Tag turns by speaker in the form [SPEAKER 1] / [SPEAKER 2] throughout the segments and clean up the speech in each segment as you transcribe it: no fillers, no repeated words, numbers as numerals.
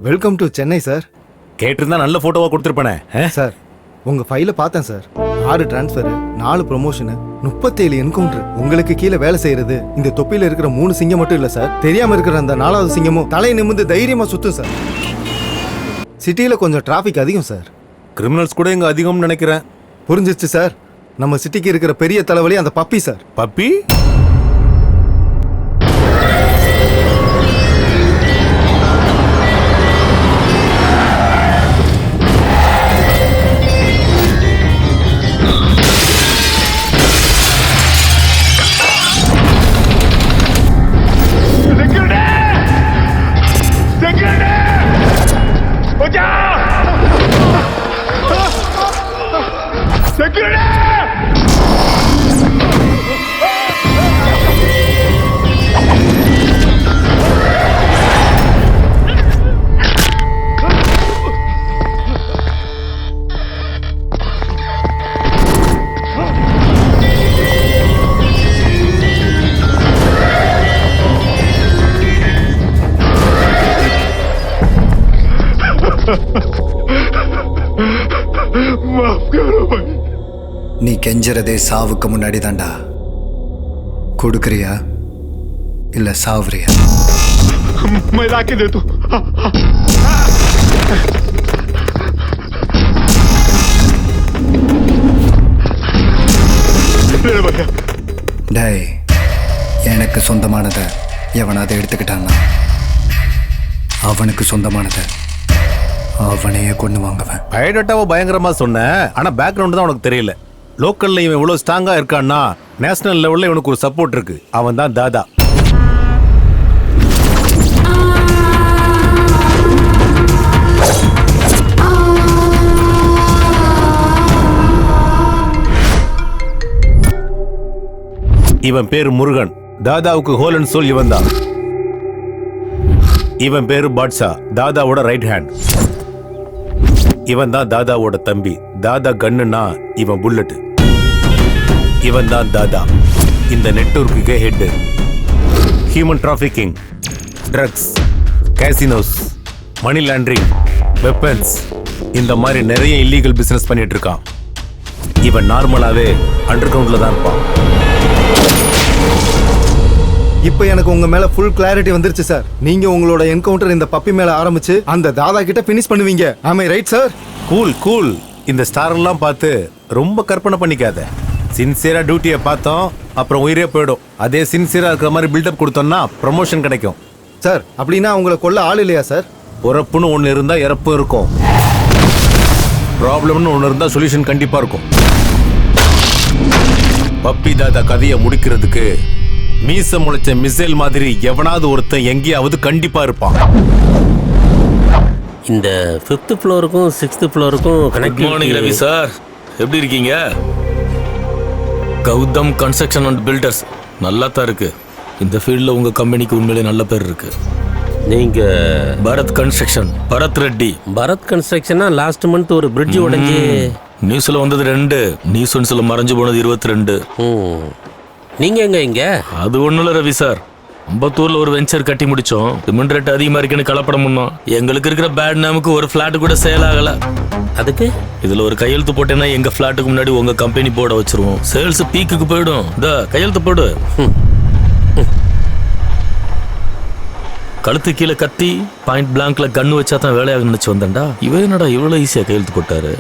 [SPEAKER 1] Welcome to Chennai sir.
[SPEAKER 2] கேட்டிருந்தா நல்ல போட்டோவா கொடுத்துருப்பேனே.
[SPEAKER 1] Sir உங்க ஃபைல பார்த்தேன் சார். 6 transfer, 4 promotion, 37 encounter. உங்களுக்கு கீழே வேலை செய்யறது இந்த தொப்பில இருக்கிற 3 சிங்கம் மட்டும் இல்ல சார். தெரியாம இருக்கிற அந்த 4வது சிங்கமும் தலை நிமிர்ந்து தைரியமா சுத்தும் சார். சிட்டியில கொஞ்சம் டிராபிக் அதிகம் சார்.
[SPEAKER 2] கிரிமினல்ஸ் கூட இங்க அதிகம்னு நினைக்கிறேன்.
[SPEAKER 1] புரிஞ்சிச்சு சார். நம்ம சிட்டிக்கு இருக்கிற பெரிய தலைவலி அந்த பப்பி சார்.
[SPEAKER 2] பப்பி?
[SPEAKER 3] நீ கெஞ்சறதே சாவுக்கு முன்னாடி தாண்டா. கொடுக்கறியா இல்ல சாவுறியா? டேய், எனக்கு சொந்தமானதை எவனாவது எடுத்துக்கிட்டான்னா அவனுக்கு சொந்தமானதை அவனையே கொண்டு வாங்குவேன்.
[SPEAKER 2] பயோடேட்டாவை பயங்கரமா சொன்னேன், ஆனா பேக்ரவுண்ட் தான் உனக்கு தெரியல. லோக்கல்ல இவன் இவ்வளவு ஸ்ட்ராங்கா இருக்கான்னா நேஷனல் லெவல்ல இவனுக்கு ஒரு சப்போர்ட் இருக்கு. அவன் தான் தாதா. இவன் பேரு முருகன். தாதாவுக்கு ஹோல் அண்ட் சோல் இவன் தான். இவன் பேரு பாட்ஷா, தாதாவோட ரைட் ஹேண்ட். இவன் தான் தாதாவோட தம்பி. தாதா கன்னுனா இவன் புல்லட். இவன் தான் தாதா, இந்த நெட்வொர்க்குக்கே head. Human trafficking, drugs, casinos, money laundering, weapons, இந்த மாதிரி நிறைய இல்லீகல் பிசினஸ் பண்ணிட்டு இருக்கான். இவன் நார்மலாவே அண்டர் கிரவுண்ட்ல தான் இருப்பான்.
[SPEAKER 1] இப்போ எனக்கு உங்க மேல ஃபுல் கிளாரிட்டி வந்துருச்சு சார். நீங்க உங்களோட என்கவுண்டர் இந்த பப்பி மேல ஆரம்பிச்சு அந்த தாதா கிட்ட ஃபினிஷ் பண்ணுவீங்க. ஆம் ஐ ரைட் சார்?
[SPEAKER 2] Cool cool. இந்த ஸ்டார் எல்லாம் பார்த்து ரொம்ப கற்பனை பண்ணிக்காத. சின்சியரா டியூட்டியை பார்த்தோம், அப்புறம் உயிரே போயிடும். அதே சின்சியரா இருக்கிற மாதிரி பில்டப் கொடுத்தோம்னா ப்ரமோஷன் கிடைக்கும்.
[SPEAKER 1] சார் அப்படின்னா உங்களை கொல்ல ஆள் இல்லையா சார்?
[SPEAKER 2] பொறப்புன்னு ஒன்று இருந்தா இறப்பும் இருக்கும். ப்ராப்ளம்னு ஒன்று இருந்தா சொல்யூஷன் கண்டிப்பா இருக்கும். பப்பி தாதா கதையை முடிக்கிறதுக்கு மீச முளைச்ச மிசைல் மாதிரி எவனாவது ஒருத்தன் எங்கேயாவது கண்டிப்பா இருப்பான்.
[SPEAKER 4] இந்த 5th ஃப்ளோருக்கும் 6th ஃப்ளோருக்கும்
[SPEAKER 5] குட் மார்னிங் ரவி சார், எப்படி இருக்கீங்க? கௌதம் கன்ஸ்ட்ரக்ஷன் அண்ட் பில்டர்ஸ் நல்லா தான் இருக்கு. இந்த ஃபீல்டில் உங்க கம்பெனிக்கு உண்மையிலே நல்ல பேர் இருக்கு.
[SPEAKER 4] நீங்க
[SPEAKER 5] பரத் கன்ஸ்ட்ரக்ஷன், பரத் ரெட்டி.
[SPEAKER 4] பரத் கன்ஸ்ட்ரக்ஷனா லாஸ்ட் மந்த் ஒரு பிரிட்ஜ் உடைஞ்சு
[SPEAKER 5] நியூஸ்ல வந்தது 2, நியூஸ்ல மறைஞ்சு போனது 22.
[SPEAKER 4] நீங்க எங்க இங்க?
[SPEAKER 5] அது ஒண்ணும் இல்ல ரவி சார், அம்பத்தூர்ல ஒரு வெஞ்சர் கட்டி முடிச்சோம். சிமெண்ட் ரேட் அதிகமா இருக்குன்னு கலப்படம் பண்ணோம். எங்களுக்கு இருக்கிற பேட் நேமுக்கு ஒரு பிளாட் கூட சேல் ஆகல.
[SPEAKER 4] அதுக்கு
[SPEAKER 5] இதுல ஒரு கையெழுத்து போட்டேன்னா எங்க பிளாட்டுக்கு முன்னாடி உங்க கம்பெனி போர்டை வச்சிருவோம். சேல்ஸ் பீக்குக்கு போயிடும். இந்த கையெழுத்து போடு. கழுத்து கீழே கத்தி பாயிண்ட் பிளாங்க்ல கண்ணு வச்சா தான் வேலையாக நினைச்சு வந்தேன்டா. இவன் என்னடா இவ்வளவு ஈஸியா கையெழுத்து போட்டாரு?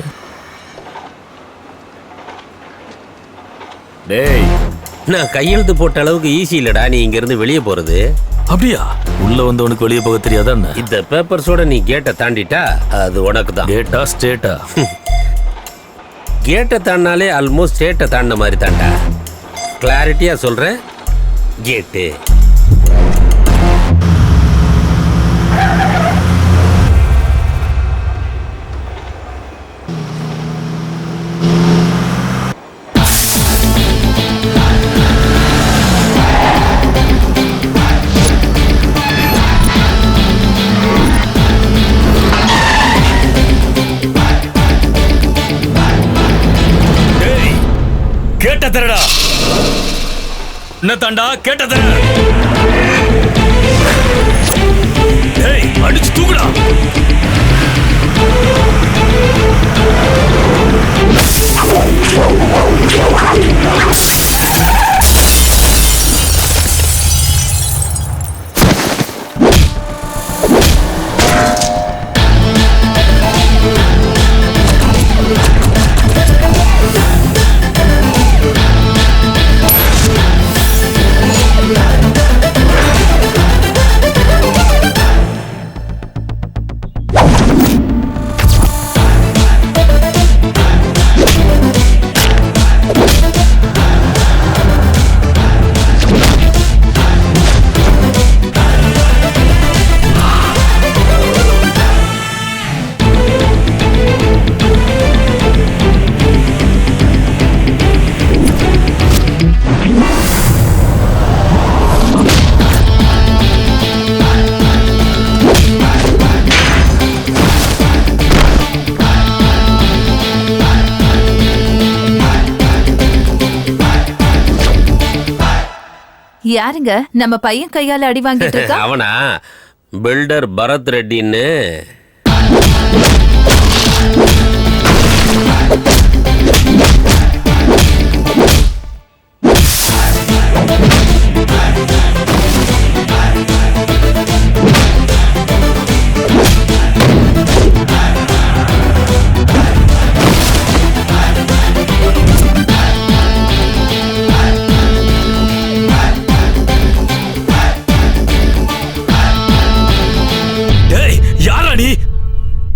[SPEAKER 2] டேய்,
[SPEAKER 4] நான் கையெழுத்து போட்ட அளவுக்கு ஈஸி இல்லடா நீ இங்க இருந்து வெளியே போறது.
[SPEAKER 5] அப்படியா? உள்ள வந்தவனுக்கு வெளியே போக தெரியாதா என்ன?
[SPEAKER 4] இந்த பேப்பர்ஸோட நீ கேட்டை தாண்டிட்டா அது உனக்கு தான்.
[SPEAKER 5] கேட்டா ஸ்டேட்டா?
[SPEAKER 4] கேட்டை தாண்டினாலே ஆல்மோஸ்ட் ஸ்டேட்டை தாண்டின மாதிரி தாண்டா. கிளாரிட்டியா சொல்றேன், கேட்டு.
[SPEAKER 5] தரடா என்ன தாண்டா கேட்ட தர. டேய் அடிச்சு தூக்குடா.
[SPEAKER 6] யாருங்க நம்ம பையன் கையால அடி வாங்கிட்டு இருக்கா?
[SPEAKER 4] அவனா பில்டர் பரத் ரெட்டின்னு.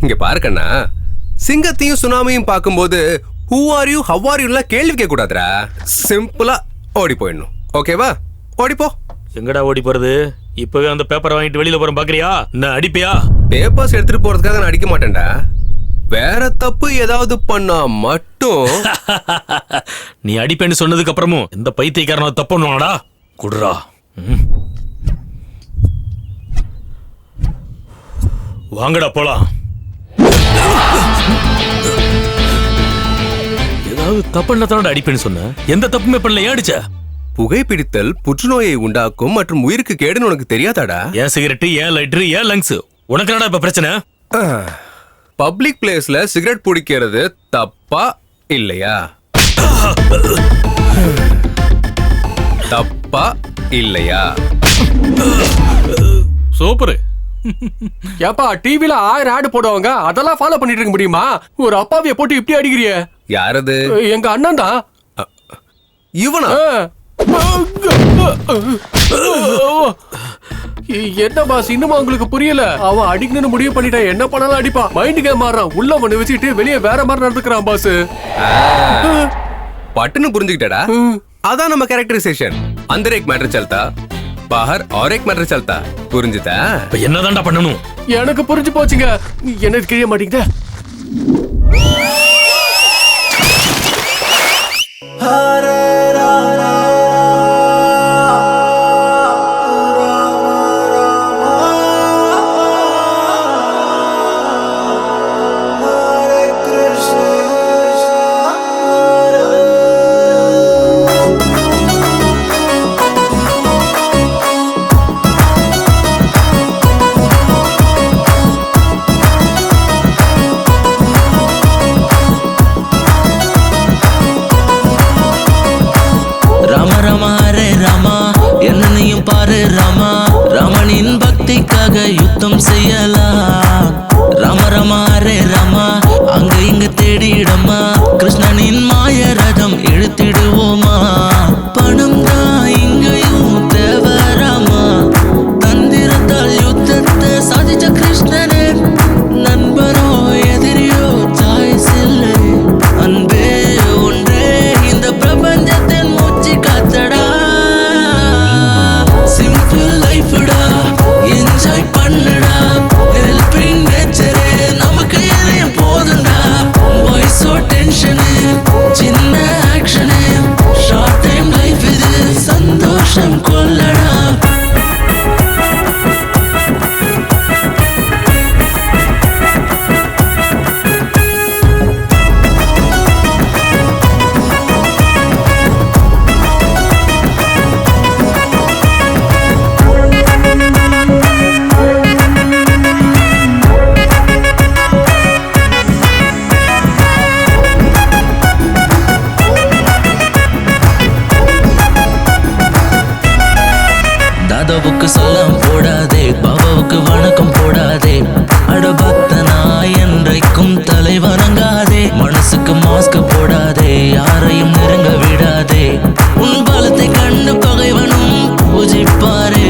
[SPEAKER 7] இங்க பாருக்கண்ணா, சிங்கத்தையும் சுனாமியும் பார்க்கும்போது who are you how are you கேள்வி கேட்க கூடாதுடா. சிம்பிளா ஓடி போயிடணும். ஓகேவா? ஓடிப்போ.
[SPEAKER 5] எங்கடா ஓடி போறது? இப்பவே அந்த பேப்பரை வாங்கிட்டு வெளியில போறேன் பாக்குறியா? நான் அடிப்பியா?
[SPEAKER 7] பேப்பர்ஸ் எடுத்துட்டு போறதுக்காக நான் அடிக்க மாட்டேன்டா. வேற தப்பு ஏதாவது பண்ணா மட்டும்.
[SPEAKER 5] நீ அடிப்பேன்னு சொன்னதுக்கு அப்புறமும் இந்த பைத்தியக்காரன தப்பு பண்ணுவாடா. குடுறா. வாங்கடா போலாம். ஏதாவது தப்புன்னா தானடா அடிப்பேன்னு சொன்ன. எந்த தப்புமே பண்ணல, ஏன் அடிச்ச?
[SPEAKER 7] புகைப்பிடித்தல் புற்றுநோயை உண்டாக்கும் மற்றும் உயிருக்கு கேடுன்னு உனக்கு தெரியாதாடா?
[SPEAKER 5] ஏன் சிகரெட், ஏன் லைட்டர், ஏன் லங்ஸ்? உனக்கு என்னடா இப்ப பிரச்சனை?
[SPEAKER 7] பப்ளிக் பிளேஸ்ல சிகரெட் பிடிக்கிறது தப்பா இல்லையா? தப்பா இல்லையா?
[SPEAKER 8] சூப்பர். ஏப்பா டிவில 1000 ஆட் போடுவாங்க, அதெல்லாம் ஃபாலோ பண்ணிட்டு இருக்க முடியுமா? ஒரு அப்பாவிய போட்டு இப்படி அடிக்கிறிய?
[SPEAKER 7] யாரது?
[SPEAKER 8] எங்க அண்ணன் தான்.
[SPEAKER 7] இவனா?
[SPEAKER 8] என்ன பாஸ், இன்னுமா உங்களுக்கு புரியல? அவன் அடிக்கணும்னு முடிவு பண்ணிட்டான். என்ன பண்ணாலும் அடிப்பான். மைண்ட் கேம் மாறான். உள்ள ஒண்ணு வச்சுட்டு வெளியே வேற மாதிரி நடந்துக்கிறான் பாஸ்.
[SPEAKER 7] பட்டுன்னு புரிஞ்சுக்கிட்டடா. அதான் நம்ம கேரக்டரைசேஷன். अंदर एक मैटर चलता, बाहर और एक मैटर चलता. புரிஞ்சுதா?
[SPEAKER 5] இப்ப என்னதான்டா பண்ணணும்?
[SPEAKER 8] எனக்கு புரிஞ்சு போச்சுங்க. என்ன கிழிய மாட்டீங்க?
[SPEAKER 9] பாரு ராமா, ராமனின் பக்திக்காக யுத்தம் செய்யலாம். ராம ராமா ரே ராமா, அங்க இங்க தேடிடமா, கிருஷ்ணனின் மாய ரதம் இழுத்திடுவோமா. பணம் தான் இங்கேயும் தேவை ராமா, தந்திரத்தால் யுத்தத்தை சாதிச்ச கிருஷ்ணனே. நண்பரோ எதிரியோ சாய்ஸ் இல்லை, அன்பே ஒன்றே இந்த பிரபஞ்சத்தின் மூச்சு காத்தடா. என்ஜாய் பண்ணுடா, மாதவுக்கு சலாம் போடாதே, பாபாவுக்கு வணக்கம் போடாதே. அட பக்தனா என்றைக்கும் தலை வணங்காதே, மனசுக்கு மாஸ்க் போடாதே, யாரையும் நெருங்க விடாதே. உன் பலத்தை கண்டு பகைவனும் பூஜிப்பாரே,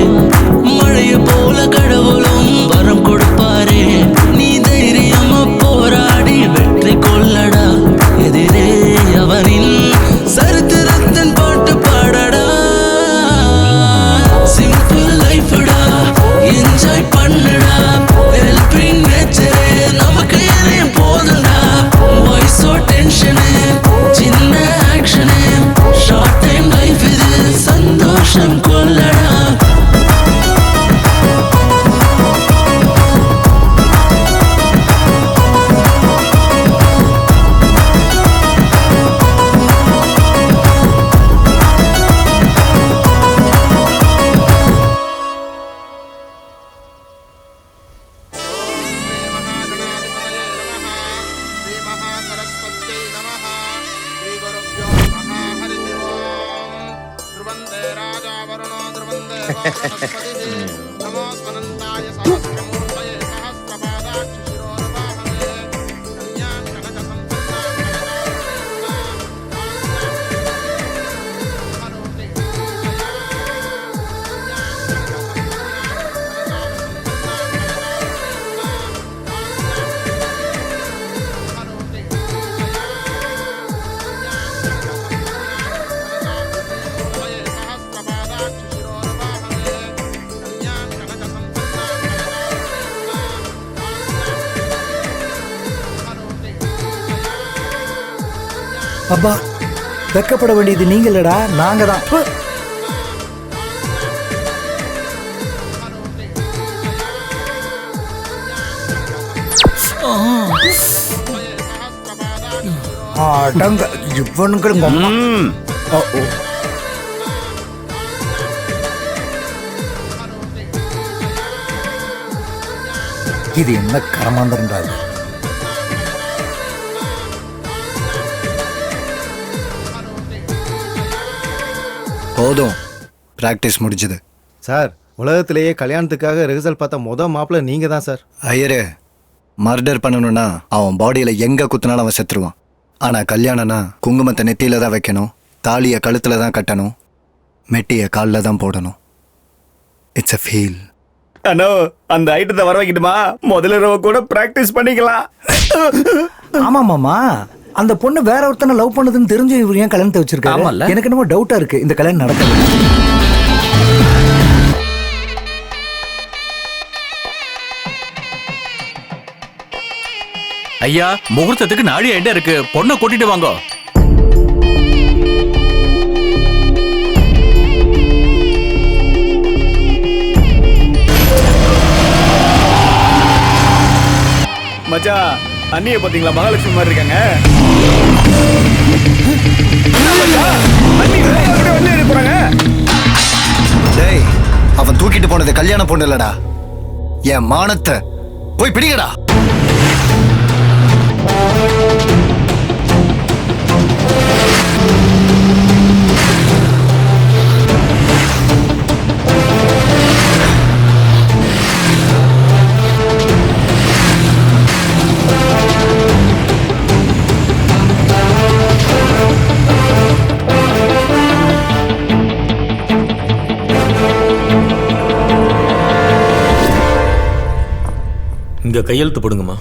[SPEAKER 9] மழைய போல கடவுளும் வரம் கொடுப்பாரே. நீ தைரியமா போராடி வெற்றி கொள்ளடா, எதிரே அவனின் சரித்திரத்தின் பாட்டு பாடடா. சிம்பிள் லைஃப்டா, என்ஜாய் பண்ணுடா, ஹெல்பிங் நேச்சரே நமக்கு எதையும் போதும்டா. வாய்ஸோ டென்ஷனு, சின்ன ஆக்ஷனு, ஷார்ட் டைம் லைஃப் இது, சந்தோஷம் கொள்ளடா.
[SPEAKER 3] அப்பா, வெக்கப்பட வேண்டியது நீங்களடா, நாங்க தான். அடங்க இவனுங்களும் இது என்ன கரமாந்திரன்றாது. போதும், பிராக்டிஸ் முடிஞ்சது.
[SPEAKER 1] சார், உலகத்திலேயே கல்யாணத்துக்காக ரிஹர்சல் பார்த்த மாப்பிள்ளை நீங்க தான் சார்.
[SPEAKER 3] ஐயரே, மர்டர் பண்ணணும்னா அவன் பாடியில எங்க குத்துனாலும் அவன் செத்துருவான். ஆனா கல்யாணம்னா குங்குமத்தை நெத்தியில தான் வைக்கணும், தாலியை கழுத்துல தான் கட்டணும், மெட்டியை காலில் தான் போடணும். It's a feel.
[SPEAKER 10] அண்ணோ, அந்த ஐட்டத்தை வர வைக்கட்டுமா? முதல்ல இரவு கூட பிராக்டிஸ் பண்ணிக்கலாம்.
[SPEAKER 3] ஆமா மாமா, அந்த பொண்ணு வேற ஒருத்தனை லவ் பண்ணதுன்னு தெரிஞ்சு இவர் ஏன் கல்யாணத்தை வச்சிருக்காரு? எனக்கு என்னமோ டவுட்டா இருக்கு, இந்த கல்யாணம் நடக்காது.
[SPEAKER 11] ஐயா, முகூர்த்தத்துக்கு நாழி ஐடியா இருக்கு, பொண்ணை கூட்டிட்டு வாங்க.
[SPEAKER 10] மச்சான், அண்ணிய பாத்தீங்களா? மகாலட்சுமி மாதிரி இருக்காங்க.
[SPEAKER 3] டேய், அவன் தூக்கிட்டு போனது கல்யாண பொண்ணு இல்லடா, என் மானத்தை. போய் பிடிங்கடா.
[SPEAKER 5] இங்க கையெழுத்து போடுங்கம்மா.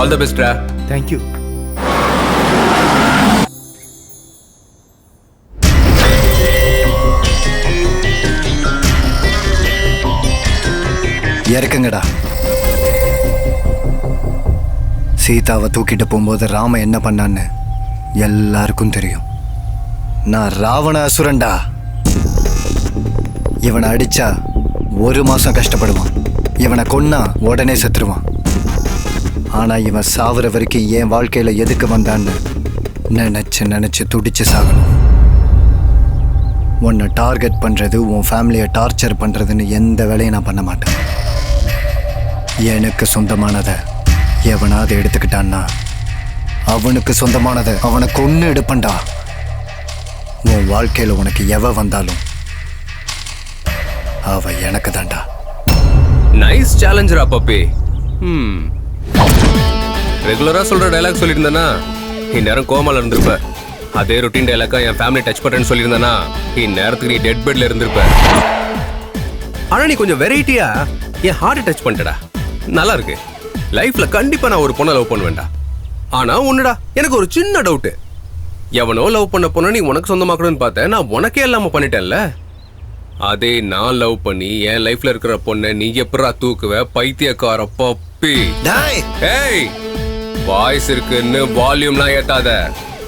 [SPEAKER 7] ஆல் தி பெஸ்ட் ரா.
[SPEAKER 1] Thank you.
[SPEAKER 3] இறக்குங்கடா. சீதாவை தூக்கிட்டு போகும்போது ராம என்ன பண்ணான்னு எல்லாருக்கும் தெரியும். நான் ராவண அசுரன்டா. இவனை அடிச்சா 1 மாசம் கஷ்டப்படுவான், இவனை கொன்னா உடனே செத்துருவான். ஆனா இவன் சாவுற வரைக்கும் என் வாழ்க்கையில எதுக்கு வந்தான்னு நினைச்சு நினைச்சு துடிச்சு சாகணும். உன்னை டார்கெட் பண்ணுறது, உன் ஃபேமிலியை டார்ச்சர் பண்ணுறதுன்னு எந்த வேலையும் நான் பண்ண மாட்டேன். எனக்கு சொந்தமானதை எவனாவது எடுத்துக்கிட்டான்னா அவனுக்கு சொந்தமானதை அவனை கொன்று எடுப்பண்டா. உன் வாழ்க்கையில் உனக்கு எவ வந்தாலும் அவ எனக்கு தான்டா.
[SPEAKER 7] நைஸ் சேலஞ்சரா பப்பி. ரெகுலரா சொல்ற டைலாக் சொல்லியிருந்தேன்னா இந்நேரம் கோமால இருந்திருப்ப. அதே ரொட்டீன் டைலாக்கா என் ஃபேமிலி டச் பண்றேன்னு சொல்லியிருந்தேன்னா இந்நேரத்துக்கு நீ டெட் பெட்ல இருந்திருப்ப. ஆனா நீ கொஞ்சம் வெரைட்டியா என் ஹார்ட் டச் பண்ணிட்டடா. நல்லா இருக்கு. லைஃப்ல கண்டிப்பா நான் ஒரு பொண்ணை லவ் பண்ணுவேன்டா. ஆனா ஒண்ணுடா, எனக்கு ஒரு சின்ன டவுட். எவனோ லவ் பண்ண பொண்ணை நீ உனக்கு சொந்தமாக்கணும்னு பார்த்தேன், நான் உனக்கே இல்லாம பண்ணிட்டேன்ல. அதே நான் லவ் பண்ணி என் லைஃப்ல இருக்கிற பொண்ணை நீ எப்படா தூக்குவ பைத்தியக்கார பப்பி? ஏய், வாய்ஸ் இருக்குன்னு வால்யூம்லாம் ஏத்தாத.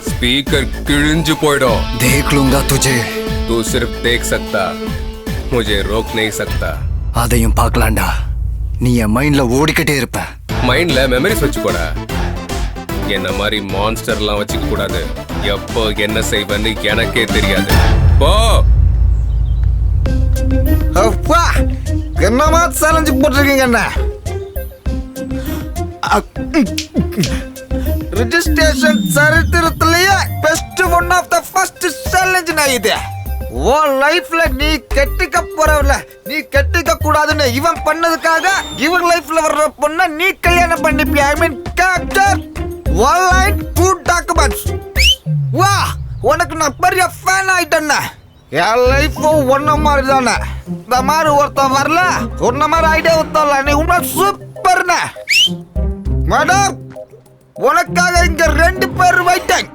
[SPEAKER 7] ஸ்பீக்கர் கிழிஞ்சு போயிடும்.
[SPEAKER 3] देख लूंगा तुझे.
[SPEAKER 7] तू सिर्फ देख सकता, मुझे रोक नहीं सकता.
[SPEAKER 3] அதையும் பார்க்கலாம்டா. நீ என் மைண்ட்ல ஓடிக்கிட்டே இருப்ப.
[SPEAKER 7] மைண்ட்ல மெமரிஸ் வச்சுக்கோட. என்ன மாதிரி மான்ஸ்டர்லாம் வச்சுக்க கூடாது. எப்போ என்ன செய்வேன்னு எனக்கே தெரியாது. போ.
[SPEAKER 1] அப்பா என்னமா சேலஞ்சு போட்டிருக்கீங்க என்ன? ரிஜிஸ்ட்ரேஷன் சரித்திரத்திலேயே best one of the first challenge நான் இது. ஓ லைஃப்ல நீ கெட்டிக்க போறவல நீ கெட்டிக்க கூடாதுன்னு இவன் பண்ணதுக்காக இவன் லைஃப்ல வர்ற பொண்ண நீ கல்யாணம் பண்ணிப்பியா? I mean chapter one line two documents. வா, உனக்கு நான் பெரிய ஃபேன் ஆயிட்டேன்னா. என் லைஃபும் ஒன்ன மாதிரி தானே. இந்த மாதிரி ஒருத்தன் வரல, ஒன்ன மாதிரி ஐடியா ஒருத்தல நீ உண்மை சூப்பர்ண்ண. மேடம், உனக்காக இங்க 2 பேர் வைட்டேன்.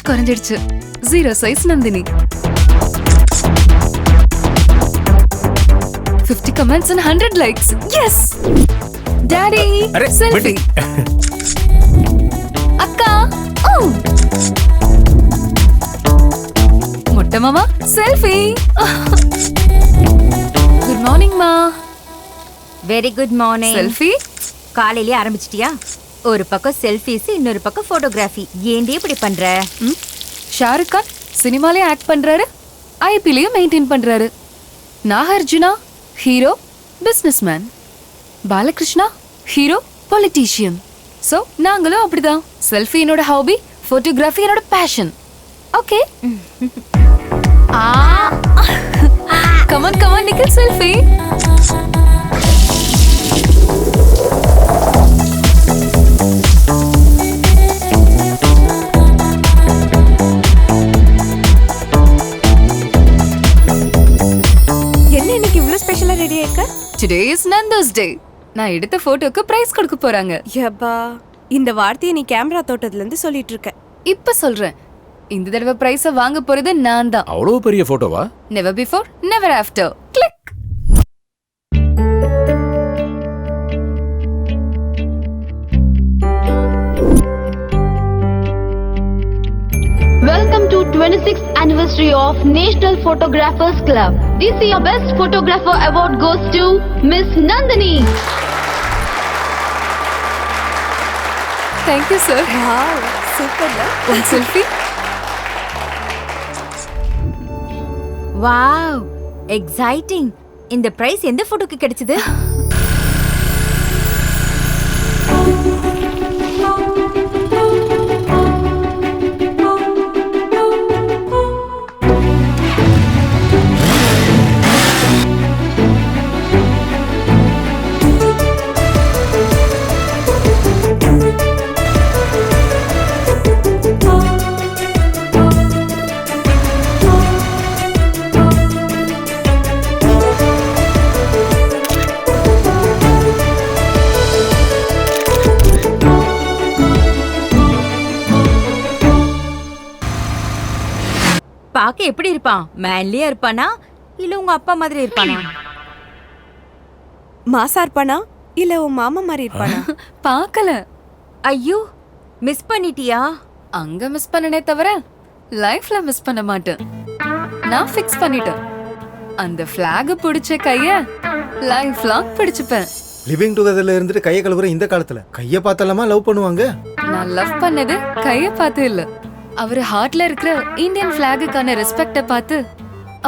[SPEAKER 6] குறைஞ்சிடுச்சு. 0 size Nandini. 50 comments and 100 likes. Yes. Daddy, selfie. அக்கா. Oh. மொட்டை மாமா, selfie. Good morning ma.
[SPEAKER 12] Very good morning.
[SPEAKER 6] Selfie?
[SPEAKER 12] காலையிலே ஆரம்பிச்சிட்டியா? ஒரு பக்கம் செல்ஃபீஸ், இன்னொரு பக்கம் போட்டோகிராஃபி. ஏன்டி இப்படி பண்ற?
[SPEAKER 6] ஷாருக் கான் சினிமாலே ஆக்ட் பண்றாரு, ஐபிலையும் மெயின்டைன் பண்றாரு. Nagarjuna hero, businessman. Balakrishna hero, politician. So நாங்களும் அப்படிதான். செல்ஃபி என்னோட ஹாபி, போட்டோகிராஃபி என்னோட passion. Okay. Come on come on Nikhil, selfie. Today is Nando's Day. நான் எடுத்த போட்டோக்கு பிரைஸ் கொடுக்க போறாங்க.
[SPEAKER 13] யப்பா, இந்த வார்த்தையை நீ கேமரா தோட்டத்துல இருந்து சொல்லிட்டு இருக்க.
[SPEAKER 6] இப்ப சொல்றேன், இந்த தடவை பிரைஸ வாங்க போறது நான் தான்.
[SPEAKER 11] அவ்வளவு பெரிய போட்டோவா?
[SPEAKER 6] Never before, never after. Click.
[SPEAKER 14] Welcome to 26th anniversary of National Photographers Club. This year Best Photographer Award goes to Miss Nandini.
[SPEAKER 6] Thank you sir.
[SPEAKER 13] Wow, super.
[SPEAKER 6] One selfie.
[SPEAKER 12] Wow, exciting. இந்த price எந்த போட்டோக்கு கிடைச்சது? பாக்க எப்படி இருப்பான்? மேன்லியா இருப்பானா இல்ல உங்க அப்பா மாதிரி இருப்பானா?
[SPEAKER 13] மாசா இருப்பானா இல்ல உன் மாமா மாதிரி இருப்பானா?
[SPEAKER 6] பார்க்கல.
[SPEAKER 12] ஐயோ, மிஸ் பண்ணிட்டியா?
[SPEAKER 6] அங்க மிஸ் பண்ணனே தவிர லைஃப்ல மிஸ் பண்ண மாட்டேன். நான் ஃபிக்ஸ் பண்ணிட்டேன். அந்த ஃபிளாக் பிடிச்ச கைய லைஃப் லாங் பிடிச்சுப்பேன்.
[SPEAKER 1] லிவிங் டுகெதர்ல இருந்துட்டு கையை கழுவுற இந்த காலத்துல கையை பார்த்தலாமா லவ் பண்ணுவாங்க?
[SPEAKER 6] நான் லவ் பண்ணது கைய பார்த்து இல்ல, அவர் ஹார்ட்ல இருக்கிற இந்தியன் ஃபிளாகுக்கான ரெஸ்பெக்ட பார்த்து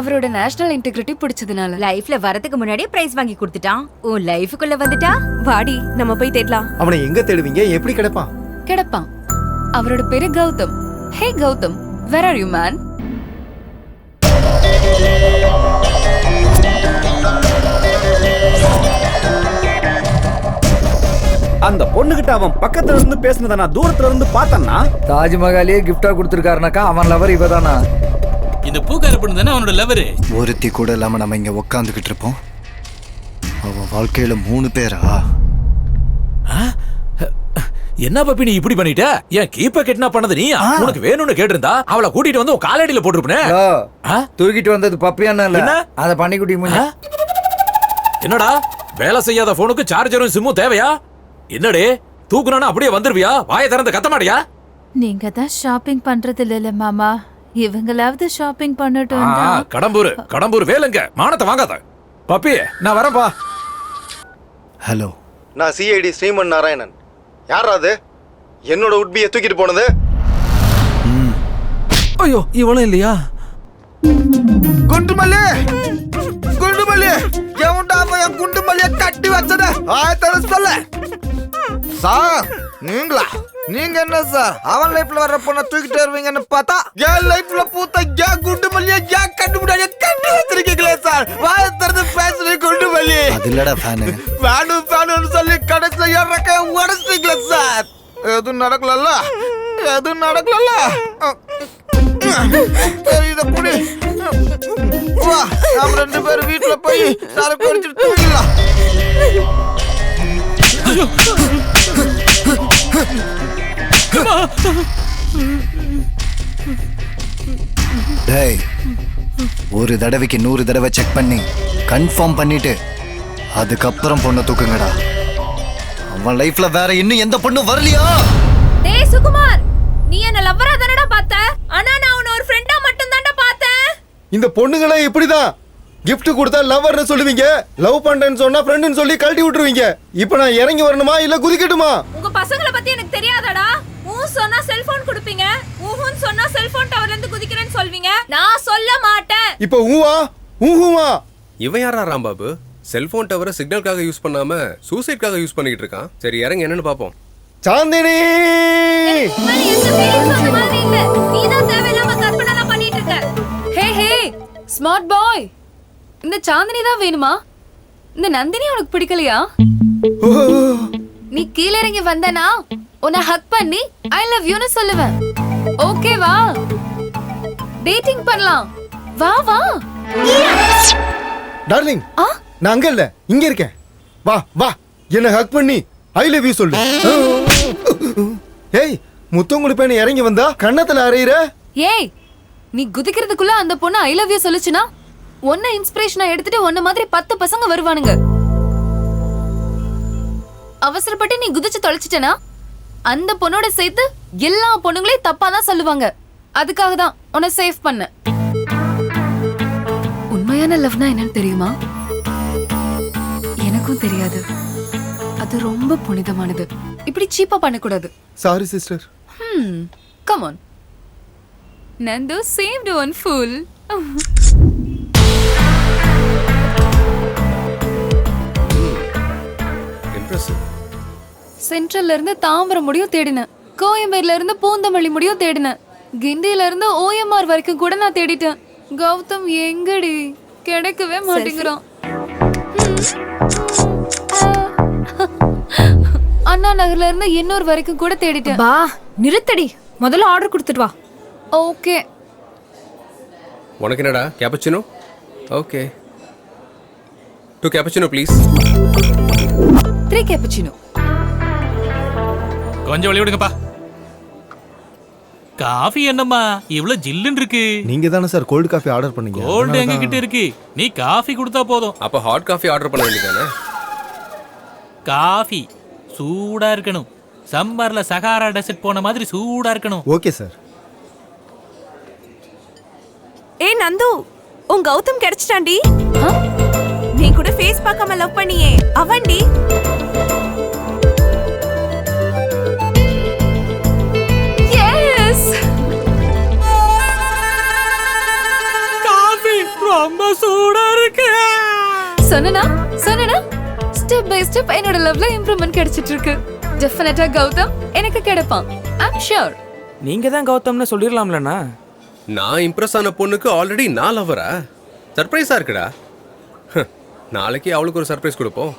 [SPEAKER 6] அவரோட நேஷனல் இன்டெகிரிட்டி பிடிச்சதுனால.
[SPEAKER 12] லைஃப்ல வரதுக்கு முன்னாடியே பிரைஸ் வாங்கி கொடுத்துட்டான். உன் லைஃபுக்குள்ள வந்துட்டா?
[SPEAKER 13] வாடி நம்ம போய் தேடலாம்.
[SPEAKER 1] அவனை எங்க தேடுவீங்க? எப்படி கிடப்பான்?
[SPEAKER 6] கிடப்பான். அவரோட பேரு கௌதம். ஹே Gautham, where are you man?
[SPEAKER 10] அந்த பொண்ணுகிட்ட அவன் பக்கத்துல இருந்து பேசினத நான் தூரத்துல இருந்து பார்த்தேன்னா
[SPEAKER 15] தாஜ்மஹாலே கிஃப்டா கொடுத்துருக்காருனாக்கா அவன் லவர் இவதானா?
[SPEAKER 11] இந்த பூக்கார பொண்ணு தானே அவனோட லவரு.
[SPEAKER 3] ஒருத்தி கூட இல்லாம நம்ம இங்க உட்காந்துக்கிட்டு இருப்போம். அவன் வாழ்க்கையில 3 பேரா?
[SPEAKER 11] என்ன பப்பி நீ இப்படி பண்ணிட்ட? ஏன் கீப்ப கெட்னா பண்ணது நீ? உனக்கு வேணும்னு கேட்டிருந்தா அவளை கூட்டிட்டு வந்து உன் காலடியில போட்டுருப்பனே.
[SPEAKER 15] தூக்கிட்டு வந்தது பப்பியானா இல்ல, அத பண்ணிக்குட்டி முன்ன.
[SPEAKER 11] என்னடா வேலை செய்யாத போனுக்கு சார்ஜரும் சிம்மும் தேவையா? என்னடே தூக்குனா அப்படியே வந்துருவியா? வாயை திறந்து கத்த மாட்டியா?
[SPEAKER 16] நீங்க தான் ஷாப்பிங் பண்றது இல்ல மாமா, இவங்களாவது ஷாப்பிங் பண்ணட்டும்.
[SPEAKER 11] கடம்பூர் வேலைங்க மானத்தை வாங்காத. பப்பி நான் வரேன்பா.
[SPEAKER 3] ஹலோ,
[SPEAKER 1] நான் சிஐடி ஸ்ரீமன் நாராயணன். யாரா அது என்னோட உட்பியை தூக்கிட்டு போனது?
[SPEAKER 11] ஐயோ இவனும் இல்லையா?
[SPEAKER 15] குண்டுமல்லி குண்டுமல்லி எவன்டா அவன் குண்டுமல்லிய கட்டி வச்சத? ஆயத்தர சொல்ல சார். நீங்க என்ன சார் அவன் லைஃப்ல வர்ற பொண்ண தூக்கிட்டு வருவீங்கன்னு பார்த்தா என் லைஃப்ல பூத்த ஏன் குண்டுமல்லிய ஏன் கண்டுபிடியா கட்டி வச்சிருக்கீங்களே சார்? வாயத்திறந்து பேசுறீங்க குண்டுமல்லி.
[SPEAKER 3] அது இல்லடா ஃபேனு.
[SPEAKER 15] ஃபேனு சொல்லி கடைசில ஏறக்க உடச்சிட்டீங்களே சார். எதுவும் நடக்கலல்ல? இத புடி வா, நாம 2 பேரும் வீட்டுல போய் சரக்கு குடிச்சிட்டு தூங்கிடலாம்.
[SPEAKER 3] டேய், ஒரு தடவைக்கு 100 தடவை செக் பண்ணி கன்ஃபார்ம் பண்ணிட்டு அதுக்கப்புறம் பொண்ணை தூக்குங்கடா. அவன் லைஃப்ல வேற இன்னும் எந்த பொண்ணும் வரலையா?
[SPEAKER 12] டேய் சுகுமார், நீ என்ன லவ்வரா தானடா பார்த்த? ஆனா நான் உன்னை ஒரு ஃப்ரெண்டா மட்டும் தான்டா பார்த்தேன்.
[SPEAKER 1] இந்த பொண்ணுங்களே இப்படிதான். gift கொடுத்தா லவர்னு சொல்லுவீங்க, லவ் பண்றேன்னு சொன்னா ஃப்ரெண்ட்னு சொல்லி கழட்டி விட்டுருவீங்க. இப்போ நான் இறங்கி வரணுமா இல்ல குதிக்கட்டுமா?
[SPEAKER 12] உங்க பசங்களை பத்தி எனக்கு தெரியாதடா. சொன்னா செல்போன் கொடுப்பீங்க, ஊஹுன்னு சொன்னா செல்போன் டவர்ல இருந்து குதிக்கிறேன்னு சொல்வீங்க. நான் சொல்ல மாட்டேன்.
[SPEAKER 1] இப்போ ஊஹுவா?
[SPEAKER 7] இவன் யாரா ராம்பாபு? செல்போன் டவரை சிக்னலுக்காக யூஸ் பண்ணாம சூசைட்காக யூஸ் பண்ணிட்டு இருக்கான். சரி இறங்க என்னன்னு பாப்போம்.
[SPEAKER 1] சாந்தினி,
[SPEAKER 12] நீதான் தேவையில்லாம கற்பனை பண்ணிட்டு இருக்க.
[SPEAKER 6] ஹே ஹே ஸ்மார்ட் பாய், இந்த சாந்தினி தான் வேணுமா? இந்த நந்தினி உனக்கு பிடிக்கலையா? நீ கீழ இறங்கி வந்தனா உன்னை ஹக் பண்ணி ஐ லவ் யூ னு சொல்லுவேன். ஓகேவா? டேட்டிங் பண்ணலாம். வா வா
[SPEAKER 1] டார்லிங். நான் அங்க இல்ல, இங்க இருக்கேன். வா வா, என்ன ஹக் பண்ணி ஐ லவ் யூ சொல்லு. ஏய், முத்தம் கொடுப்பேன்னு இறங்கி வந்தா கண்ணத்துல அறையிற.
[SPEAKER 6] ஏய், நீ குதிக்கிறதுக்குள்ள அந்த பொண்ணு ஐ லவ் யூ சொல்லுச்சுனா உன்னை இன்ஸ்பிரேஷனா எடுத்துட்டு உன்ன மாதிரி 10 பசங்க வருவானுங்க. அவசரப்பட்டு நீ குதிச்சு தொலைச்சிட்டனா அந்த பொண்ணோட சேர்த்து எல்லா பொண்ணுங்களையும் தப்பா தான் சொல்லுவாங்க. அதுக்காக தான் உன்னை சேவ் பண்ண. உண்மையான லவ்னா என்னன்னு தெரியுமா? எனக்கும் தெரியாது. அது ரொம்ப புனிதமானது. இப்படி சீப்பா பண்ணக்கூடாது.
[SPEAKER 1] Sorry sister.
[SPEAKER 6] Come on. Nando saved one fool.
[SPEAKER 7] Impressive.
[SPEAKER 6] சென்ட்ரல்ல இருந்து தாம்பரம் முடியும் தேடினேன், கோயம்பேடுல இருந்து பூந்தமல்லி முடியும் தேடினேன், கிண்டியில இருந்து OMR வரைக்கும் கூட நான் தேடிட்டேன். கௌதம் எங்கடி? கிடைக்கவே மாட்டேங்கிறான். அண்ணா நகர்ல இருந்து இன்னொரு வரைக்கும் கூட தேடிட்டேன்.
[SPEAKER 12] பா நிறுத்தடி, முதல்ல ஆர்டர் கொடுத்துட்டு வா.
[SPEAKER 6] ஓகே.
[SPEAKER 7] உனக்கு என்னடா cappuccino? Okay, 2 cappuccino please.
[SPEAKER 6] 3 cappuccino.
[SPEAKER 11] கொஞ்சம் வழி விடுங்கப்பா.
[SPEAKER 5] காஃபி என்னம்மா இவ்வளவு ஜில்லுன்னு இருக்கு?
[SPEAKER 1] நீங்க தானே சார் கோல்டு காஃபி ஆர்டர் பண்ணீங்க.
[SPEAKER 5] கோல்டு எங்க கிட்ட இருக்கு, நீ காஃபி கொடுத்தா போதும்.
[SPEAKER 7] அப்ப ஹாட் காஃபி ஆர்டர் பண்ண வேண்டியதானே?
[SPEAKER 5] காஃபி சூடா இருக்கணும், சம்மர்ல சகாரா டெசர்ட் போன மாதிரி சூடா இருக்கணும்.
[SPEAKER 1] Okay sir.
[SPEAKER 13] ஏ நந்து, உன் கௌதம் கிடைச்சிட்டாண்டி. நீ கூட ஃபேஸ் பார்க்காம லவ் பண்ணியே அவன்டி.
[SPEAKER 5] காஃபி ரொம்ப சூடா இருக்கு.
[SPEAKER 6] சொன்னனா ஸ்டெப் பை ஸ்டெப் என்னோட லவ்ல இம்ப்ரூவ்மென்ட் கிடைச்சிட்டு இருக்கு. டெஃபினட்டா கௌதம் எனக்கு கிடைப்பான். ஐ அம் ஷூர்.
[SPEAKER 11] நீங்க தான் கௌதம்னு சொல்லிரலாம்லண்ணா.
[SPEAKER 7] நான் இம்ப்ரெஸ் ஆன பொண்ணுக்கு ஆல்ரெடி நான் லவரா? சர்ப்ரைஸா இருக்குடா. நாளைக்கு அவளுக்கு ஒரு சர்ப்ரைஸ் கொடுப்போம்.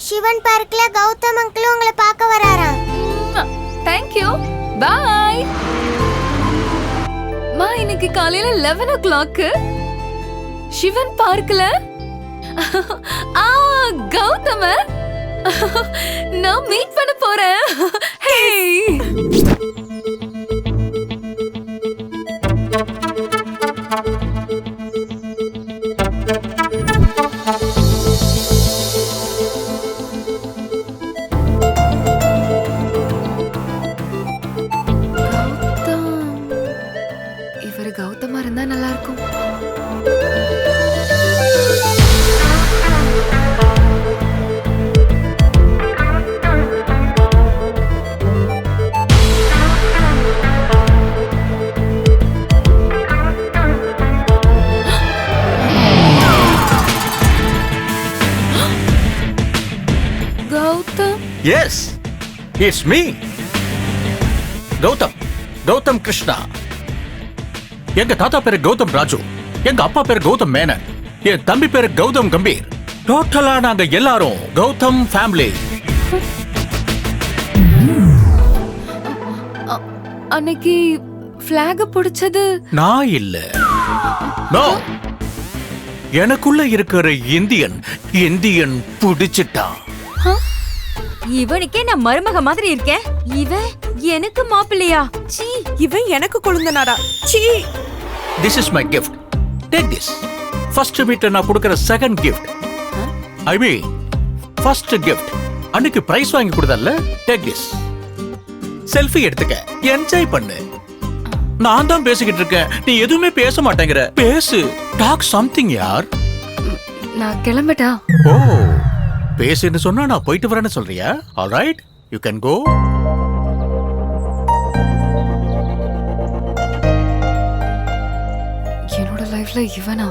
[SPEAKER 17] சிவன் பார்க்ல கௌதம் அங்கிள் உங்களை பார்க்க வராராம்.
[SPEAKER 6] Thank you. Bye. மா இன்னைக்கு காலையில 11 o'clock சிவன் பார்க்ல கௌதம நான் மீட் பண்ண போறேன். ஹே கௌதமா இருந்தா நல்லா இருக்கும். Gautham.
[SPEAKER 18] Yes, it's me. Gautham Krishna. எங்க தாத்தா பேரு கௌதம் ராஜு, எங்க அப்பா பேரு கௌதம் மேனன், என் தம்பி பேரு கௌதம் கம்பீர். டோட்டலா நாங்க எல்லாரும் கௌதம் ஃபேமிலி.
[SPEAKER 6] அன்னைக்கு ஃபிளாக் பிடிச்சது
[SPEAKER 18] நான் இல்ல. நோ, எனக்குள்ள இருக்கிற இந்தியன் பிடிச்சிட்டான்.
[SPEAKER 12] இவனுக்கே நான் மருமக மாதிரி இருக்கேன், இவன் எனக்கு மாப்பிள்ளையா? சீ,
[SPEAKER 13] இவன் எனக்கு கொழுந்தனாரா? சீ.
[SPEAKER 18] This is my gift. Take this. First meet நான் கொடுக்கிற second gift. I mean, first gift. அன்னைக்கு பிரைஸ் வாங்கி கொடுத்தல்ல? Take this. செல்ஃபி எடுத்துக்க, என்ஜாய் பண்ணு. நான் தான் பேசிக்கிட்டு இருக்கேன், நீ எதுவுமே பேச மாட்டேங்கிற. பேசு, டாக் சம்திங் யார்.
[SPEAKER 6] நான் கிளம்பட்டா?
[SPEAKER 18] ஓ, பேசுன்னு சொன்னா நான் போயிட்டு வரேன்னு சொல்றியா? All right, you can go.
[SPEAKER 6] என்னோட லைஃப்ல இவனா?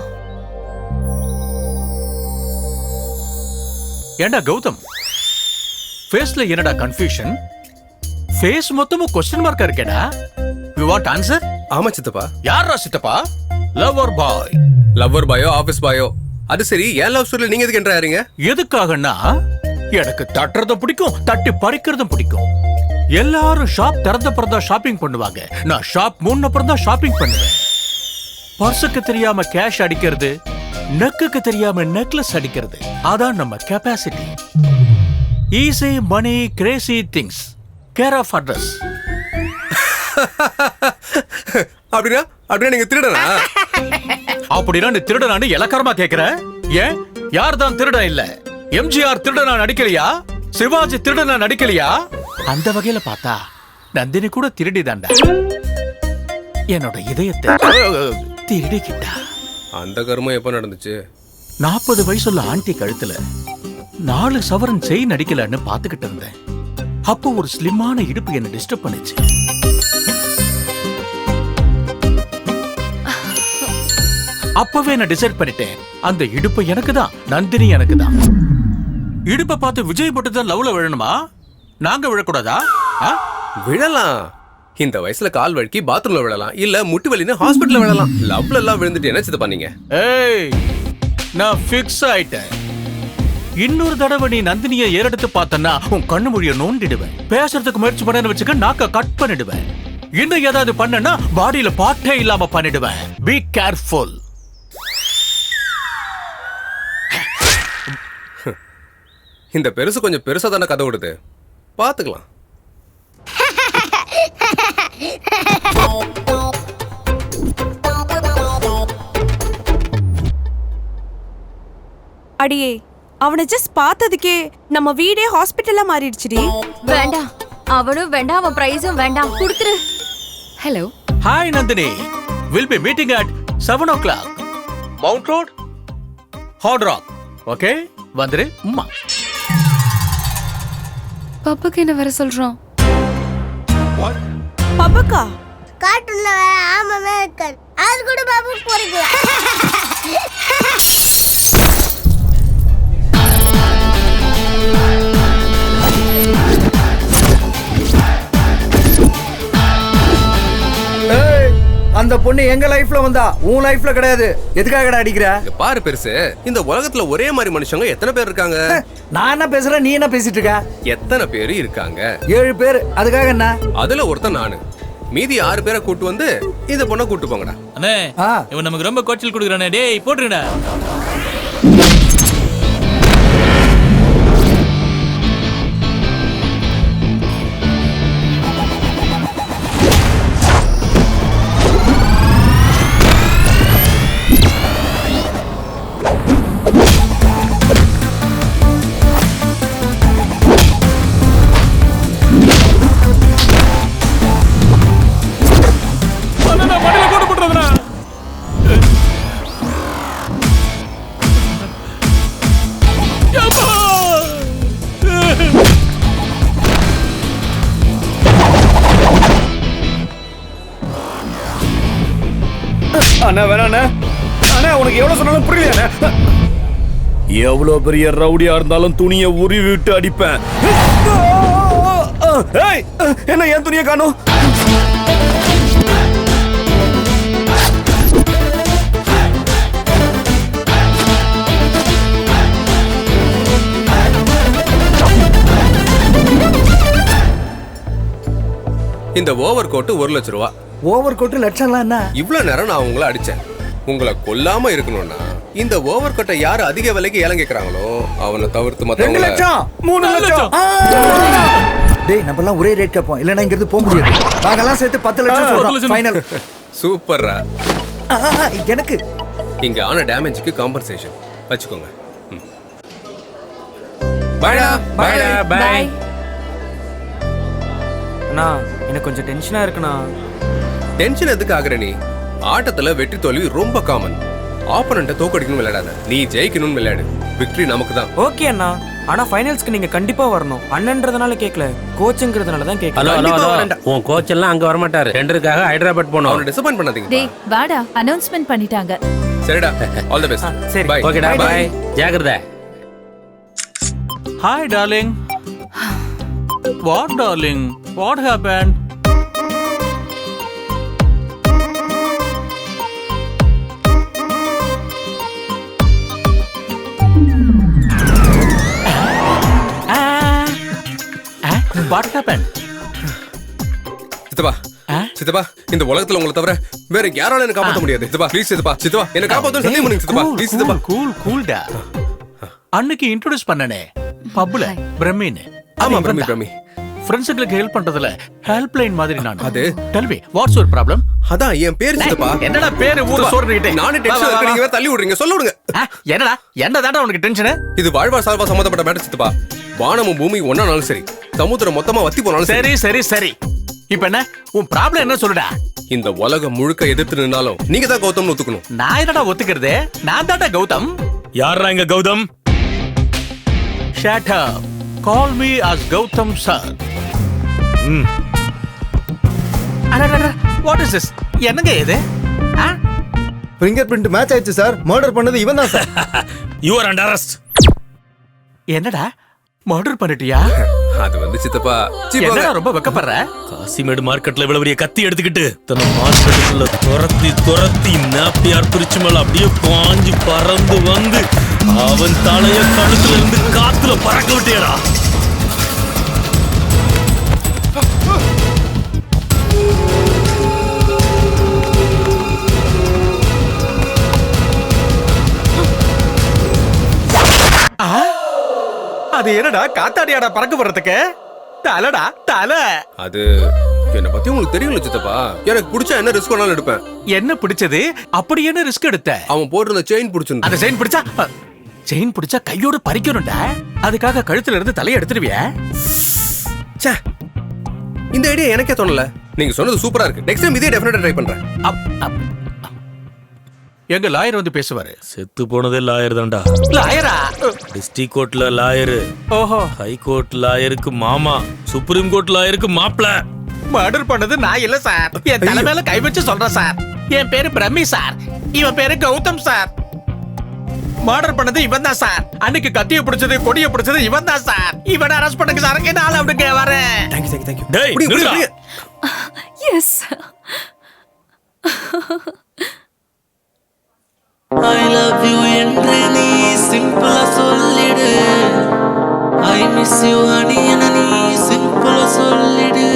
[SPEAKER 18] ஏண்டா கௌதம், ஃபேஸ்ல என்னடா கன்ஃபியூஷன்? ஃபேஸ் மொத்தமும் क्वेश्चन மார்க்கா இருக்கேடா. You want answer?
[SPEAKER 7] ஆமா சித்தப்பா.
[SPEAKER 18] யாரா சித்தப்பா? Lover boy.
[SPEAKER 7] Lower Payo office Payo, அது சரி. ஏன் லவ் ஸ்டோரியில நீங்க எதுக்கு என்டர் ஆறீங்க?
[SPEAKER 18] எதுக்காகன்னா எனக்கு தட்டுறதும் பிடிக்கும், தட்டி பறிக்கிறதும் பிடிக்கும். எல்லாரும் ஷாப் திறந்தப்புறம் தான் ஷாப்பிங் பண்ணுவாங்க, நான் ஷாப் மூடினப்புறம் தான் ஷாப்பிங் பண்ணுவேன். பர்சுக்கு தெரியாம கேஷ் அடிக்கிறது, நெக்குக்கு தெரியாம நெக்லஸ் அடிக்கிறது, அதான் நம்ம capacity. Easy money crazy things, care of address.
[SPEAKER 7] அப்படின்னா நீங்க திருடனா?
[SPEAKER 18] அப்படின்னா நீ திருடனான்னு இலக்காரமா கேக்குற? ஏன், யார் தான் திருடன் இல்ல? எம்ஜிஆர் திருடனா நடிக்கலையா? சிவாஜி திருடனா நடிக்கலையா? அந்த வகையில பார்த்தா நந்தினி கூட திருடிதாண்டா. என்னோட இதயத்தை திருடிக்கிட்டா.
[SPEAKER 7] அந்த கர்மம் எப்ப நடந்துச்சு?
[SPEAKER 18] 40 வயசுள்ள ஆண்டி கழுத்துல 4 சவரன் செயின் அடிக்கலன்னு பாத்துக்கிட்டு இருந்தேன். அப்போ ஒரு ஸ்லிம்மான இடுப்பு என்ன டிஸ்டர்ப் பண்ணுச்சு. அப்பவே நான் டிசைட் பண்ணிட்டேன், அந்த இடுப்பு எனக்கு தான், நந்தினி எனக்கு தான். இடுப்பை பார்த்து விஜய் போட்டு தான் லவ்ல விழணுமா? நாங்க விழக்கூடாதா?
[SPEAKER 7] விழலாம். இந்த வயசுல கால் வழுக்கி பாத்ரூம்ல விழலாம், இல்ல முட்டி வலின்னு ஹாஸ்பிடல்ல விழலாம். லவ்ல எல்லாம் விழுந்துட்டு என்ன சித்தப்பா நீங்க?
[SPEAKER 18] ஏய், நான் ஃபிக்ஸ் ஆயிட்டேன். இன்னொரு தடவை நீ நந்தினியை ஏறெடுத்து பார்த்தனா உன் கண்ணு மொழியை நோண்டிடுவேன். பேசுறதுக்கு முயற்சி பண்ணு வச்சுக்க, நாக்க கட் பண்ணிடுவேன். இன்னும் ஏதாவது பண்ணனா பாடியில பாட்டே இல்லாம பண்ணிடுவேன். Be careful.
[SPEAKER 7] இந்த பெருசு கொஞ்சம் பெருசா தானே கதை விடுது, பாத்துக்கலாம்.
[SPEAKER 13] அடியே, அவனை ஜஸ்ட் பார்த்ததுக்கே நம்ம வீடே ஹாஸ்பிட்டலா மாறிடுச்சுடி.
[SPEAKER 12] வேண்டாம், அவனும் வேண்டாம், அவன் பிரைஸும் வேண்டாம், கொடுத்துரு. Hello.
[SPEAKER 18] Hi Nandhini, will be meeting at 7 o'clock. Mount road, hard rock. Okay, வந்துரு. அம்மா
[SPEAKER 6] பப்புக்கு என்ன வர சொல்றோம்?
[SPEAKER 13] பப்புக்கா?
[SPEAKER 17] காட்டுல வேற ஆமாமே இருக்காது, அது கூட பாபு போறீங்க.
[SPEAKER 15] அந்த பொண்ணு எங்க லைஃப்ல வந்தா, உன் லைஃப்ல கிடையாது. எதுக்காக அடிக்கிற?
[SPEAKER 7] பாரு பெருசு, இந்த உலகத்துல ஒரே மாதிரி மனுஷங்க எத்தனை பேர் இருக்காங்க?
[SPEAKER 15] நான் என்ன பேசுறேன், நீ என்ன பேசிட்டு இருக்க?
[SPEAKER 7] எத்தனை பேர் இருக்காங்க?
[SPEAKER 15] 7 பேர். அதுக்காக என்ன?
[SPEAKER 7] அதுல ஒருத்தன் நானு. மீதி 6 பேரை கூட்டு வந்து இந்த பொண்ணை கூட்டு போங்கடா.
[SPEAKER 5] அண்ணே, இவன் நமக்கு ரொம்ப கோச்சல் கொடுக்குறானே. டேய் போட்டுருடா.
[SPEAKER 10] அண்ணா வேணா அண்ணா, உனக்கு எவ்வளவு சொன்னாலும் புரியல. எவ்வளவு பெரிய ரவுடியா இருந்தாலும் துணியை உருவி விட்டு அடிப்பேன். என்ன என் துணியை காணோம்?
[SPEAKER 7] இந்த ஓவர் கோட் 1 லட்சம் ரூபா.
[SPEAKER 15] ஓவர் கோட் லட்சம்லாம் என்ன?
[SPEAKER 7] இவ்வளவு நேரம் நான் உங்களை அடிச்சேன். உங்களை கொல்லாம இருக்கணும்னா இந்த ஓவர் கோட்டை யாரு அதிக விலைக்கு ஏலம் கேக்குறாங்களோ அவனை தவிர்த்து
[SPEAKER 15] 2 லட்சம் 3 லட்சம். டேய், நம்ம எல்லாம் ஒரே ரேட் கேட்போம், இல்லனா இங்க இருந்து போக முடியாது. நாங்கெல்லாம் சேர்த்து 10 லட்சம் சொல்றோம் ஃபைனல்.
[SPEAKER 7] சூப்பர்ரா.
[SPEAKER 15] எனக்கு
[SPEAKER 7] இங்க ஆன டேமேஜ்க்கு காம்பன்சேஷன் வச்சுக்கோங்க. பைடா பைடா பை.
[SPEAKER 19] அண்ணா, எனக்கு கொஞ்சம் டென்ஷனா இருக்குண்ணா.
[SPEAKER 7] டென்ஷன் எதுக்கு ஆகுற நீ? ஆட்டத்துல வெற்றி தோல்வி ரொம்ப காமன். ஆப்போனன்ட்ட தோக்கடிக்கணும் விளையாடாத, நீ ஜெயிக்கணும்னு விளையாடு. விக்டரி நமக்கு தான்.
[SPEAKER 19] ஓகே அண்ணா, ஆனா ஃபைனல்ஸ்க்கு நீங்க கண்டிப்பா வரணும். அண்ணன்றதுனால கேட்கல, கோச்சுங்கிறதுனால தான் கேட்கல.
[SPEAKER 4] உன் கோச் எல்லாம் அங்க வர மாட்டாரு. டெண்டருக்காக ஹைதராபாத் போனோம்.
[SPEAKER 7] அவனை டிசப்பாயிண்ட் பண்ணாதீங்க.
[SPEAKER 16] டேய் வாடா, அனௌன்ஸ்மென்ட் பண்ணிட்டாங்க.
[SPEAKER 7] சரிடா, ஆல் தி பெஸ்ட்.
[SPEAKER 19] சரி,
[SPEAKER 7] பை.
[SPEAKER 4] ஓகேடா, பை. ஜாகிரதை.
[SPEAKER 18] Hi darling. What darling, what happened? What happened?
[SPEAKER 7] சித்தப்பா, சித்தப்பா, இந்த உலகத்துல உங்களை தவிர வேற யாரால என்ன காப்பாத்த முடியாது. சித்தப்பா ப்ளீஸ், சித்தப்பா, சித்தப்பா என்ன காப்பாத்த சத்தியம் பண்ணுங்க சித்தப்பா, ப்ளீஸ் சித்தப்பா.
[SPEAKER 18] கூல்டா. அன்னைக்கு இன்ட்ரோ듀ஸ் பண்ணனே பப்ல பிரமின்.
[SPEAKER 7] ஆமா, பிரமி.
[SPEAKER 18] ஃப்ரெண்ட்ஸ்களுக்கு ஹெல்ப் பண்றதுல ஹெல்ப் லைன் மாதிரி நான். அது tell me what's your problem?
[SPEAKER 7] அதான் என் பேர் சித்தப்பா.
[SPEAKER 18] என்னடா பேரு ஊரு சொல்றீங்க?
[SPEAKER 7] நானே டென்ஷன் இருக்கு, நீங்க தள்ளி விடுறீங்க. சொல்ல விடுங்க.
[SPEAKER 18] என்னடா என்னடா உனக்கு டென்ஷன்?
[SPEAKER 7] இது வாழ்வா சால்வா சம்பந்தப்பட்ட மேட்டர் சித்தப்பா. வானமும் பூமி ஒண்ணானாலும் சரி, சமுத்திரம் மொத்தமா வத்தி போனாலும்
[SPEAKER 18] சரி சரி சரி. இப்போ என்ன உன் ப்ராப்ளம் என்ன சொல்லுடா?
[SPEAKER 7] இந்த உலகம் முழுக்க எதிர்த்து நின்னாலும் நீங்க தான் கௌதம்னு ஒத்துக்கணும்.
[SPEAKER 18] நான் என்னடா ஒத்துக்கிறது? நான் தான்டா கௌதம்.
[SPEAKER 5] யாரா இங்க Gautham?
[SPEAKER 18] Shut up. Call me as Gautham sir. What is this? என்னங்க இது?
[SPEAKER 1] ஃபிங்கர் பிரிண்ட் மேட்ச் ஆயிடுச்சு சார். மர்டர் பண்ணது இவன் தான் sir.
[SPEAKER 5] You are under arrest.
[SPEAKER 18] என்னடா மர்டர் பண்ணிட்டியா?
[SPEAKER 7] அது வந்து சித்தப்பா
[SPEAKER 18] என்னடா ரொம்ப வெக்கப்படுற?
[SPEAKER 5] காசிமேடு மார்க்கெட்ல இவ்வளவு பெரிய கத்தி எடுத்துக்கிட்டு தன்னை மார்க்கெட்டுக்குள்ள துரத்தி நாப்பியார் பிரிச்சு மேல அப்படியே பாஞ்சு பறந்து வந்து அவன் தலைய கழுத்துல இருந்து காத்துல பறக்க விட்டியடா.
[SPEAKER 18] அது என்னடா காத்தாடியாடா பறக்க போறதுக்கு? தலடா தலை.
[SPEAKER 7] அது என்ன பத்தி உங்களுக்கு தெரியும்ல சித்தப்பா. எனக்கு பிடிச்சா என்ன ரிஸ்க் வேணாலும் எடுப்பேன்.
[SPEAKER 18] என்ன பிடிச்சது? அப்படி என்ன ரிஸ்க் எடுத்த?
[SPEAKER 7] அவன் போட்டிருந்த செயின் பிடிச்சிருந்த.
[SPEAKER 18] அந்த செயின் பிடிச்சா கையோட பறிக்கணும்டா. அதுக்காக கழுத்துல இருந்து தலையை எடுத்துருவிய?
[SPEAKER 7] இந்த ஐடியா எனக்கே தோணல. நீங்க சொன்னது சூப்பரா இருக்கு. நெக்ஸ்ட் டைம் இதே டெஃபினட்டா ட்ரை பண்றேன்.
[SPEAKER 18] எங்க லாயர் வந்து பேசுவாரு.
[SPEAKER 5] செத்து போனதே லாயர் தான்டா.
[SPEAKER 18] லாயரா?
[SPEAKER 5] டிஸ்ட்ரிக்ட் கோர்ட்ல லாயரு.
[SPEAKER 18] ஓஹோ.
[SPEAKER 5] ஹை கோர்ட் லாயருக்கு மாமா, சுப்ரீம் கோர்ட் லாயருக்கு மாப்ள.
[SPEAKER 18] மர்டர் பண்ணது நான் இல்ல சார். என் தலை மேல கை வச்சு சொல்றேன் சார். என் பேரு பிரம்மி சார். இவன் பேரு கௌதம் சார். மர்டர் பண்ணது இவன் தான் சார். அன்னைக்கு கத்திய பிடிச்சது கொடிய பிடிச்சது இவன் தான் சார். இவனை அரெஸ்ட் பண்ணுங்க சார். என்ன ஆளு அப்படிங்க வரேன்.
[SPEAKER 7] Thank you.
[SPEAKER 5] டேய் நில்லுடா.
[SPEAKER 6] எஸ்.
[SPEAKER 9] I love you என்று நீ சிம்பிளா சொல்லிடு. I miss you honey என நீ சிம்பிளா சொல்லிடு.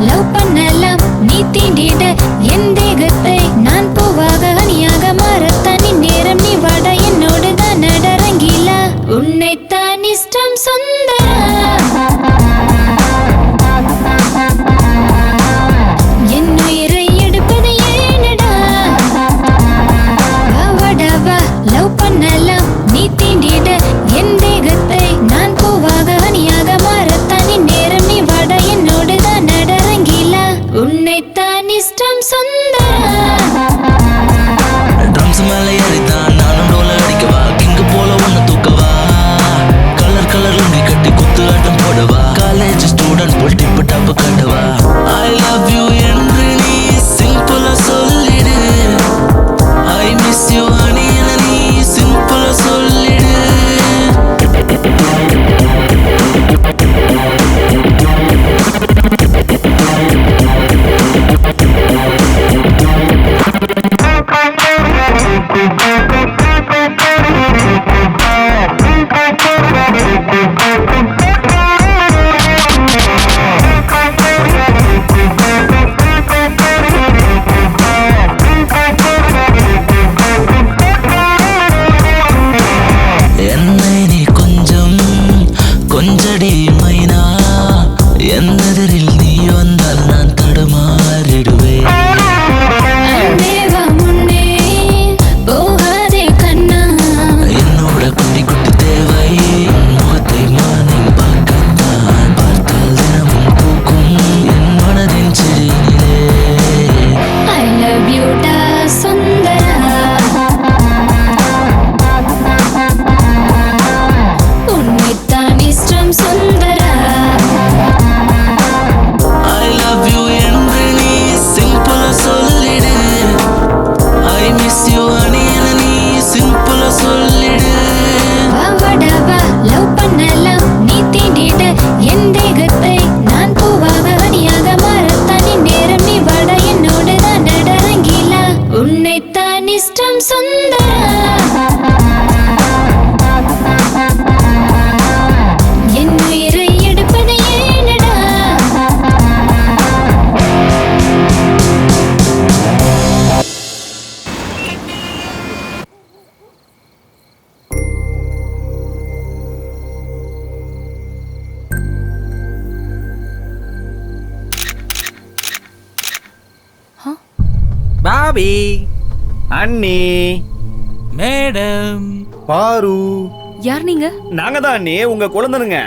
[SPEAKER 20] லவ் பண்ணலாம் நீ தீண்டிட என் தேகத்தை நான் பூவாக அணியாக மாறத்தானி நேரம் நீ வாட என்னோடு தான் நடரங்கிலா உன்னைத்தான் இஷ்டம் சுந்தரா என் உயிரை எடுப்பது ஏனடா வாடவா லவ் பண்ணலாம் நீ தீண்டிட என் தேகத்தை நான் பூவாக அணியாக மாறத்தானி நேரம் நீ வாட என்னோடு தான் நடரங்கிலா உன்னைத்தான் இஷ்டம் சுந்தரா.
[SPEAKER 9] ட்ரம்ஸ் மேல ஏறிதான் நானும் டோல அடிக்கவா. கிங்கு போல ஒன்னு தூக்கவா. கலர் கலர் லுங்கி கட்டி குத்து ஆட்டம் போடவா. காலேஜ் ஸ்டூடெண்ட் போல் டிப்பு டாப்பு கட்டவா. I love you என்று நீ சிம்பிளா சொல்லிடு. I miss you honey என நீ சிம்பிளா சொல்லிடு. என்னை நீ கொஞ்சம் கொஞ்சடி மைனா. என்னெதிரில் நீ வந்தால் நான் தடுமாறிடுவேன்.
[SPEAKER 20] தேவா முன்னே போகாதே கண்ணா.
[SPEAKER 9] என்னோட குட்டி குட்டி தேவை முகத்தை மார்னிங் பார்க்கத்தான். பார்த்தால் தினமும் பூக்கும் என் மனதின் செடியிலே.
[SPEAKER 20] I love you டா சுந்தரா. உன்னைத்தான் இஷ்டம் சுந்தரா.
[SPEAKER 9] I love you என்று நீ சிம்பிளா சொல்லிடு. I miss you honey என நீ சிம்பிளா சொல்லிடு.
[SPEAKER 20] வாடவா லவ் பண்ணலாம் நீ தீண்டிட என் தேகத்தை நான் பூவாக அணியாக மாறத்தானி நேரம் நீ வாட என்னோடு தான் நடரங்கிலா உன்னைத்தான் இஷ்டம் சுந்தரா. என் உயிரை எடுப்பது ஏனடா
[SPEAKER 10] பாபி அண்ணி
[SPEAKER 5] மேடம்
[SPEAKER 1] பாரு
[SPEAKER 6] யார் நீங்க?
[SPEAKER 10] நாங்க தான் அண்ணி உங்க குழந்தைனுங்க.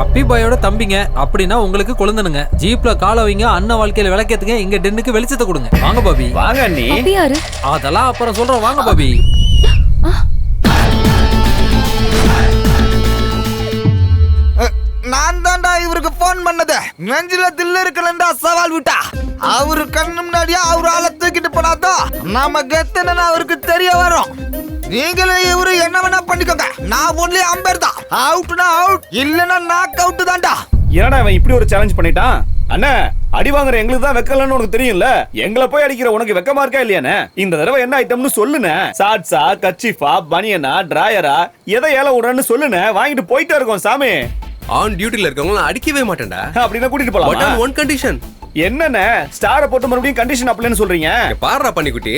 [SPEAKER 11] அப்பி பாயோட தம்பிங்க அப்படின்னா உங்களுக்கு குழந்தனுங்க. ஜீப்ல கால வைங்க, அண்ணன் வாழ்க்கையில விளக்கேத்துங்க, இங்க டென்னுக்கு வெளிச்சத்தை கொடுங்க. வாங்க பாபி.
[SPEAKER 10] வாங்க நீ.
[SPEAKER 6] அப்படி யாரு?
[SPEAKER 11] அதெல்லாம் அப்புறம் சொல்றோம். வாங்க பாபி.
[SPEAKER 15] நான் தான்டா இவருக்கு போன் பண்ணது. நெஞ்சில தில்லு இருக்கலண்டா சவால் விட்டா. அவரு கண்ணு முன்னாடியே அவரு ஆளை தூக்கிட்டு போனாதான் நாம கெத்துன்னு அவருக்கு தெரிய வரும். நீங்களும் இவரு என்ன வேணா பண்ணிக்கோங்க. நான் ஒன்லி அம்பேர் தான். அவுட்னா அவுட், இல்லனா நாக் அவுட் தான்டா.
[SPEAKER 10] என்னடா அவன் இப்படி ஒரு சேலஞ்ச் பண்ணிட்டான்? அண்ணா, அடி வாங்குற எங்களுக்கு தான் வெக்கலன்னு உனக்கு தெரியும்ல. எங்களை போய் அடிக்கிற உனக்கு வெக்கமா இருக்கா இல்லையானே? இந்த தடவை என்ன ஐட்டம்னு சொல்லுனே. ஷார்ட்ஸா, கச்சிஃபா, பனியனா, டிராயரா, எதை ஏல விடுறன்னு சொல்லுனே. வாங்கிட்டு போயிட்டே இருக்கோம் சாமி.
[SPEAKER 7] ஆன் டியூட்டில இருக்கவங்க அடிக்கவே மாட்டேன்டா.
[SPEAKER 10] அப்படின்னா கூட்டிட்டு போலாம்.
[SPEAKER 7] But on one condition.
[SPEAKER 10] என்னண்ணே ஸ்டாரை போட்டு மறுபடியும் கண்டிஷன் அப்ளைன்னு சொல்றீங்க?
[SPEAKER 7] பாருடா பண்ணிக்குட்டி,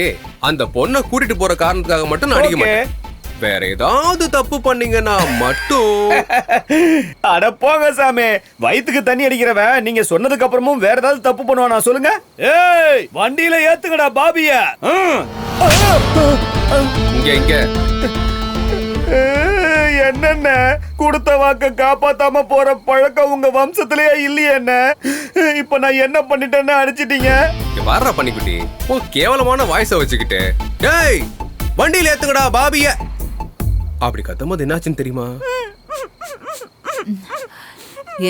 [SPEAKER 7] அந்த பொண்ணை கூட்டிட்டு போற காரணத்துக்காக மட்டும் நான் அடிக்க மாட்டேன். வேற ஏதாவது தப்பு பண்ணீங்கன்னா மட்டும்.
[SPEAKER 10] அட போங்க சாமி, வயித்துக்கு தண்ணி அடிக்கிறவன் நீங்க சொன்னதுக்கு அப்புறமும் வேற ஏதாவது தப்பு பண்ணுவானா சொல்லுங்க? ஏய், வண்டியில ஏத்துங்கடா பாபிய.
[SPEAKER 7] இங்க
[SPEAKER 10] என்னென்ன கொடுத்த வாக்க காப்பாத்தாம போற பழக்கம் உங்க வம்சத்திலேயே இல்லையே என்ன? இப்ப நான் என்ன பண்ணிட்டேன்னு அடிச்சிட்டீங்க.
[SPEAKER 7] பாருடா பண்ணிக்குட்டி, கேவலமான வாய்ஸ வச்சுக்கிட்டு டேய் வண்டியில ஏத்துங்கடா பாபிய அப்படி கத்தும்போது என்னாச்சுன்னு தெரியுமா?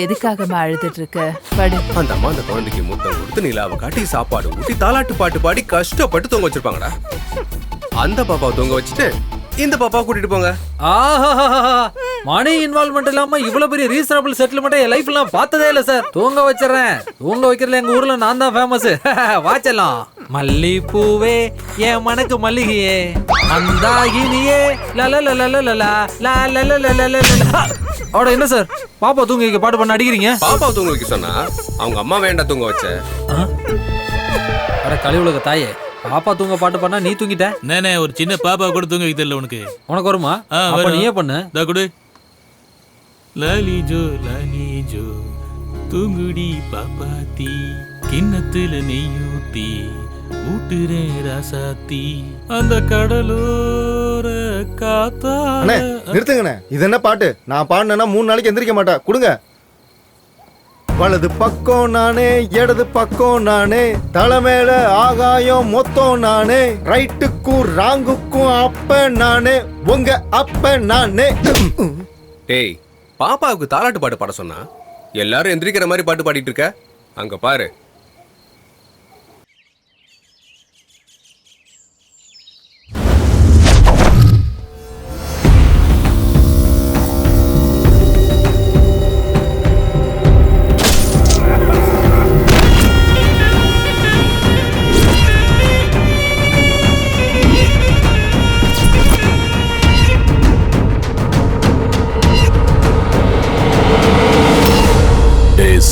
[SPEAKER 16] எதுக்காக அழுதுட்டு இருக்க? படு.
[SPEAKER 7] அந்த அம்மா அந்த குழந்தைக்கு முத்தம் கொடுத்து நிலாவை காட்டி சாப்பாடு ஊட்டி தாலாட்டு பாட்டு பாடி கஷ்டப்பட்டு தூங்க வச்சிருப்பாங்கடா. அந்த பாப்பாவை தூங்க வச்சுட்டு இந்த பாப்பா கூட்டிட்டு போங்க.
[SPEAKER 11] மணி இன்வால்வ்மெண்ட் இல்லாம இவ்வளவு பெரிய ரீசனபிள் செட்டில்மெண்ட் என் லைஃப்ல நான் பார்த்ததே இல்ல சார். தூங்க வச்சிடறேன். தூங்க வைக்கிறதுல எங்க ஊர்ல நான் தான் ஃபேமஸ். வாச்சலாம். மல்லிப்பூவே என் மனக்கு மல்லிகையே அந்தாகினியே அவட என்ன சார் பாப்பா தூங்க வைக்க பாட்டு பண்ண அடிக்கிறீங்க?
[SPEAKER 7] பாப்பா தூங்க வைக்க சொன்னா அவங்க அம்மா வேண்டாம் தூங்க வச்ச.
[SPEAKER 11] அட கலிவுலக தாயே, பாப்பா தூங்க பாட்டு பண்ணா நீ தூங்கிட்ட.
[SPEAKER 5] நானே ஒரு சின்ன பாப்பா கூட தூங்க வைக்க தெரியல உனக்கு.
[SPEAKER 11] உனக்கு வருமா? அப்ப நீயே பண்ணு.
[SPEAKER 5] தா குடு. லாலி ஜோ தூங்குடி பாப்பாத்தி, கிண்ணத்துல நெய்யூத்தி ஊட்டுறே ராசாத்தி, அந்த கடலோர காத்தா.
[SPEAKER 1] அண்ணே நிறுத்துங்கண்ணே, இது என்ன பாட்டு? நான் பாடினேன்னா 3 நாளைக்கு எந்திரிக்க மாட்டா. கொடுங்க. வலது பக்கம் நானே, இடது பக்கம் நானே, தலைமையில ஆகாயம் மொத்தம் நானே, ரைட்டுக்கும் ராங்குக்கும் அப்ப நானே, உங்க அப்ப நானே.
[SPEAKER 7] டேய், பாப்பாவுக்கு தாலாட்டு பாட்டு பாட சொன்னா எல்லாரும் எந்திரிக்கிற மாதிரி பாட்டு பாடிட்டு இருக்க. அங்க பாரு.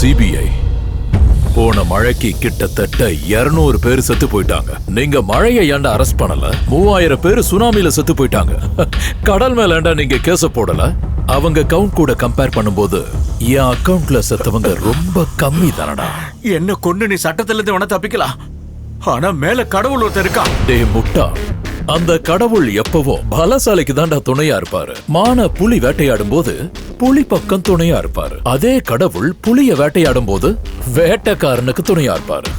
[SPEAKER 18] சிபிஐ போன மழைக்கு கிட்டத்தட்ட 200 பேர் செத்து போயிட்டாங்க. நீங்க மழையை ஏன்டா அரெஸ்ட் பண்ணல? 3000 பேர் சுனாமில செத்து போயிட்டாங்க. கடல் மேல ஏன்டா நீங்க கேஸ போடல? அவங்க கவுண்ட் கூட கம்பேர் பண்ணும்போது என் அக்கவுண்ட்ல செத்தவங்க ரொம்ப கம்மி தானடா.
[SPEAKER 21] என்ன கொண்டு நீ சட்டத்துல இருந்து வேணா தப்பிக்கலாம், ஆனா மேல கடவுள் ஒருத்தர் இருக்கா.
[SPEAKER 18] டேய் முட்டா, அந்த கடவுள் எப்பவும் பலசாலிக்கு தான்டா துணையா இருப்பாரு. மான புலி வேட்டையாடும் போது புலி பக்கம் துணையா இருப்பாரு. அதே கடவுள் புலிய வேட்டையாடும் போது வேட்டைக்காரனுக்கு துணையா இருப்பாரு.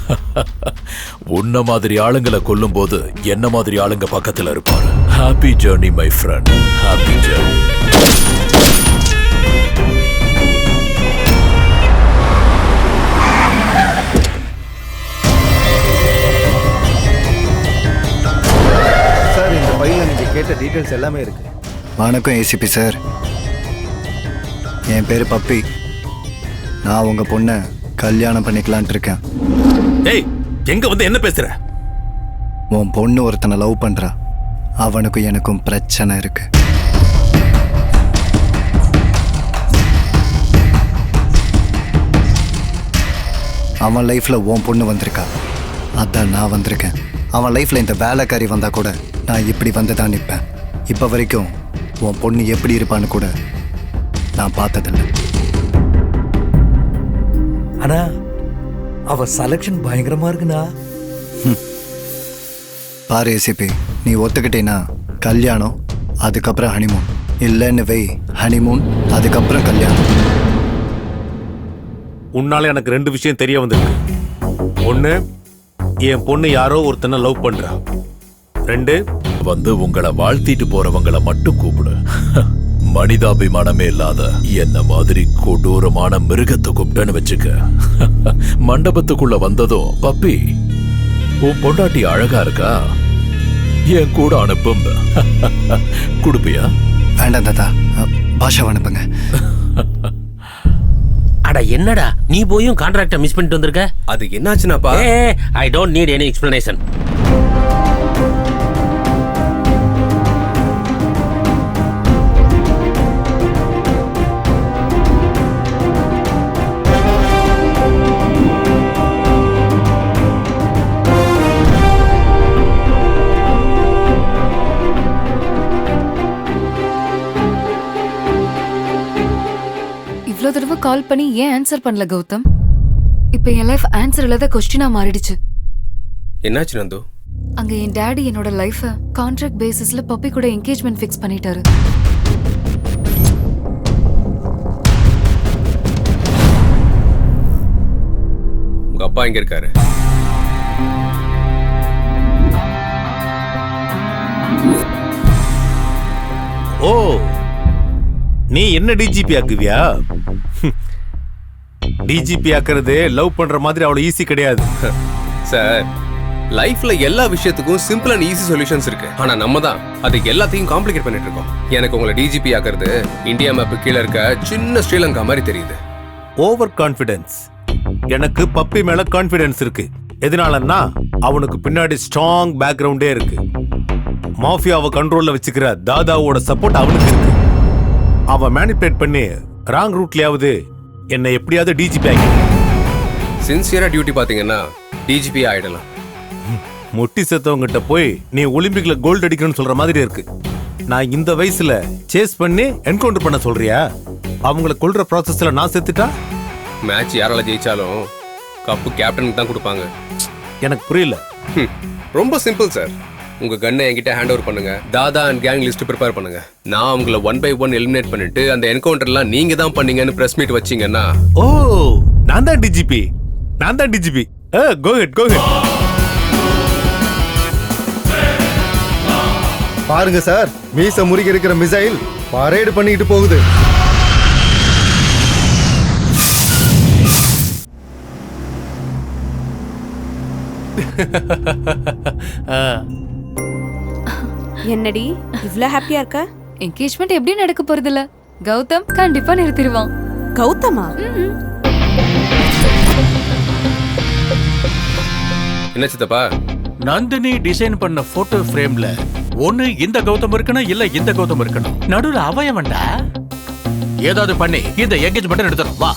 [SPEAKER 18] உன்ன மாதிரி ஆளுங்களை கொல்லும் போது என்ன மாதிரி ஆளுங்க பக்கத்துல இருப்பாரு. Happy journey my friend, happy journey.
[SPEAKER 1] கேட்ட டீடைல்ஸ் எல்லாமே இருக்கு.
[SPEAKER 3] வணக்கம் ஏசிபி சார், என் பேரு பப்பி. நான் உங்க பொண்ணை கல்யாணம் பண்ணிக்கலான்ட்டு இருக்கேன்.
[SPEAKER 2] டேய், எங்க வந்து என்ன பேசுற?
[SPEAKER 3] உன் பொண்ணு ஒருத்தனை லவ் பண்றா. அவனுக்கும் எனக்கும் பிரச்சனை இருக்கு. அவன் லைஃப்ல உன் பொண்ணு வந்திருக்கா, அதான் நான் வந்திருக்கேன். அவன் லைஃப்ல இந்த வேலைக்காரி வந்தா கூட நான் இப்படி வந்து தான் நிற்பேன். இப்போ வரைக்கும் உன் பொண்ணு எப்படி இருப்பான்னு கூட நான் பார்த்ததில்லை.
[SPEAKER 22] ஆனா அவ செலக்ஷன் பயங்கரமா இருக்குண்ணா.
[SPEAKER 3] பாரு ஏசிபி, நீ ஒத்துக்கிட்டேன்னா கல்யாணம், அதுக்கப்புறம் ஹனிமூன். இல்லைன்னு வை, ஹனிமூன் அதுக்கப்புறம் கல்யாணம்.
[SPEAKER 2] உன்னால எனக்கு 2 விஷயம் தெரிய வந்திருக்கு. ஒண்ணு, என் பொண்ணு யாரோ ஒருத்தனை லவ் பண்றா. 2,
[SPEAKER 8] வந்து உங்களை வாழ்த்திட்டு போறவங்கள மட்டும் கூப்பிடு. மனிதாபிமானமே இல்லாத என்ன மாதிரி கொடூரமான மிருகத்தை கூப்பிட்டேன்னு வச்சுக்க. மண்டபத்துக்குள்ள வந்ததும், பப்பி உன் பொண்டாட்டி அழகா இருக்கா, என் கூட அனுப்பும். குடுப்பியா?
[SPEAKER 3] வேண்டாம் தாத்தா, பாஷாவை அனுப்புங்க.
[SPEAKER 4] அட என்னடா நீ போயும் கான்ட்ராக்ட மிஸ் பண்ணிட்டு வந்திருக்க?
[SPEAKER 7] அது என்னாச்சுனாப்பா?
[SPEAKER 4] I don't need any explanation.
[SPEAKER 6] இவ்ளோ தடவை கால் பண்ணி ஏன் ஆன்சர் பண்ணல கௌதம்? இப்ப என் லைஃப் ஆன்சர் இல்லாத கொஸ்டினா மாறிடுச்சு.
[SPEAKER 7] என்னாச்சு நந்து?
[SPEAKER 6] அங்க என் டாடி என்னோட லைஃப கான்ட்ராக்ட் பேசிஸ்ல பப்பி கூட என்கேஜ்மெண்ட் ஃபிக்ஸ் பண்ணிட்டாரு.
[SPEAKER 7] உங்க அப்பா எங்க இருக்காரு?
[SPEAKER 2] ஓ, நீ என்ன டிஜிபி ஆக்குவியா? டிஜிபி ஆக்குறது லவ் பண்ற மாதிரி அவ்வளவு ஈஸி கிடையாது
[SPEAKER 7] சார். லைஃப்ல எல்லா விஷயத்துக்கும் சிம்பிள் அண்ட் ஈஸி சொல்யூஷன்ஸ் இருக்கு. ஆனா நம்ம தான் அதுக்கு எல்லாத்தையும் காம்ப்ளிகேட் பண்ணிட்டு இருக்கோம். எனக்கு உங்களை டிஜிபி ஆக்குறது இந்தியா மேப் கீழே இருக்க சின்ன ஸ்ரீலங்கா மாதிரி தெரியுது.
[SPEAKER 2] Over confidence. எனக்கு பப்பி மேல கான்ஃபிடன்ஸ் இருக்கு. எதனாலன்னா அவனுக்கு பின்னாடி ஸ்ட்ராங் பேக்ரவுண்டே இருக்கு. மாஃபியாவை கண்ட்ரோல்ல வச்சுக்கிற தாதாவோட சப்போர்ட் அவனுக்கு இருக்கு. அவன் மேனிபுலேட் பண்ணி ராங் ரூட்லயாவது என்னை எப்படியாவது டிஜிபி ஆகி
[SPEAKER 7] சின்சியரா டியூட்டி பாத்தீங்கன்னா டிஜிபி ஆயிடலாம்.
[SPEAKER 2] முட்டி செத்தவங்கிட்ட போய் நீ ஒலிம்பிக்ல கோல்டு அடிக்கணும்னு சொல்ற மாதிரி இருக்கு. நான் இந்த வயசுல சேஸ் பண்ணி என்கவுண்டர் பண்ண சொல்றியா? அவங்களை கொல்ற ப்ராசஸ்ல நான் செத்துட்டா
[SPEAKER 7] மேட்ச் யாரால ஜெயிச்சாலும் கப்பு கேப்டனுக்கு தான் கொடுப்பாங்க.
[SPEAKER 2] எனக்கு புரியல.
[SPEAKER 7] ரொம்ப சிம்பிள் சார். உங்க கன்னை என்கிட்ட ஹேண்ட் ஓவர் பண்ணுங்க. தாதா அண்ட் கேங் லிஸ்ட் ப்ரிப்பேர் பண்ணுங்க. நான் உங்களை 1 by 1 எலிமினேட் பண்ணிட்டு அந்த என்கவுண்டர்லாம் நீங்க தான் பண்ணீங்கன்னு பிரஸ் மீட் வச்சீங்கன்னா,
[SPEAKER 2] ஓ நான் தான் டிஜிபி, நான் தான் டிஜிபி. கோ ஹெட், கோ ஹெட்.
[SPEAKER 1] பாருங்க சார், மீச முறுகி இருக்கிற மிசைல் பரேடு பண்ணிட்டு போகுது.
[SPEAKER 13] என்னடி இவ்ளோ ஹாப்பியா இருக்க?
[SPEAKER 6] என்கேஜ்மெண்ட் எப்படி நடக்க போறதில்ல. கௌதம் கண்டிப்பா நிறுத்திடுவான்.
[SPEAKER 13] கௌதமா?
[SPEAKER 7] என்ன சித்தப்பா?
[SPEAKER 18] நந்தினி டிசைன் பண்ண போட்டோ ஃப்ரேம்ல ஒண்ணு இந்த கௌதம் இருக்கணும், இல்ல இந்த கௌதம் இருக்கணும். நடுவுல அவயவன்டா. ஏதாவது பண்ணி இந்த என்கேஜ்மெண்ட் எடுத்துறோம். வா.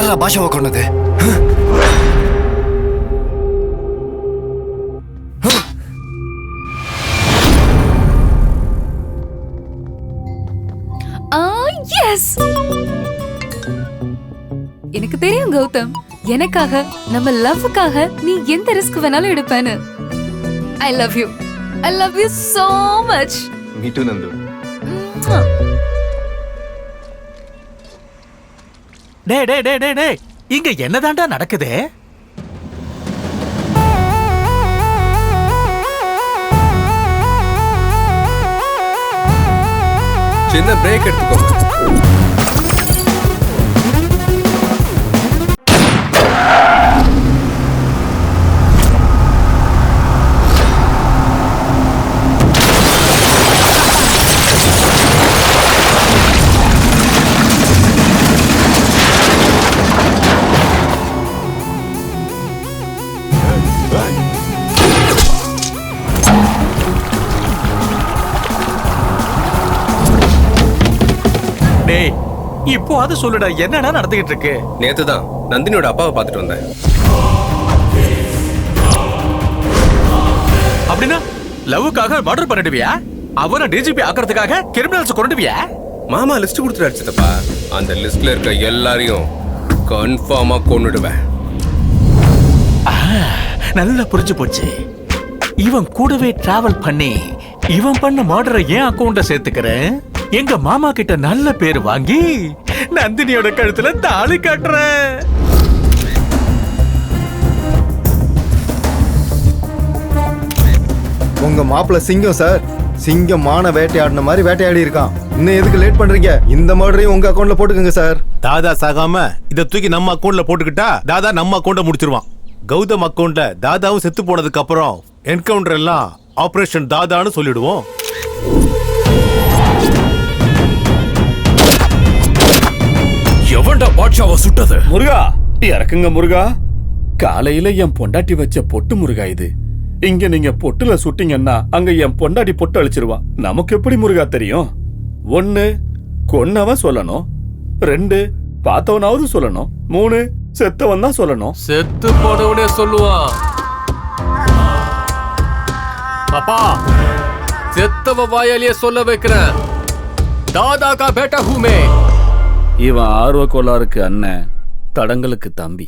[SPEAKER 3] யாரா பாஷாவை கொண்டது?
[SPEAKER 6] எஸ், எனக்கு தெரியும் கௌதம், எனக்காக நம்ம லவ்வுக்காக நீ எந்த ரிஸ்க் வேணாலும் எடுப்பேன்னு. I love you, I love you so much.
[SPEAKER 1] Me too Nandu.
[SPEAKER 18] டே டே டே டே டே இங்க என்னதான்டா நடக்குது?
[SPEAKER 7] சின்ன பிரேக் எடுத்துக்கோ.
[SPEAKER 18] டேய் இப்போ அது சொல்லுடா, என்னடா நடந்துகிட்டு இருக்கு?
[SPEAKER 7] நேத்து தான் நந்தினியோட அப்பாவை பார்த்துட்டு வந்தேன்.
[SPEAKER 18] அப்படின்னா லவ்வுக்காக மர்டர் பண்ணிடுவியா? அவனை டிஜிபி ஆக்குறதுக்காக கிரிமினல்ஸ் கொண்டுடுவியா?
[SPEAKER 7] மாமா லிஸ்ட் கொடுத்துட்டு சித்தப்பா. அந்த லிஸ்ட்ல இருக்க எல்லாரையும் கன்ஃபார்மா கொன்னுடுவேன்.
[SPEAKER 18] நல்லா புரிஞ்சு போச்சு. இவன் கூடவே டிராவல் பண்ணி இவன் பண்ண மர்டரை ஏன் அக்கவுண்ட சேர்த்துக்கிறேன். எங்க மாமா கிட்ட நல்ல பேர் வாங்கி நந்தினியோட கழுத்துல தாலி கட்டுறேன்.
[SPEAKER 1] உங்க மாப்பிள்ள சிங்கம் சார், சிங்கம் மான வேட்டையாடின மாதிரி வேட்டையாடி இருக்கான். இன்னும் எதுக்கு லேட் பண்றீங்க? இந்த மர்டரையும் உங்க அக்கவுண்ட்ல போட்டுக்கோங்க சார்.
[SPEAKER 2] தாதா சாகாம இத தூக்கி நம்ம அக்கவுண்ட்ல போட்டுக்கிட்டா தாதா நம்ம அக்கவுண்ட முடிச்சிருவான். கௌதம் அக்கவுண்ட்ல தாதாவும் செத்து போனதுக்கு அப்புறம் என்கவுண்டர் எல்லாம் ஆபரேஷன் தாதான்னு சொல்லிடுவோம்.
[SPEAKER 21] எவன்டா பாட்ஷாவை சுட்டது?
[SPEAKER 10] முருகா இறக்குங்க முருகா. காலையில என் பொண்டாட்டி வச்ச பொட்டு முருகா இது. இங்க நீங்க பொட்டுல சுட்டீங்கன்னா அங்க என் பொண்டாட்டி பொட்டு அழிச்சிருவா. நமக்கு எப்படி முருகா தெரியும்? 1 கொன்னவன் சொல்லணும், 2 பார்த்தவனாவது சொல்லணும், 3 செத்தவன் தான் சொல்லணும்.
[SPEAKER 5] செத்து போனவனே சொல்லுவான். அப்பா செத்தவ வாயாலேயே சொல்ல வைக்கிறேன். தாதா கா பேட்டா ஹூமே.
[SPEAKER 10] இவன் ஆர்வ கோளாறுக்கு அண்ணன், தடங்களுக்கு தம்பி.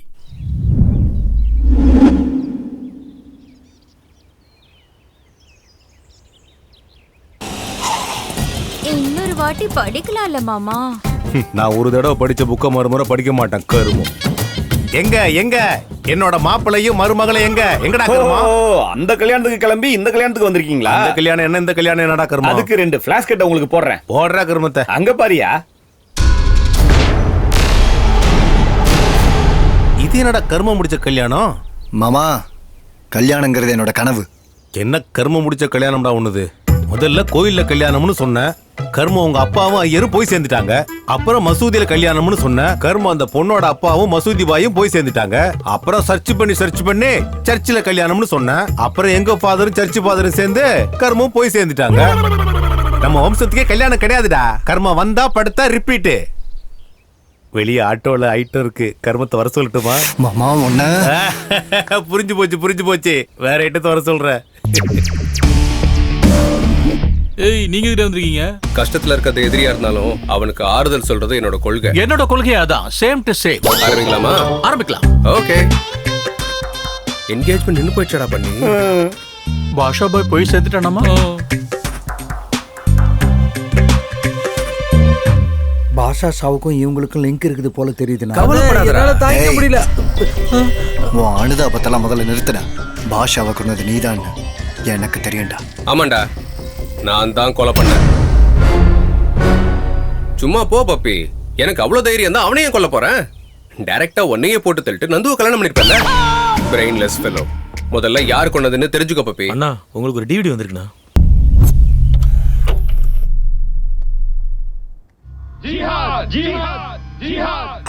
[SPEAKER 12] இன்னொரு வாட்டி படிக்கலாம்ல மாமா?
[SPEAKER 2] நான் ஒரு தடவை படிச்ச புக்க மறுமுறை படிக்க மாட்டேன் கருமம். எங்க எங்க என்னோட மாப்பிளையும் மருமகளை எங்க எங்கடா கருமா?
[SPEAKER 10] அந்த கல்யாணத்துக்கு கிளம்பி இந்த கல்யாணத்துக்கு வந்திருக்கீங்களா?
[SPEAKER 2] அந்த கல்யாணம் என்ன, இந்த கல்யாணம் என்னடா கருமா?
[SPEAKER 10] அதுக்கு 2 ஃபிளாஷ் கட்ட உங்களுக்கு போடுறேன்.
[SPEAKER 2] போடுறா கருமத்தை.
[SPEAKER 10] அங்க பாரியா.
[SPEAKER 2] இது என்னடா கர்மம் முடிச்ச கல்யாணம்?
[SPEAKER 3] மாமா, கல்யாணங்கிறது என்னோட கனவு.
[SPEAKER 2] என்ன கர்மம் முடிச்ச கல்யாணம்டா ஒண்ணுது? முதல்ல கோயில்ல கல்யாணம்னு சொன்ன, கர்மம் உங்க அப்பாவும் ஐயரும் போய் சேர்ந்துட்டாங்க. அப்புறம் மசூதியில கல்யாணம்னு சொன்ன, கர்மம் அந்த பொண்ணோட அப்பாவும் மசூதி பாயும் போய் சேர்ந்துட்டாங்க. அப்புறம் சர்ச் பண்ணி சர்ச்சில் கல்யாணம்னு சொன்ன, அப்புறம் எங்க ஃபாதரும் சர்ச் ஃபாதரும் சேர்ந்து கர்மம் போய் சேர்ந்துட்டாங்க. நம்ம வம்சத்துக்கே கல்யாணம் கிடையாதுடா. கர்மம் வந்தா படுத்தா ரிப்பீட். வெளியே ஆட்டோல ஐட்டம் இருக்கு, கர்மத்தை வர சொல்லட்டுமா?
[SPEAKER 3] மாமா ஒண்ணு
[SPEAKER 2] புரிஞ்சு போச்சு. வேற ஐட்டத்தை வர சொல்ற.
[SPEAKER 5] ஏய், நீங்க எதுக்கு வந்திருக்கீங்க?
[SPEAKER 7] கஷ்டத்துல இருக்கிறது எதிரியா இருந்தாலும் அவனுக்கு ஆறுதல் சொல்றது என்னோட கொள்கை.
[SPEAKER 18] என்னோட கொள்கை அதான். Same to same.
[SPEAKER 7] ஆரம்பிக்கலாமா?
[SPEAKER 18] ஆரம்பிக்கலாம்.
[SPEAKER 7] ஓகே. என்கேஜ்மெண்ட் நின்னு போயிடுச்சடா பண்ணி.
[SPEAKER 18] பாஷா பாய் போய் சேர்த்துட்டானாமா?
[SPEAKER 22] பாஷா சாவுக்கும் இவங்களுக்கும் லிங்க் இருக்குது போல தெரியுதுண்ணா.
[SPEAKER 3] கவலைப்படாதடா.
[SPEAKER 22] தாங்க
[SPEAKER 3] ஏய்.
[SPEAKER 22] முடியல.
[SPEAKER 3] உன் அனுதாபத்தெல்லாம் முதல்ல நிறுத்துடா. பாஷாவை கொண்டது நீதான் எனக்கு தெரியும்டா.
[SPEAKER 7] ஆமாண்டா, நான் தான் கொலை பண்ணேன். சும்மா போ பப்பி. எனக்கு அவ்வளவு தைரியம் தான் அவனையும் கொல்ல போறேன். டைரக்டா ஒன்னையே போட்டு தள்ளிட்டு நந்துவை கல்யாணம் பண்ணிருப்பேன்ல. Brainless fellow. முதல்ல யார் கொண்டதுன்னு தெரிஞ்சுக்கோ பப்பி.
[SPEAKER 5] அண்ணா, உங்களுக்கு ஒரு டிவிடி வந்திருக்குண்ணா.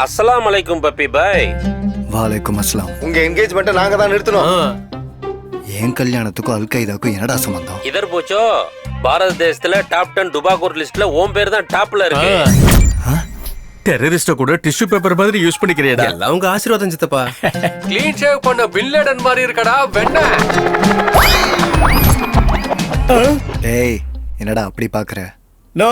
[SPEAKER 4] அஸ்ஸலாமு அலைக்கும் பப்பி பாய்.
[SPEAKER 3] வாலைக்கும் அஸ்லாம்.
[SPEAKER 1] உங்க என்கேஜ்மெண்ட்டை நாங்க தான் நிறுத்தணும்.
[SPEAKER 3] என் கல்யாணத்துக்கும் அல்கைதாக்கும் என்னடா சம்பந்தம்?
[SPEAKER 4] இதர் போச்சோ, பாரத தேசத்துல டாப் 10 டுபாகூர் லிஸ்ட்ல ஓம் பேர் தான் டாப்ல இருக்கு.
[SPEAKER 21] டெரரிஸ்ட கூட டிஷ்யூ பேப்பர் மாதிரி யூஸ் பண்ணிக்கிறியடா.
[SPEAKER 7] எல்லாம் உங்க ஆசீர்வாதம் சித்தப்பா.
[SPEAKER 14] க்ளீன் ஷேவ் பண்ண பின் லேடன் மாதிரி இருக்கடா வெண்ண.
[SPEAKER 3] டேய் என்னடா அப்படி பாக்குற?
[SPEAKER 10] நோ,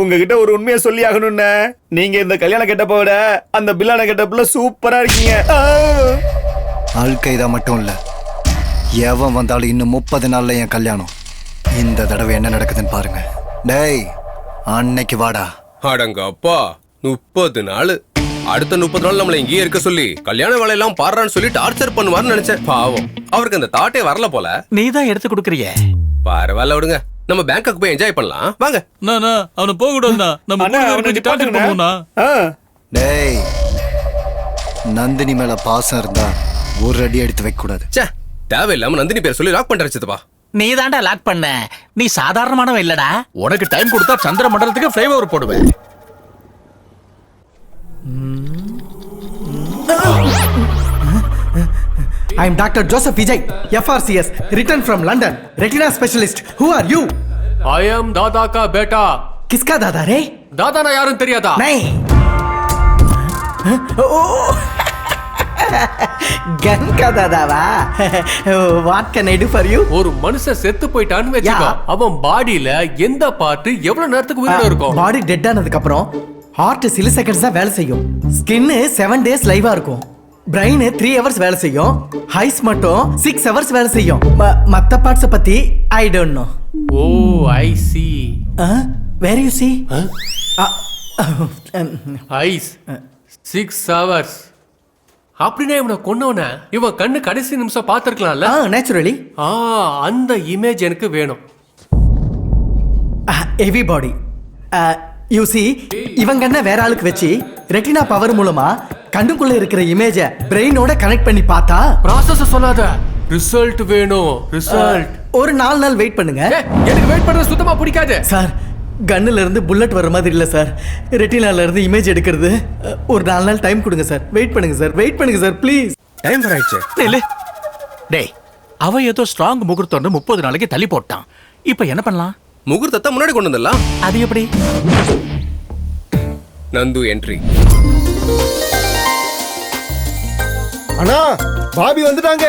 [SPEAKER 10] உங்ககிட்ட ஒரு உண்மையை சொல்லி ஆகணும்னு. நீங்க இந்த கல்யாண கெட்டப்ப விட அந்த பில்லான கெட்டப்ல சூப்பரா இருக்கீங்க.
[SPEAKER 3] ஆல்கைதா மட்டும் இல்ல, எவன் வந்தாலும் இன்னும் 30 நாள்ல என் கல்யாணம். இந்த தடவை என்ன நடக்குதுன்னு பாருங்க. டேய் அன்னைக்கு வாடா.
[SPEAKER 7] அடங்க அப்பா, 30 நாள். அடுத்த 30 நாள் நம்மள இங்கேயே இருக்க சொல்லி கல்யாண வேலையெல்லாம் பாடுறான்னு சொல்லி டார்ச்சர் பண்ணுவார்னு நினைச்சேன். பாவம், அவருக்கு அந்த தாட்டே வரல போல.
[SPEAKER 21] நீ தான் எடுத்து கொடுக்கறியே.
[SPEAKER 7] பரவாயில்ல விடுங்க, நம்ம பேங்காக் போய் என்ஜாய் பண்ணலாம் வாங்க.
[SPEAKER 21] அவன போக கூடாதுண்ணா. நம்ம டார்ச்சர் பண்ணுவோம்னா.
[SPEAKER 3] டேய் நந்தினி மேல பாசம் இருந்தா ஒரு அடி எடுத்து வைக்க கூடாது.
[SPEAKER 7] ச்சே, தேவையில்லாம நந்தினி பேர் சொல்லி லாக் பண்ற சித்தப்பா.
[SPEAKER 18] நீ தாண்டா லாக் பண்ண. நீ சாதாரணமானவ இல்லடா. உனக்கு டைம் கொடுத்தா சந்திர மண்டலத்துக்கு ஃப்ளைஓவர் போடுவேன்.
[SPEAKER 17] I am Dr. Joseph Vijay, FRCS, returned from London, retina specialist. Who are you?
[SPEAKER 14] I am दादा का बेटा.
[SPEAKER 17] किसका दादा रे?
[SPEAKER 14] दादा ना यारुन தெரியாதா?
[SPEAKER 17] नहीं. गन का दादा वा. What can I do for you?
[SPEAKER 14] ஒரு மனுஷன் செத்து போயிட்டான்னு வெச்சுக்கோ. அவன் பாடியில எந்த பார்ட் எவ்வளவு நேரத்துக்கு உயிரோட இருக்கும்?
[SPEAKER 17] பாடி டெட் ஆனதுக்கு அப்புறம் ஹார்ட் சில செகண்ட்ஸ் தான் வேலை செய்யும். ஸ்கின் 7 days லைவா இருக்கும். பிரெயின் 3 hours வேலை செய்யும். ஹைஸ் மட்டும் 6 hours வேலை செய்யும். மத்த பார்ட்ஸ் பத்தி I don't know.
[SPEAKER 14] Oh I see.
[SPEAKER 17] Where you see?
[SPEAKER 14] Ice 6 hours. அப்படின்னா இவனை கொன்னவன இவன் கண்ணு கடைசி நிமிஷம் பார்த்திருக்கலாம்ல.
[SPEAKER 17] நேச்சுரலி.
[SPEAKER 14] அந்த இமேஜ் எனக்கு வேணும்.
[SPEAKER 17] Heavy body. யூ சி, இவங்க என்ன வேற ஆளுக்கு வச்சு ரெட்டினா பவர் மூலமா கண்ணுக்குள்ள இருக்கிற இமேஜ பிரெயினோட கனெக்ட் பண்ணி பார்த்தா
[SPEAKER 14] ப்ராசஸ் சொல்லாத, ரிசல்ட் வேணும். ரிசல்ட்
[SPEAKER 17] ஒரு 4 நாள் வெயிட் பண்ணுங்க.
[SPEAKER 14] எனக்கு வெயிட் பண்றது சுத்தமா பிடிக்காது
[SPEAKER 17] சார். கன்னுல இருந்து புல்லட் வர மாதிரி இல்ல சார். ரெட்டினால இருந்து இமேஜ் எடுக்கிறது. ஒரு 4 நாள் டைம் கொடுங்க சார். வெயிட் பண்ணுங்க சார். வெயிட் பண்ணுங்க சார் ப்ளீஸ்.
[SPEAKER 7] டைம் ஆயிடுச்சு.
[SPEAKER 18] இல்ல டேய், அவ ஏதோ ஸ்ட்ராங் முகூர்த்தம்னு 30 நாளைக்கு தள்ளி போட்டான். இப்போ என்ன பண்ணலாம்?
[SPEAKER 7] முகூர்த்தத்தை முன்னாடி கொண்டு வந்துடலாம்.
[SPEAKER 18] அது எப்படி?
[SPEAKER 7] நந்து என்ட்ரி.
[SPEAKER 1] அண்ணா, பாபி வந்துட்டாங்க.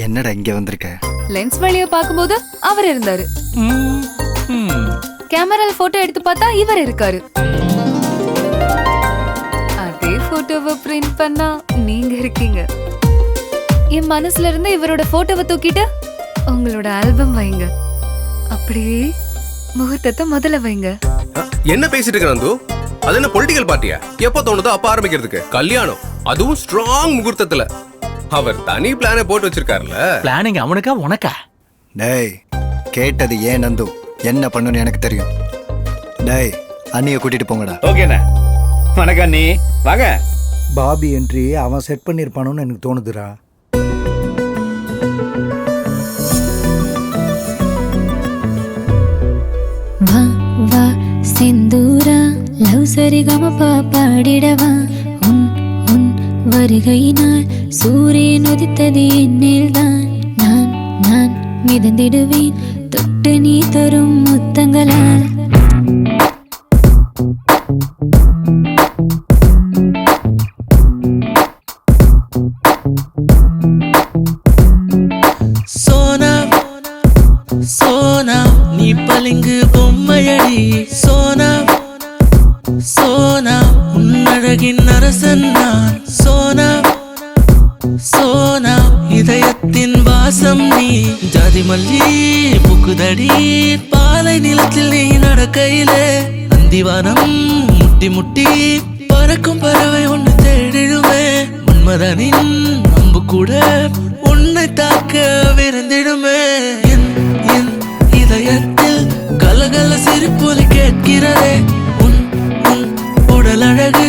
[SPEAKER 3] என்னடா இங்க வந்திருக்க?
[SPEAKER 6] லென்ஸ் வழியா பாக்கும்போது அவர் இருந்தாரு. கேமரால போட்டோ எடுத்து பார்த்தா இவர் இருக்காரு. அதே போட்டோவை பிரிண்ட் பண்ணா நீங்க இருக்கீங்க. என் மனசுல இருந்து இவரோட போட்டோவை தூக்கிட்டு உங்களோட ஆல்பம் வைங்க. அப்படியே முகூர்த்தத்தை முதல்ல வைங்க.
[SPEAKER 7] என்ன பேசிட்டு இருக்க நந்து? அது என்ன பொலிட்டிக்கல் பார்ட்டியா? எப்ப தோணுதோ அப்ப ஆரம்பிக்கிறதுக்கு கல்யாணம், அதுவும் ஸ்ட்ராங் முகூர்த்தத்துல. அவர் தனி பிளானை போட்டு வச்சிருக்காருல.
[SPEAKER 18] பிளானிங் அவனுக்கா உனக்கா?
[SPEAKER 3] டேய் கேட்டது ஏன் நந்து, என்ன பண்ணணும்னு எனக்கு தெரியும். டேய் அண்ணியை கூட்டிட்டு போங்கடா.
[SPEAKER 10] ஓகேண்ணா. வணக்கம் அண்ணி, வாங்க.
[SPEAKER 22] பாபி என்ட்ரி அவன் செட் பண்ணிருப்பானோன்னு எனக்கு தோணுதுடா.
[SPEAKER 20] வா வா செந்தூரா லவ் சரிகம பாடிடவா. உன் உன் வருகையினால் சூரியன் உதித்தது என்னில்தான். நான் நான் மிதந்திடுவேன் தொட்டு நீ தரும் முத்தங்களால்.
[SPEAKER 9] சோனா சோனா நீ பளிங்கு பொம்மையடி. சோனா சோனா உன்னழகின் அரசன் நான். சோனா சோனா இதயத்தின் வாசம் நீ. ஜாதி மல்லி புக்குதடி பாலை நிலத்தில் நீ நடக்கையிலே. அந்திவானம் முட்டி முட்டி பறக்கும் பறவை ஒன்று தேடிடுமே. மன்மதனின் அம்பு கூட உன்னை தாக்க விருந்திடுமே. என் இதயத்தில் கலகல சிரிப்பொலி கேட்கிறதே. உன் உன் உடல் அழகு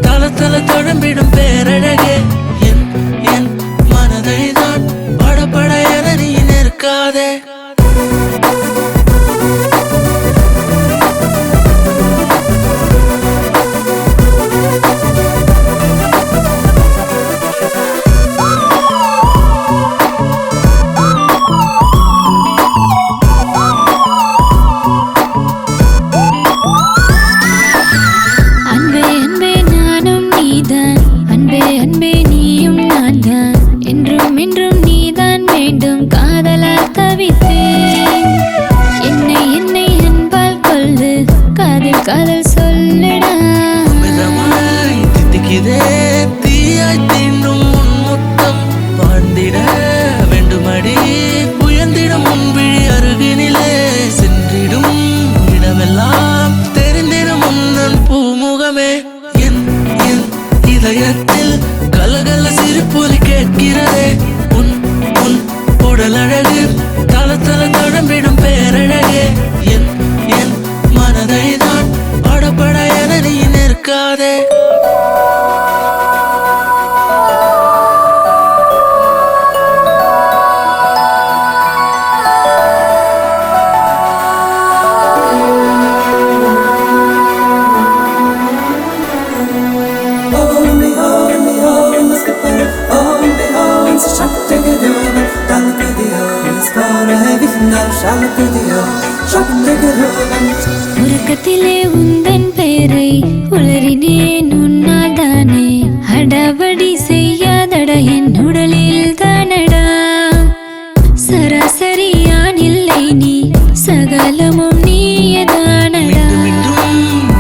[SPEAKER 9] தல தல தொடம்பிடும் பேரழகே. என் மனதை தான் படபட என நீ நிற்காதே.
[SPEAKER 20] உறக்கத்திலே உந்தன் பெயரை உளறினேன் உன்னால் தானே அடபடி செய்யாதட என் உடலில் தானடா சராசரியான் இல்லை நீ சகலமும் நீயதானடா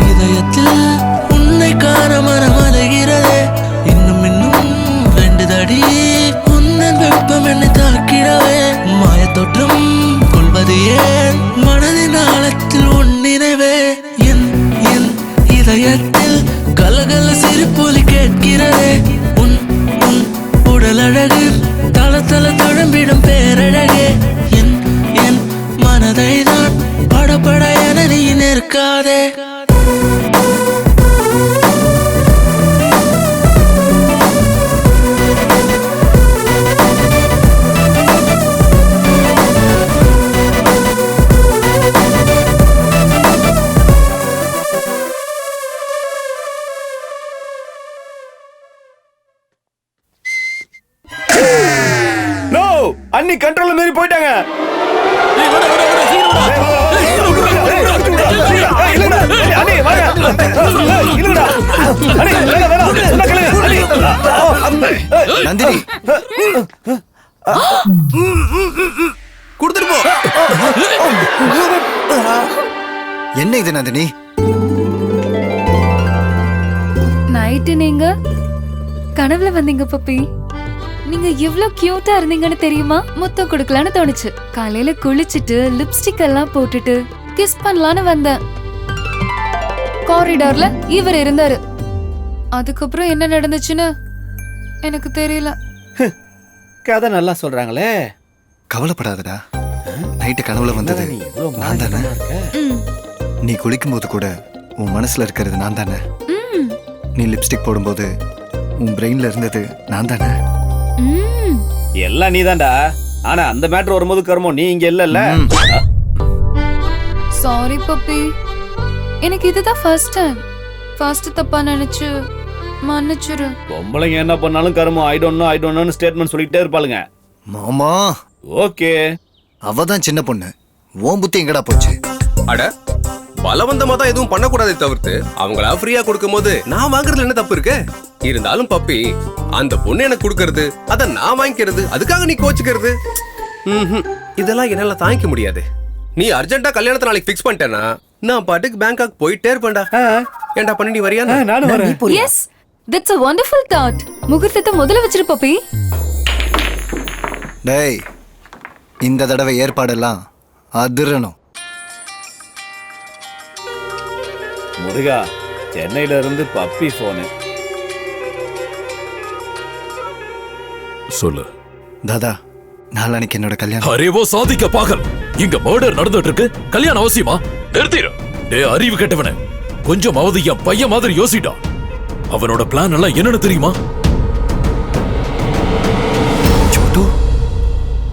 [SPEAKER 9] இதயத்தில் உன்னை காண மனம் அலைகிறதே இன்னும் இன்னும் வேண்டுதடி உன்னன் வெப்பம் என்னை தாக்கிடவே மாயத்தோற்றம் கொள்வது ஏன் மனதின் ஆழத்தில் உன் நினைவே என் என் இதயத்தில் கலகல சிரிப்பொலி கேட்கிறதே உன் உன் உடல் அழகு தள தள தழும்பிடும் பேரழகே என் என் மனதை நான் படபட என நீ நிற்காதே
[SPEAKER 10] நோ அண்ணி கண்ட்ரோல்ல மீறி போயிட்டாங்க.
[SPEAKER 3] நந்தினி
[SPEAKER 7] கொடுத்துட்டு போ.
[SPEAKER 3] என்ன இது நந்தினி?
[SPEAKER 6] நைட்டு நீங்க கனவுல வந்தீங்க பப்பி. நீங்க எவ்வளவு கியூட்டா இருந்தீங்கன்னு தெரியுமா? முத்தம் கொடுக்கலான்னு தோணுச்சு. காலையில குளிச்சுட்டு லிப்ஸ்டிக் எல்லாம் போட்டுட்டு கிஸ் பண்ணலான்னு வந்தேன். காரிடார்ல இவர் இருந்தாரு. அதுக்கப்புறம் என்ன நடந்துச்சுன்னு எனக்கு தெரியல.
[SPEAKER 10] கதை நல்லா சொல்றாங்களே.
[SPEAKER 3] கவலைப்படாதடா, நைட்டு கனவுல வந்தது நான் தானே. நீ குளிக்கும் போது கூட உன் மனசுல இருக்கிறது நான் தானே. நீ லிப்ஸ்டிக் போடும்போது உன் பிரெயின்ல இருந்தது நான் தானே.
[SPEAKER 10] எல்லாம் நீதான்டா. ஆனா அந்த மேட்டர் வரும்போது கர்மம் நீ இங்க இல்லல்ல.
[SPEAKER 6] சாரி பப்பி, எனக்கு இதுதான் ஃபர்ஸ்ட் டைம். ஃபர்ஸ்ட் தப்பா நினைச்சு மன்னிச்சிரு.
[SPEAKER 10] பொம்பளைங்க என்ன பண்ணாலும் கர்மம் ஐ டோன்ட் நோன்னு ஸ்டேட்மெண்ட் சொல்லிட்டே இருப்பாளுங்க.
[SPEAKER 3] மாமா
[SPEAKER 10] ஓகே,
[SPEAKER 3] அவதான் சின்ன பொண்ணு. உன் புத்தி எங்கடா போச்சு?
[SPEAKER 7] அட பலவந்தமா தான் எதுவும் பண்ணக்கூடாதே தவிர்த்து அவங்களா ஃப்ரீயா கொடுக்கும் போது நான் வாங்குறதுல என்ன தப்பு இருக்கு? இருந்தாலும் பப்பி, அந்த பொண்ணு எனக்கு கொடுக்கறது, அத நான் வாங்கிக்கிறது, அதுக்காக நீ கோச்சுக்கிறது, இதெல்லாம் என்னால தாங்கிக்க முடியாது. நீ அர்ஜென்ட்டா கல்யாணத்தை நாளைக்கு ஃபிக்ஸ் பண்ணிட்டேன்னா நான் பாட்டுக்கு பேங்காக் போயிட்டே இருப்பேன்டா. ஏன்டா பண்ணி நீ வரியா?
[SPEAKER 10] நானும் வரேன்.
[SPEAKER 6] Yes, that's a wonderful thought. முகூர்த்தத்தை முதல்ல வச்சிரு பப்பி.
[SPEAKER 3] டேய், இந்த தடவை ஏற்பாடெல்லாம் அதிரணும்.
[SPEAKER 10] முருகா, சென்னையில இருந்து பப்பி போனு.
[SPEAKER 8] சொல்லு
[SPEAKER 3] தாதா, நாளானிக்கு என்னோட கல்யாணம்.
[SPEAKER 8] அரேவோ சாதிக்க பாகல், இங்க மர்டர் நடந்துட்டு இருக்கு. கல்யாணம் அவசியமா? நிறுத்திடு. டே அறிவு கெட்டவனே, கொஞ்சம் அவதி என் பையன் மாதிரி யோசிட்டா. அவனோட பிளான் எல்லாம் என்னன்னு தெரியுமா?
[SPEAKER 3] சோட்டு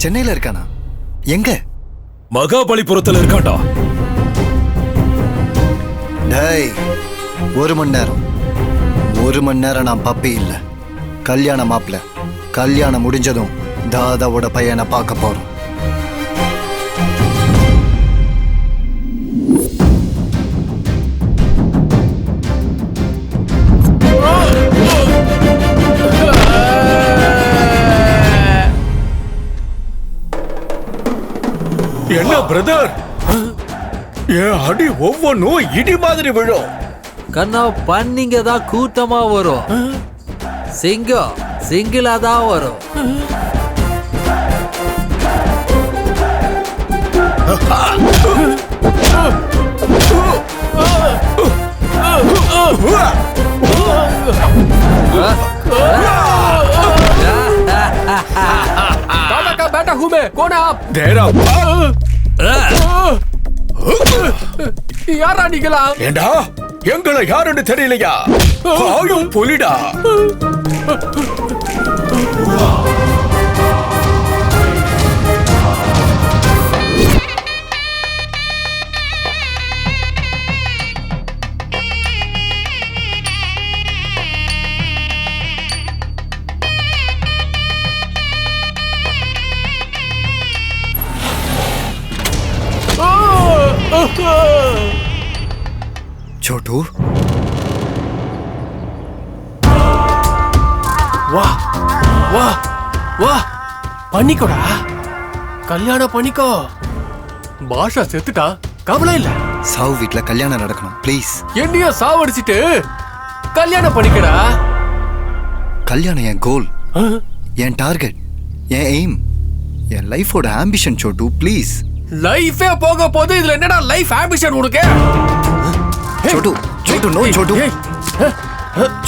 [SPEAKER 3] சென்னையில இருக்கானா? எங்க?
[SPEAKER 8] மகாபலிபுரத்துல இருக்காண்டா.
[SPEAKER 3] டேய், ஒரு மணி நேரம் நான் பப்பி இல்ல, கல்யாண மாப்பிள்ள. கல்யாணம் முடிஞ்சதும் தாதாவோட பையனை பார்க்க போறோம்.
[SPEAKER 18] என்ன பிரதர், என் அடி ஒவ்வொன்னும் இடி மாதிரி விழும்.
[SPEAKER 11] கண்ணா பண்ணிங்க தான் கூட்டமா வரும். சிங்கம் சிங்கிளா தான் வரும்.
[SPEAKER 14] दादा का बेटा हूँ मैं, कौन है आप? யாரா நீங்களா?
[SPEAKER 18] ஏண்டா, எங்களை யாருன்னு தெரியலையா? ஆயும் புலிடா.
[SPEAKER 3] சோட்டு
[SPEAKER 14] வா வா வா பண்ணிக்கோடா, கல்யாணம் பண்ணிக்கோ. பாஷா செத்துட்டா, கவலை இல்ல.
[SPEAKER 3] சாவு வீட்ல கல்யாணம் நடக்கணும் ப்ளீஸ்.
[SPEAKER 14] என்னைய சாவடிச்சிட்டு கல்யாணம் பண்ணிக்கடா.
[SPEAKER 3] கல்யாணம் என் கோல், என் டார்கெட், என் எய்ம், என் லைஃபோட ஆம்பிஷன் சோட்டு ப்ளீஸ்.
[SPEAKER 14] லைஃபே போக போது இதுல என்னடா லைஃப் ஆம்பிஷன் உனக்கு?
[SPEAKER 3] சோட்டு சோட்டு நோ சோட்டு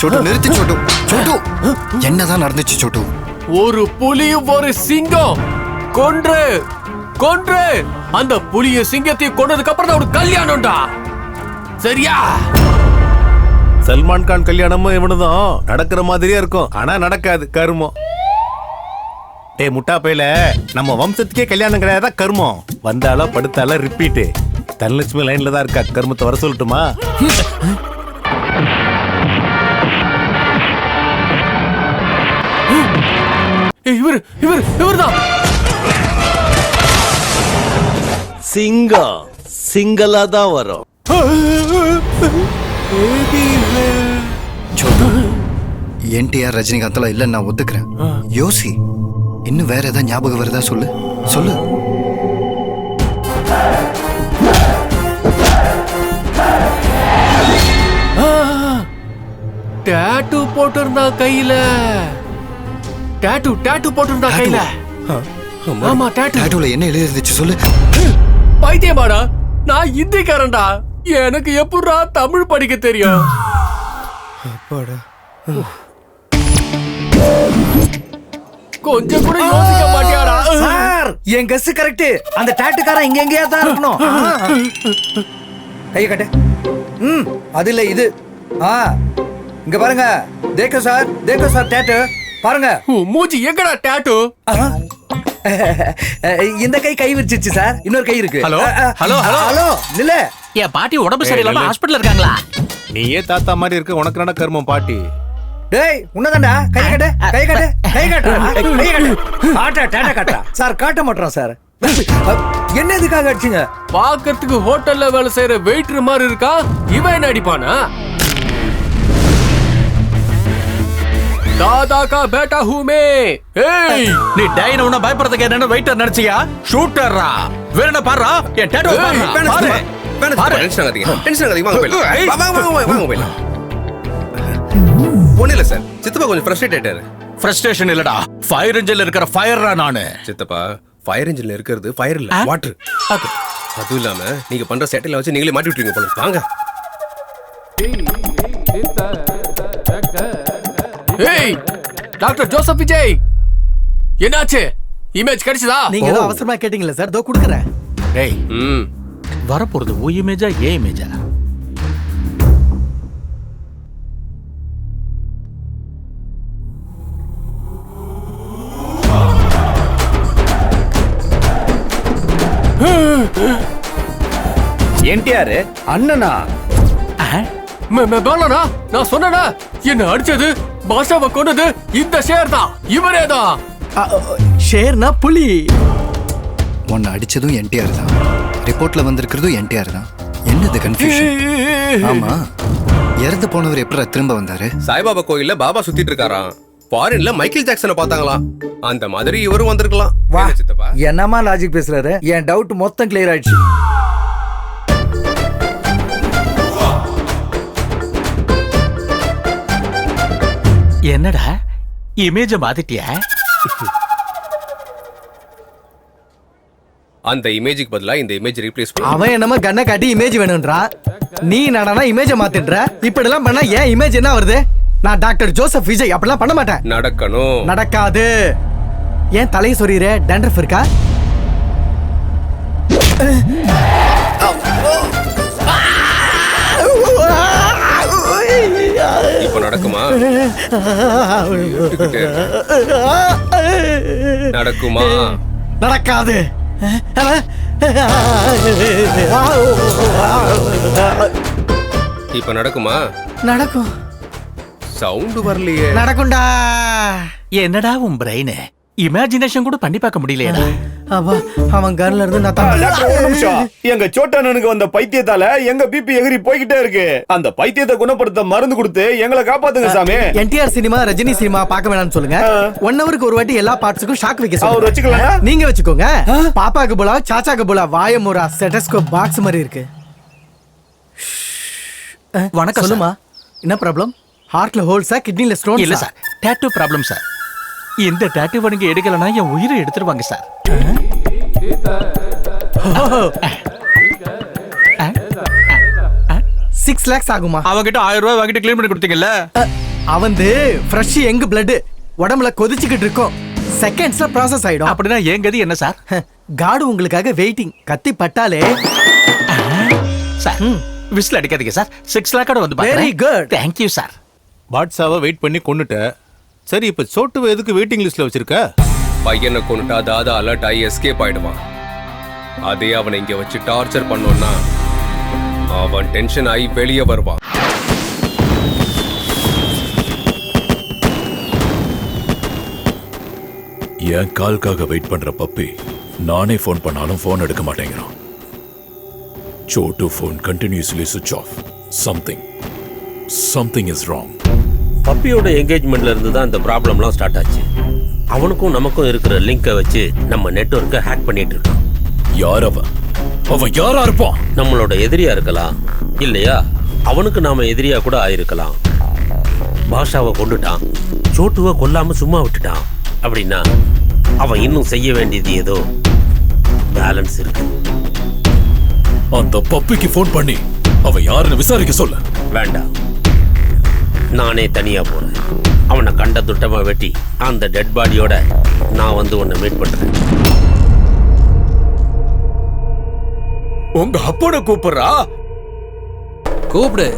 [SPEAKER 3] சோட்டு நிறுத்து சோட்டு. சோட்டு என்னதான் நடந்துச்சு சோட்டு?
[SPEAKER 14] ஒரு புலியும் ஒரு சிங்கம் கொன்று கொன்று அந்த புலிய சிங்கத்தை கொன்னதுக்கு அப்புறம் தான் ஒரு கல்யாணம்டா, சரியா?
[SPEAKER 2] சல்மான் கான் கல்யாணமும் இவனுதான் நடக்கிற மாதிரியே இருக்கும், ஆனா நடக்காது, கருமம். டேய் முட்டா பையில, நம்ம வம்சத்துக்கே கல்யாணம் கிடையாதா கருமம்? வந்தாலோ படுத்தாலோ ரிப்பீட்டு. தனலட்சுமி லைன்ல தான் இருக்கா, கருமத்தை வர சொல்லட்டுமா?
[SPEAKER 14] இவர்தான்
[SPEAKER 15] சிங்கம். சிங்கலா தான் வரும்.
[SPEAKER 3] என்டிஆர் ரஜினிகாந்த்லாம் இல்ல நான் ஒத்துக்கிறேன். யோசி, இன்னும் வேற ஏதாவது ஞாபகம் வருதா சொல்லு சொல்லு.
[SPEAKER 14] டாட்டூ போட்டிருந்தா கையில. டாட்டூ போட்டிருந்தா கையில. ஆமா டாட்டூ.
[SPEAKER 3] டாட்டூல என்ன எழுதி இருந்துச்சு சொல்லு.
[SPEAKER 14] பைத்தியமாடா, நான் இந்திக்காரன்டா, எனக்கு எப்படா தமிழ் படிக்க தெரியும்? கொஞ்சம் கூட யோசிக்க மாட்டியாடா?
[SPEAKER 22] சார் என் கெஸ் கரெக்ட். அந்த டாட்டுக்காரன் இங்க எங்கேயா தான் இருக்கணும். கைய கட்டு. அது இல்ல இது. இங்க பாருங்க. தேக்கோ சார் டாட்டு பாருங்க.
[SPEAKER 14] மூஞ்சி எங்கடா டாட்டு?
[SPEAKER 22] இந்த கை விரிச்சிருச்சு சார். இன்னொரு கை இருக்கு.
[SPEAKER 18] ஹலோ ஹலோ ஹலோ
[SPEAKER 22] ஹலோ நில்ல.
[SPEAKER 18] என் பாட்டி உடம்பு சரியில்லாம ஹாஸ்பிடல்ல இருக்காங்களா?
[SPEAKER 2] நீயே தாத்தா மாதிரி இருக்க, உனக்கு என்ன கருமம் பாட்டி?
[SPEAKER 22] டேய் உன்னதான்டா. கை கட்டு. ஆட்டா டாடா காட்டா. சார் காட்ட மாட்டறோம் சார். என்ன இதுக்காக அடிச்சீங்க?
[SPEAKER 14] பாக்கிறதுக்கு ஹோட்டல்ல வேலை செய்யற வெயிட்டர் மாதிரி இருக்கா, இவன் என்ன அடிப்பானா? दादा का बेटा हूँ मैं.
[SPEAKER 18] ஏய் நீ டைன உன்ன பயப்படுறதுக்கு என்னன்னு வெயிட்டர் நினைச்சியா? ஷூட்டர்ரா. வேற என்ன பாறா? என் டாட்டூ பாரு.
[SPEAKER 7] டென்ஷன் ஆகாதீங்க வாங்க போயிடலாம். ஒண்ணு இல்ல சார், சித்தப்பா கொஞ்சம் ஃப்ரஸ்ட்ரேட் ஆயிட்டாரு.
[SPEAKER 18] ஃப்ரஸ்ட்ரேஷன் இல்லடா, ஃபயர் இன்ஜின்ல இருக்கிற ஃபயர்ரா நானு.
[SPEAKER 7] சித்தப்பா ஃபயர் இன்ஜின்ல இருக்கிறது ஃபயர் இல்ல, வாட்டர். அதுவும் இல்லாம நீங்க பண்ற சேட்டையில வச்சு நீங்களே மாட்டி விட்டுறீங்க போல. வாங்க.
[SPEAKER 14] ஏய் டாக்டர் ஜோசப் விஜய், என்னாச்சு? இமேஜ் கிடைச்சதா?
[SPEAKER 17] நீங்க ஏதோ அவசரமா கேட்டீங்களா சார்? தோ குடுக்குறேன்.
[SPEAKER 18] டேய் வரப்போறது ஓ இமேஜா ஏ இமேஜா?
[SPEAKER 10] என்டிஆர் அண்ணனா?
[SPEAKER 14] மேலனா நான் சொன்னேனா, என்ன அடிச்சது பாஷாவை கொண்டது இந்த ஷேர் தான், இவரே தான்.
[SPEAKER 17] ஷேர்னா புலி.
[SPEAKER 3] உன்னை அடிச்சதும் என்டிஆர் தான், ரிப்போர்ட்ல வந்திருக்கிறதும் என்டிஆர் தான். என்னது கன்ஃபியூஷன்? ஆமா, இறந்து போனவர் எப்படி திரும்ப வந்தாரு?
[SPEAKER 7] சாய்பாபா கோயில்ல பாபா சுத்திட்டு இருக்காராம். ஃபாரின்ல மைக்கேல் ஜாக்சனை பார்த்தாங்களாம். அந்த மாதிரி இவரும் வந்திருக்கலாம்.
[SPEAKER 22] வா சித்தப்பா, என்னமா லாஜிக் பேசுறாரு? என் டவுட் மொத்தம் கிளியர் ஆயிடுச்சு.
[SPEAKER 18] என்னடா இமேஜ மாத்திட்டியா?
[SPEAKER 7] அந்த இமேஜுக்கு பதிலா இந்த இமேஜ் ரீப்ளேஸ் பண்ணு.
[SPEAKER 17] அவன் என்னமா கண்ணை காட்டி இமேஜ் வேணும்ன்றா, நீ நடனா இமேஜ மாத்திடுற. இப்படி எல்லாம் பண்ணா ஏன் இமேஜ் என்ன வருது? நான் டாக்டர் ஜோசப் விஜய் அப்படிலாம் பண்ண மாட்டேன்.
[SPEAKER 7] நடக்கணும்.
[SPEAKER 17] நடக்காது. ஏன் தலையை சொறியற? டேண்ட்ரஃப் இருக்கா?
[SPEAKER 7] இப்ப நடக்குமா? நடக்குமா?
[SPEAKER 17] நடக்காது.
[SPEAKER 7] இப்ப நடக்குமா?
[SPEAKER 17] நடக்கும்.
[SPEAKER 7] சவுண்ட் வரலையே.
[SPEAKER 17] நடக்கும்டா.
[SPEAKER 18] என்னடா உன் பிரெயின் இமேஜினேஷன் கூட பண்ணி பார்க்க முடியலையா?
[SPEAKER 17] அவன் கன்ல இருந்து நான்
[SPEAKER 10] டாக்டர், ஒரு நிமிஷம். எங்க சோட்டானனுக்கு வந்த பைத்தியத்தால எங்க பிபி எகிரி போய்கிட்டே இருக்கு. அந்த பைத்தியத்தை குணப்படுத்த மருந்து கொடுத்து எங்களை காப்பாத்துங்க சாமி.
[SPEAKER 17] என்டிஆர் சினிமா, ரஜினி சினிமா பார்க்க வேணாம்னு சொல்லுங்க. 1 ஹவருக்கு ஒரு வாட்டி எல்லா பார்ட்ஸுக்கும் ஷாக் வைக்க சொல்லுங்க.
[SPEAKER 10] அவர் வச்சுக்கலாம்.
[SPEAKER 17] நீங்க வச்சுக்கோங்க. பாப்பாக்கு போல, சாச்சாக்கு போல வாயமுரா ஸ்டெதஸ்கோப் பாக்ஸ் மாதிரி இருக்கு.
[SPEAKER 18] வணக்கம்
[SPEAKER 17] சொல்லுமா, என்ன ப்ராப்ளம்? ஹார்ட்ல ஹோல்ஸா, கிட்னில ஸ்டோன்?
[SPEAKER 18] இல்ல சார், டாட்டூ ப்ராப்ளம் சார். இந்த டாட்டூ நீங்க எடுக்கலனா என் உயிரை எடுத்துருவாங்க சார்.
[SPEAKER 17] 6 lakhs ஆகுமா?
[SPEAKER 18] அவங்கிட்ட 1000 ரூபாய் வாங்கிட்டு க்ளீன் பண்ணி கொடுத்தீங்கல்ல.
[SPEAKER 17] அவந்து ஃப்ரெஷ் எங் பிளட் உடம்புல கொதிச்சுக்கிட்டு இருக்கும். செகண்ட்ஸ்ல ப்ராசஸ் ஆயிடும்.
[SPEAKER 18] அப்படின்னா ஏன் கதி என்ன சார்?
[SPEAKER 17] காடு உங்களுக்காக வெயிட்டிங். கத்தி பட்டாலே
[SPEAKER 18] சார் விசில் அடிக்காதீங்க சார். 6 லாக்கோட வந்து பாருங்க.
[SPEAKER 17] Very good,
[SPEAKER 18] thank you sir.
[SPEAKER 2] பாட்ஸாவை வெயிட் பண்ணி கொன்னுட்ட. சரி, இப்ப சோட்டுவை எதுக்கு வெயிட்டிங் லிஸ்ட்ல வச்சிருக்க?
[SPEAKER 7] பையனை கொண்டுட்டா தாதா அலர்ட் ஆகி எஸ்கேப் ஆயிடுவான். அதே அவனை இங்க வச்சு டார்ச்சர் பண்ணோம்னா அவன் டென்ஷன் ஆகி வெளியே வருவான்.
[SPEAKER 8] என் கால்காக வெயிட் பண்ற பப்பி நானே ஃபோன் பண்ணாலும் ஃபோன் எடுக்க மாட்டேங்கிறான். சோட்டு ஃபோன் கண்டினியூஸ்லி சுவிட்ச் ஆஃப். Something is wrong.
[SPEAKER 4] பப்பியோட என்கேஜ்மெண்ட்ல இருந்து தான் இந்த ப்ராப்ளம்லாம் ஸ்டார்ட் ஆச்சு. அவனுக்கும் நமக்கும் இருக்கிற லிங்கை வச்சு நம்ம நெட்வொர்க்கை ஹேக் பண்ணிட்டு இருக்கான்.
[SPEAKER 8] யார் அவன்? அவன் யாரா இருப்பான்?
[SPEAKER 4] நம்மளோட எதிரியா இருக்கலாம், இல்லையா அவனுக்கு நாம எதிரியா கூட ஆயிருக்கலாம். பாஷாவை கொண்டுட்டான், சோட்டுவை கொல்லாம சும்மா விட்டுட்டான் அப்படின்னா அவன் இன்னும் செய்ய வேண்டியது ஏதோ பேலன்ஸ் இருக்கு.
[SPEAKER 8] அந்த பப்பிக்கு ஃபோன் பண்ணி அவன் யாருன்னு விசாரிக்க சொல்ல.
[SPEAKER 4] வேண்டாம், நானே தனியா போறேன். அவனை கண்ட துட்டமா வெட்டி அந்த டெட் பாடியோட நான் வந்து உன்னை மீட் பண்றேன்.
[SPEAKER 18] உங்க அப்பனை கூப்பிடுறா.
[SPEAKER 11] கூப்பிடு.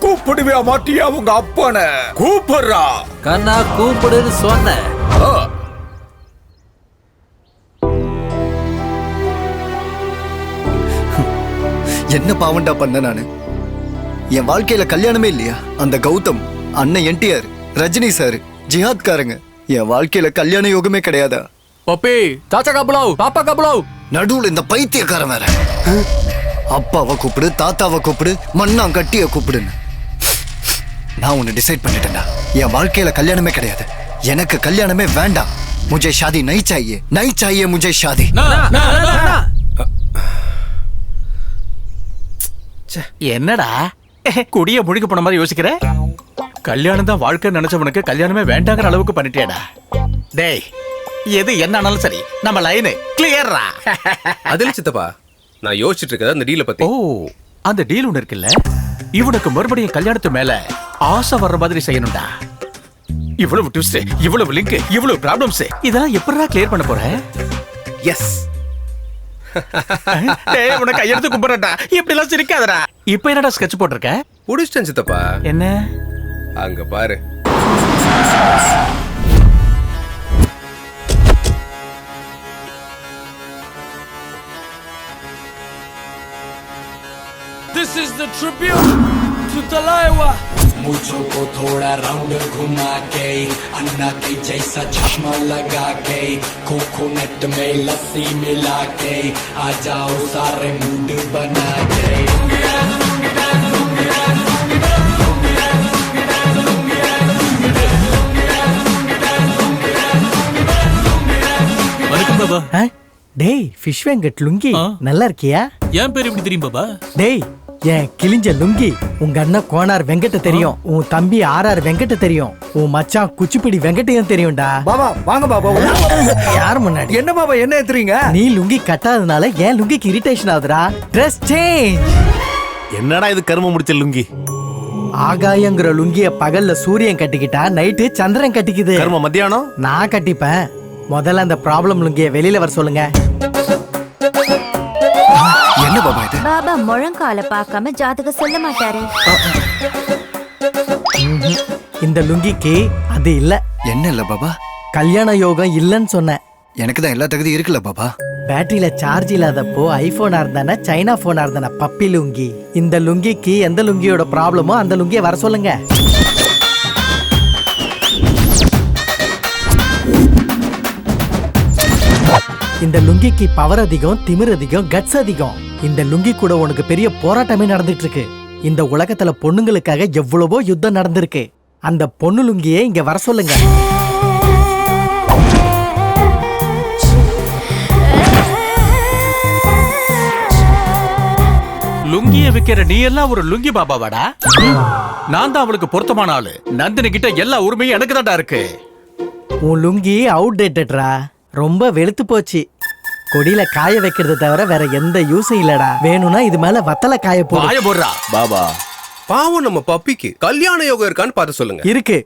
[SPEAKER 18] கூப்பிடுவியா மாட்டியா உங்க அப்பனை? கூப்பிடுறா.
[SPEAKER 11] கண்ணா கூப்பிடுன்னு சொன்ன.
[SPEAKER 3] என்ன பாவண்டா பண்ண நானு? என் வாழ்க்கையில கல்யாணமே இல்லையா? அந்த கௌதம், அண்ணன் என்டிஆர், ரஜினி சார், ஜிஹாத்காரங்க, என் வாழ்க்கையில கல்யாண யோகமே கிடையாதா?
[SPEAKER 14] பப்பி, சாச்சா கபுலாவ், பாப்பா கபுலாவ்.
[SPEAKER 3] நடுவுல இந்த பைத்தியக்காரன் வேற. அப்பாவை கூப்பிடு, தாத்தாவை கூப்பிடு, மண்ணாங்கட்டிய கூப்பிடுன்னு. நான் ஒன்னு டிசைட் பண்ணிட்டேன்டா. என் வாழ்க்கையில கல்யாணமே கிடையாது. எனக்கு கல்யாணமே வேண்டாம். முझे शादी नहीं चाहिए, नहीं चाहिए मुझे शादी.
[SPEAKER 18] என்னடா குடிய முழுக்க போன மாதிரி யோசிக்கிற? கல்யாணம் தான் வாழ்க்கை நினைச்சவனுக்கு கல்யாணமே வேண்டாங்கிற அளவுக்கு பண்ணிட்டியாடா. டேய், எது என்ன ஆனாலும் சரி, நம்ம லைனு கிளியர்ரா.
[SPEAKER 7] அதில் சித்தப்பா, நான் யோசிச்சுட்டு இருக்கிறது அந்த டீலை பத்தி.
[SPEAKER 18] ஓ, அந்த டீல் ஒன்று இருக்குல்ல, இவனுக்கு மறுபடியும் கல்யாணத்து மேல ஆசை வர்ற மாதிரி செய்யணும்டா. இவ்வளவு ட்விஸ்ட், இவ்வளவு லிங்க், இவ்வளவு ப்ராப்ளம்ஸ், இதெல்லாம் எப்படிடா கிளியர் பண்ண போற?
[SPEAKER 7] எஸ்.
[SPEAKER 18] டேய், உனக்கு கையெடுத்து கும்பிடுறடா. இப்படி எல்லாம் சிரிக்காதடா. இப்போ என்னடா ஸ்கெட்ச் போட்டிருக்க?
[SPEAKER 7] புடிச்சிட்டேன் சித்தப்பா.
[SPEAKER 18] என்ன?
[SPEAKER 7] அங்க பாரு.
[SPEAKER 14] This is the tribute to Talaiwa.
[SPEAKER 9] मुझको थोड़ा राउंड घुमा के अन्ना के जैसा चश्मा लगा के कोकोनट में लस्सी मिला के आ जाओ सारे मूड बना के.
[SPEAKER 18] வணக்கம் பாபா.
[SPEAKER 17] டேய், ஃபிஷ் வெங்கட் லுங்கி, நல்லா இருக்கியா?
[SPEAKER 18] என் பேர் எப்படி தெரியும் பாபா?
[SPEAKER 17] டேய், என் கிழிஞ்ச லுங்கி உங்க அண்ணன் கோனார் வெங்கட்ட தெரியும், உன் தம்பி ஆர்ஆர் வெங்கட்ட தெரியும், உன் மச்சான் குச்சிப்பிடி வெங்கட்டையும் தெரியும்டா.
[SPEAKER 22] பாபா வாங்க பாபா.
[SPEAKER 17] யார் முன்னாடி?
[SPEAKER 22] என்ன பாபா என்ன ஏத்துறீங்க?
[SPEAKER 17] நீ லுங்கி கட்டாதனால என் லுங்கிக்கு இரிட்டேஷன் ஆகுதுடா. Dress change.
[SPEAKER 2] என்னடா இது கரும முடிச்ச லுங்கி?
[SPEAKER 17] ஆகாயங்கிற லுங்கிய பகல்ல சூரியன் கட்டிக்கிட்டா, நைட்டு சந்திரன் கட்டிக்குது.
[SPEAKER 2] கரும மத்தியானம்
[SPEAKER 17] நான் கட்டிப்பேன். முதல்ல அந்த ப்ராப்ளம் லுங்கிய வெளியில வர சொல்லுங்க.
[SPEAKER 3] என்ன பாபா இது?
[SPEAKER 12] பாபா முழங்கால பார்க்காம ஜாதகம் சொல்ல மாட்டாரு.
[SPEAKER 17] இந்த லுங்கிக்கு அது இல்ல.
[SPEAKER 3] என்ன இல்ல பாபா?
[SPEAKER 17] கல்யாண யோகம் இல்லைன்னு சொன்னேன்.
[SPEAKER 3] எனக்கு தான் எல்லா தகுதியும் இருக்குல்ல பாபா.
[SPEAKER 17] பேட்டரியில சார்ஜ் இல்லாதப்போ ஐபோனா இருந்தானே சைனா போனா இருந்தானே பப்பி லுங்கி. இந்த லுங்கிக்கு எந்த லுங்கியோட ப்ராப்ளமோ அந்த லுங்கியை வர சொல்லுங்க. இந்த லுங்கிக்கு பவர் அதிகம், திமிர் அதிகம், கட்ஸ் அதிகம். இந்த லுங்கி கூட உனக்கு பெரிய போராட்டமே நடந்துட்டு இருக்கு. இந்த உலகத்துல பொண்ணுங்களுக்காக எவ்வளவோ யுத்தம் நடந்திருக்கு. அந்த பொண்ணு லுங்கியே இங்க வர சொல்லுங்க.
[SPEAKER 18] லுங்கிய விக்கிற நீ எல்லாம் ஒரு லுங்கி பாபாவாடா? நான் தான் அவளுக்கு பொருத்தமான ஆளு. நந்தினி கிட்ட எல்லா உரிமையும் எனக்கு தான்டா இருக்கு.
[SPEAKER 17] உன் லுங்கி அவுட் டேட்டட்ரா, ரொம்ப வெளுத்து போச்சு. கொடியில காய வைக்கிறது தவிர வேற எந்த யூஸும் இல்லடா. வேணும்னா இது மேல வத்தல காய
[SPEAKER 18] போடுறா.
[SPEAKER 7] பாபா பாவம், நம்ம பப்பிக்கு கல்யாண யோகம் இருக்கான்னு பார்த்து சொல்லுங்க.
[SPEAKER 17] இருக்கு.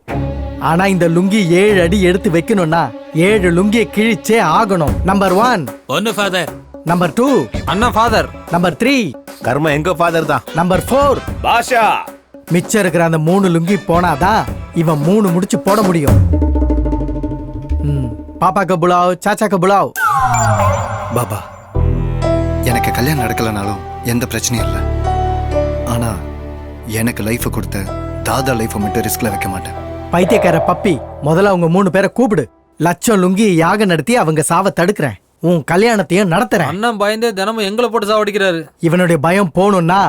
[SPEAKER 17] ஆனா இந்த லுங்கி 7 அடி எடுத்து வைக்கணும்னா 7 லுங்கியை கிழிச்சே ஆகணும். நம்பர் 1
[SPEAKER 5] ஒன்னு ஃபாதர்.
[SPEAKER 17] நம்பர் 2
[SPEAKER 11] அண்ணா ஃபாதர்.
[SPEAKER 17] நம்பர் 3
[SPEAKER 2] கர்ம எங்க ஃபாதர் தான்.
[SPEAKER 17] நம்பர் 4
[SPEAKER 10] பாஷா.
[SPEAKER 17] மிச்சம் இருக்கிற அந்த 3 லுங்கி போனாதான் இவன் 3 முடிச்சு போட முடியும். பாப்பாக்கு புலாவ், சாச்சாக்கு புலாவ்.
[SPEAKER 3] பாபா, எனக்கு கல்யாணம் நடக்கலனாலும் எந்த பிரச்சனையும் இல்லை. ஆனா எனக்கு லைஃப் கொடுத்த தாதா லைஃப் மட்டும் ரிஸ்க்ல வைக்க மாட்டேன்.
[SPEAKER 17] பைத்தியக்கார பப்பி, முதல்ல அவங்க 3 பேரை கூப்பிடு. லட்சம் லுங்கி யாகம் நடத்தி அவங்க சாவ தடுக்கிறேன். உன் கல்யாணத்தையும் நடத்துறேன்.
[SPEAKER 11] அண்ணன் பயந்தே தினமும் எங்களை போட்டு சாவடிக்கிறாரு.
[SPEAKER 17] இவனுடைய பயம் போகணும்னா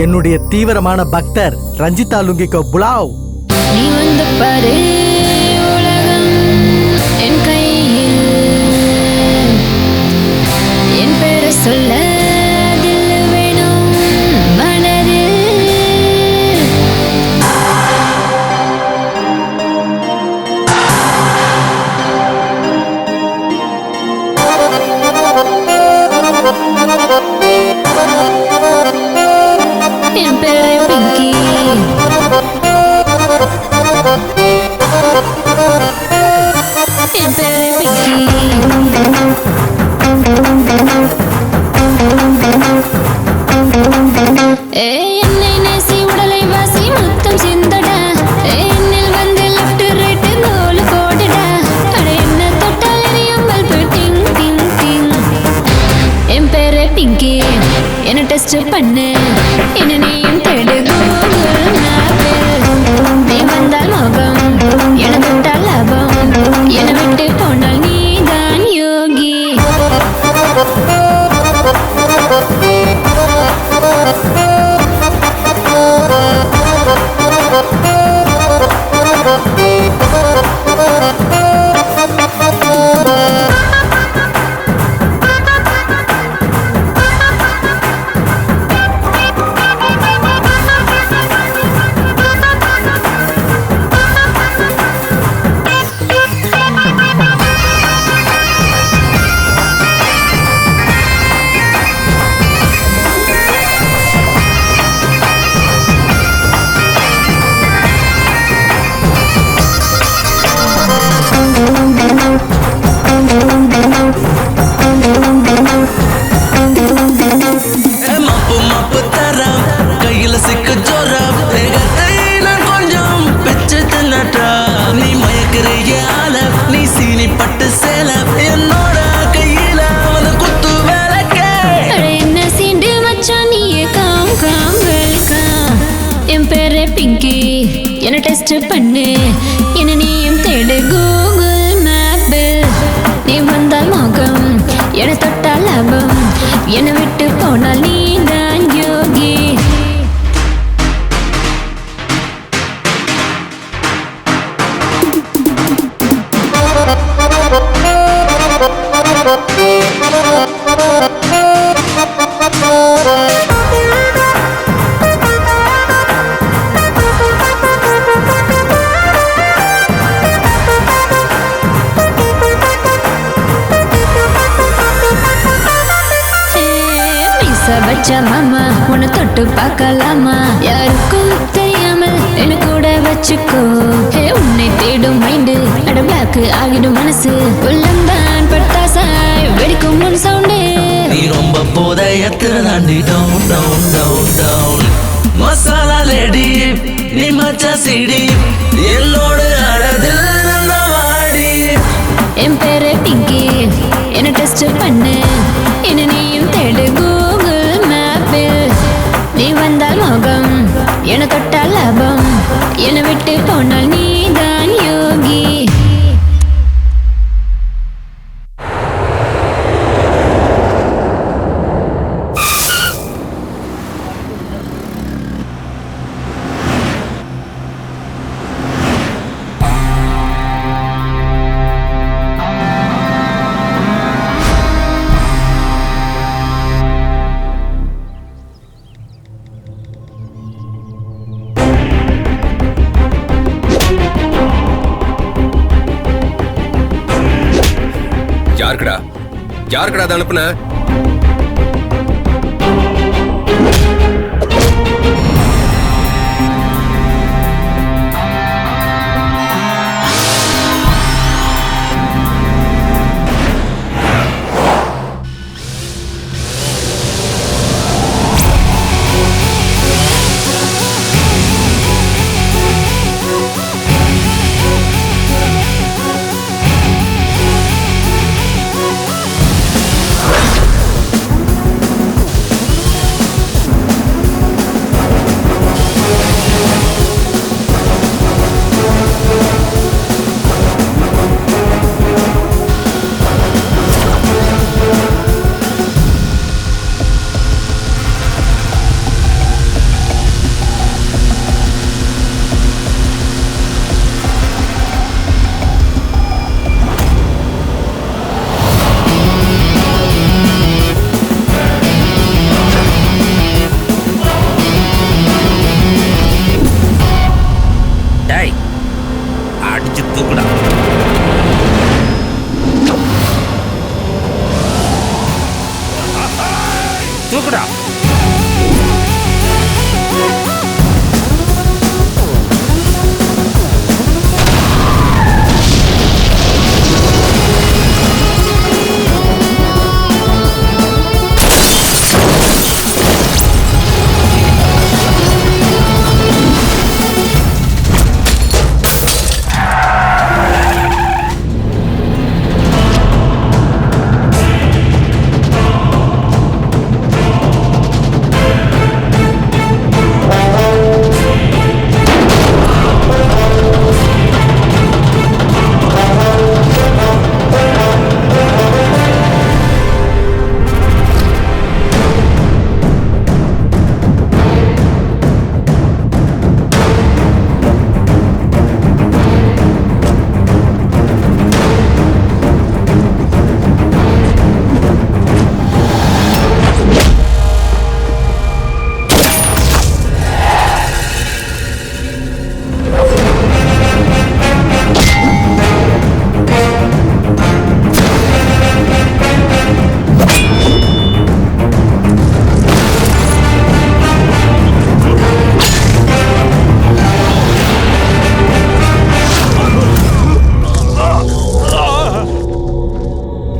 [SPEAKER 17] என்னுடைய தீவிரமான பக்தர் ரஞ்சிதா லுங்கிக்கோ புலாவ்.
[SPEAKER 20] நீ வந்து பாரு, உலகம் என் கையில், என் பேரை சொல்ல தில் வேணும் மனதில். என் பேரை பிங்கி, என் பேரை பிங்கி. என்னை நேசி உடலை வாசி முத்தம் சிந்தடா. என்னில் வந்து லெஃப்ட் ரைட் கோல் போடுடா. அட என்ன தொட்டால் எரியும் பல்பு டிங் டிங் டிங். என் பேரை பிங்கி, என்ன டெஸ்ட் பண்ணு, என்ன நீயும் தேடு கூகுள் மேப்பில். நீ வந்தால் மோகம், என தொட்டால் லாபம், என விட்டு போனால் நீதான் யோகி.
[SPEAKER 9] மப்பு மப்பு தரம் கையில சிக்க ஜோரம் வேகத்தை நான் கொஞ்சம் பிச்சு தின்னட்டா. நீ மயக்கிறிய ஆல, நீ சீனி பட்டு சேல, என்னோட கையில வந்து குத்து வேலைக்கே.
[SPEAKER 20] என்ன சீண்டு மச்சான் நீயே காம் காம் வெல்கம். என் பேரை பிங்கி, என்ன டெஸ்ட் பண்ணு, என்ன நீயும் தேடு கூகுள் மேப்பில். நீ வந்தால் மோகம், என தொட்டால் லாபம், என்னை விட்டு போனால் நீதான் யோகி. பச்சா மாமா, உன்னை தொட்டு பார்க்கலாமா? யாருக்கும் தெரியாமல் என்ன கூட வச்சுக்கோ. உன்னை தேடும் மைண்டு அட பிளாக் ஆகிடும் மனசு. உள்ளந்தான் பட்டாசாய் வெடிக்கும் முன் சவுண்டு.
[SPEAKER 9] நீ ரொம்ப போதையத்துல தாண்டி down down down down. Masala lady நீ மச்சா சிடி, என்னோடு அழதில்
[SPEAKER 20] சர்ச் பண்ணு என்ன நீயும் தேடு கூகுள் மேப்பில் நீ வந்தால் மோகம் என தொட்டால் லாபம் என்னை விட்டு போனால் நீதான் யோகி
[SPEAKER 7] யாருக்கடா அதை அனுப்புன?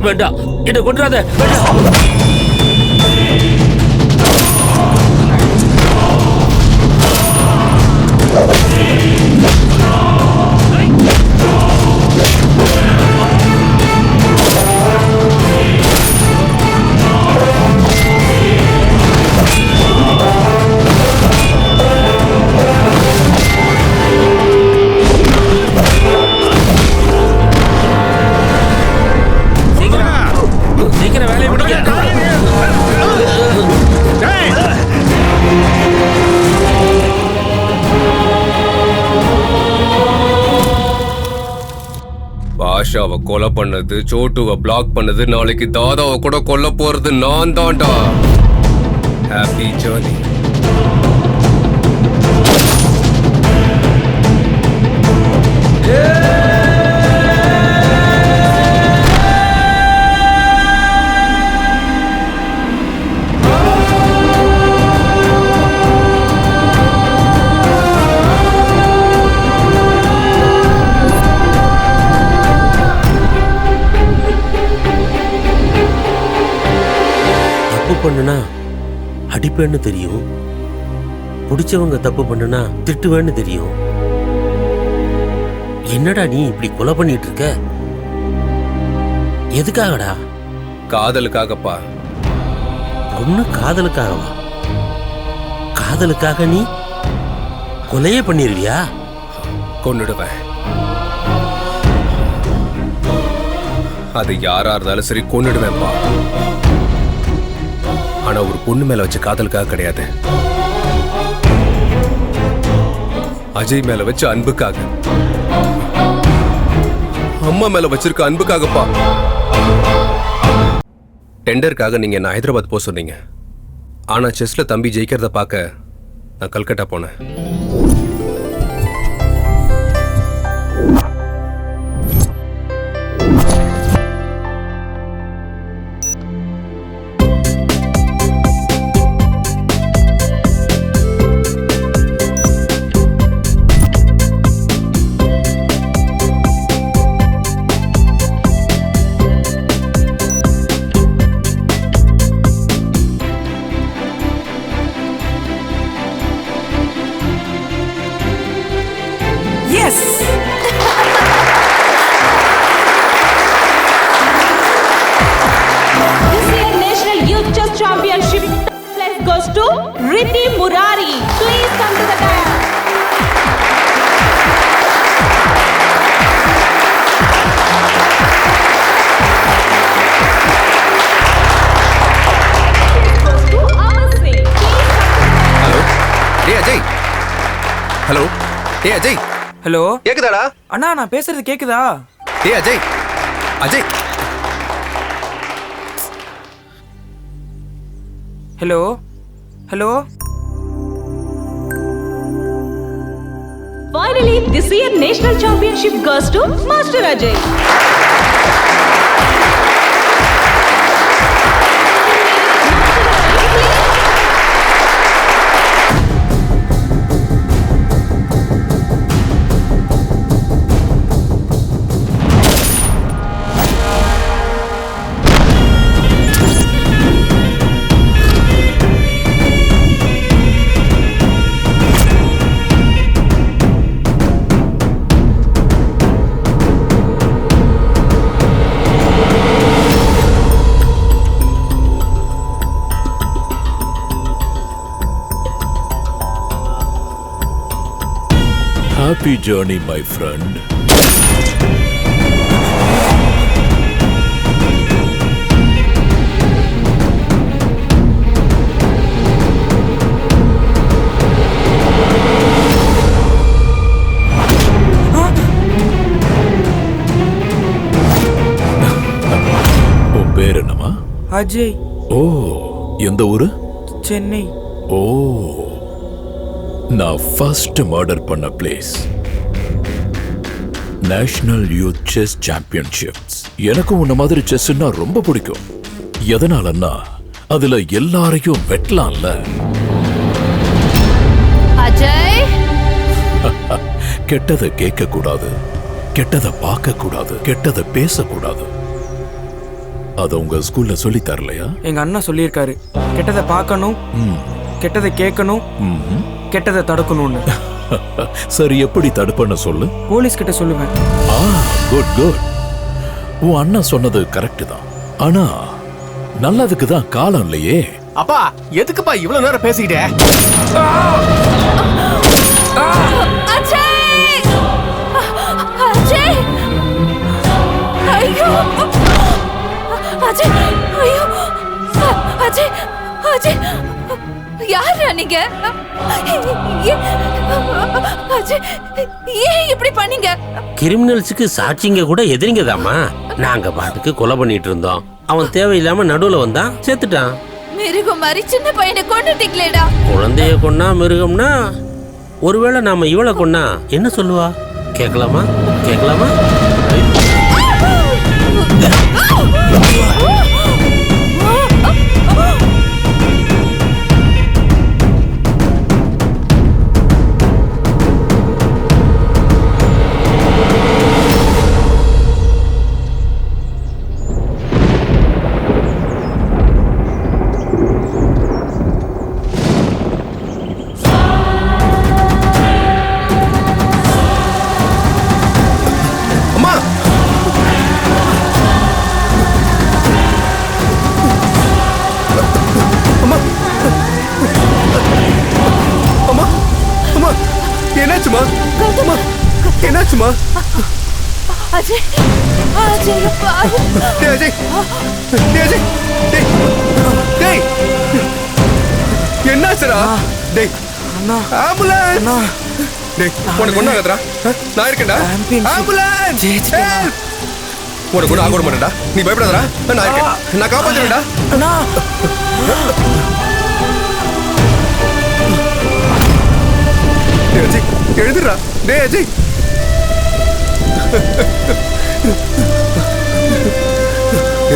[SPEAKER 4] வேண்டாம், என்ன கொன்றாத. சீக்கிரம் வேலையை முடிக்க.
[SPEAKER 7] பாஷாவை கொலை பண்ணது, சோட்டுவை பிளாக் பண்ணது, நாளைக்கு தாதாவை கூட கொல்ல போறது நான் தான்டா. Happy journey.
[SPEAKER 4] பண்ணுனா அடிப்பேன்னு தெரியும், பிடிச்சவங்க தப்பு பண்ணுனா திட்டுவேன்னு தெரியும். என்னடா நீ இப்படி கொலை பண்ணிட்டு இருக்க? எதுக்காகடா?
[SPEAKER 7] காதலுக்காகப்பா.
[SPEAKER 4] பொண்ணு காதலுக்காகவா? காதலுக்காக நீ கொலையே பண்ணிருவியா?
[SPEAKER 7] கொன்னுடுவேன். அது யாரா இருந்தாலும் சரி கொன்னுடுவேன்ப்பா. ஆனா ஒரு பொண்ணு மேல வச்ச காதலுக்காக கிடையாது, அஜய் மேல வச்ச அன்புக்காக, அம்மா மேல வச்சிருக்க அன்புக்காகப்பா. டெண்டருக்காக நீங்க என்ன ஹைதராபாத் போக சொன்னீங்க. ஆனா செஸ்ல தம்பி ஜெயிக்கிறத பார்க்க நான் கல்கட்டா போனேன். ஹலோ டேய் அஜய்.
[SPEAKER 16] ஹலோ
[SPEAKER 7] கேக்குதாடா?
[SPEAKER 16] அண்ணா நான் பேசுறது கேக்குதா?
[SPEAKER 7] டேய் Ajay. Ajay.
[SPEAKER 16] Hello hello.
[SPEAKER 19] Finally, this year national championship goes to Master Ajay.
[SPEAKER 8] Happy journey, my friend. உன் பேர் என்னமா?
[SPEAKER 16] அஜய்.
[SPEAKER 8] ஓ, எந்த ஊரு?
[SPEAKER 16] சென்னை.
[SPEAKER 8] ஓ, நான் ஃபர்ஸ்ட் மர்டர் பண்ண place national youth chess championships. எனக்கும் உன்ன மாதிரி செஸ்னா ரொம்ப பிடிக்கும். எதனாலன்னா அதுல எல்லாரையும் வெட்டலாம்ல.
[SPEAKER 6] அஜய்,
[SPEAKER 8] கெட்டதை கேட்க கூடாது, கெட்டதை பார்க்க கூடாது, கெட்டதை பேசக்கூடாது. அத உங்க ஸ்கூல்ல சொல்லி தரலையா?
[SPEAKER 16] எங்க அண்ணா சொல்லியிருக்காரு, கெட்டதை பார்க்கணும், கெட்டதை கேட்கணும், கெட்டதை தடுக்கணும்னு.
[SPEAKER 8] சரி, எப்படி தடுப்பன்னு சொல்லு.
[SPEAKER 16] போலீஸ் கிட்ட சொல்லுவேன்.
[SPEAKER 8] Good good. உன் அண்ணா சொன்னது கரெக்ட் தான். ஆனா நல்லதுக்கு தான் காலம் இல்லையே.
[SPEAKER 14] அப்பா எதுக்குப்பா இவ்வளவு நேரம் பேசிக்கிட்டே?
[SPEAKER 13] அஜய்! அஜய்! ஐயோ! அஜய்! ஐயோ! அஜய்! அஜய்! யாரா நீங்க? அஜய், ஏன் இப்படி பண்ணீங்க?
[SPEAKER 4] கிரிமினல்ஸுக்கு சாட்சிங்க கூட எதிரிங்கதாமா. நாங்க பாட்டுக்கு கொலை பண்ணிட்டு இருந்தோம். அவன் தேவையில்லாம நடுவுல வந்தான், செத்துட்டான்.
[SPEAKER 13] மிருகம் மாதிரி சின்ன பையனை கொண்டுட்டீங்களேடா.
[SPEAKER 4] குழந்தைய கொன்னா மிருகம்னா, ஒருவேளை நாம இவளை கொன்னா என்ன சொல்லுவா? கேட்கலாமா? கேட்கலாமா?
[SPEAKER 7] என்னாச்சுமா? என்னாச்சுமா?
[SPEAKER 13] அஜய் அஜய் பாரு.
[SPEAKER 7] டேய் அஜய், டேய் அஜய், டேய் டேய், என்னாச்சுடா? டேய் ஆம்புலன்ஸ். டேய் உனக்கு ஒண்ணு ஆகாதடா, நான் இருக்கேன்டா. ஆம்புலன்ஸ். உனக்கு ஒண்ணு ஆக மாட்டேன்டா, நீ பயப்படாதடா, நான் இருக்கேன், நான் காப்பாத்துறேன்டா. டேய் அஜய் எழுதுடா. டேய் அஜய்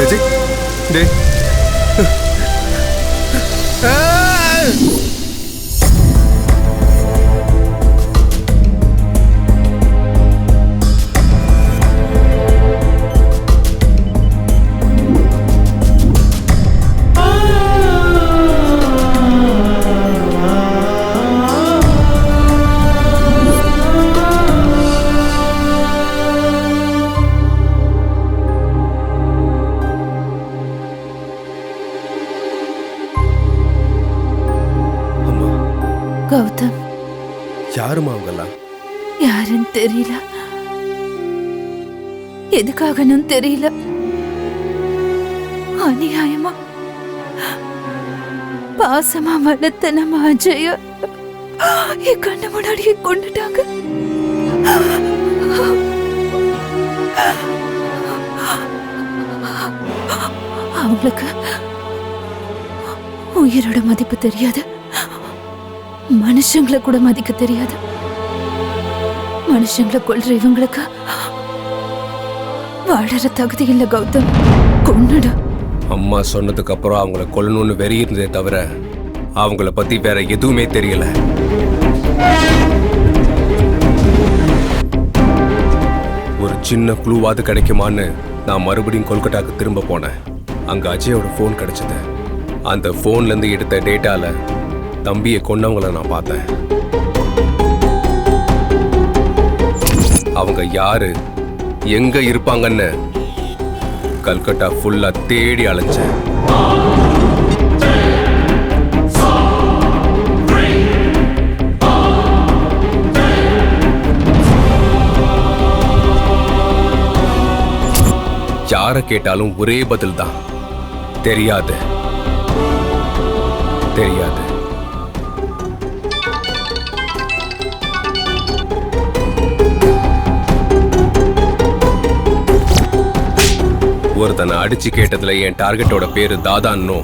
[SPEAKER 7] அஜய் டேய்
[SPEAKER 13] கௌதம்
[SPEAKER 7] யாருமா அவங்கெல்லாம்?
[SPEAKER 13] யாருன்னு தெரியல, எதுக்காகன்னு தெரியல. அநியாயமா பாசமா வளர்த்த நம்ம அஜய என் கண்ணு முன்னாடியே கொண்டுட்டாங்க. அவங்களுக்கு உயிரோட மதிப்பு தெரியாது, மனுஷங்களை கூட மதிக்க தெரியாது. மனுஷங்களை கொல்ற இவங்களுக்கு வாழற தகுதி இல்ல கௌதம், கொன்னுடு.
[SPEAKER 7] அம்மா சொன்னதுக்கு அப்புறம் அவங்கள கொல்லணும்னு வெறி இருந்ததே தவிர அவங்கள பத்தி வேற எதுவுமே தெரியல. ஒரு சின்ன க்ளூவாது கிடைக்குமான்னு நான் மறுபடியும் கொல்கட்டாக்கு திரும்ப போனேன். அங்க அஜயோட போன் கிடைச்சது. அந்த போன்ல இருந்து எடுத்த டேட்டால தம்பியை கொன்னவங்கள நான் பார்த்தேன். அவங்க யாரு, எங்க இருப்பாங்கன்னு கல்கட்டா ஃபுல்லா தேடி அலைஞ்சேன். யாரை கேட்டாலும் ஒரே பதில் தான், தெரியாது தெரியாது. ஒருத்தனை அடிச்சு கேட்டதுல என் டார்கெட்டோட பேரு தாதான்னு,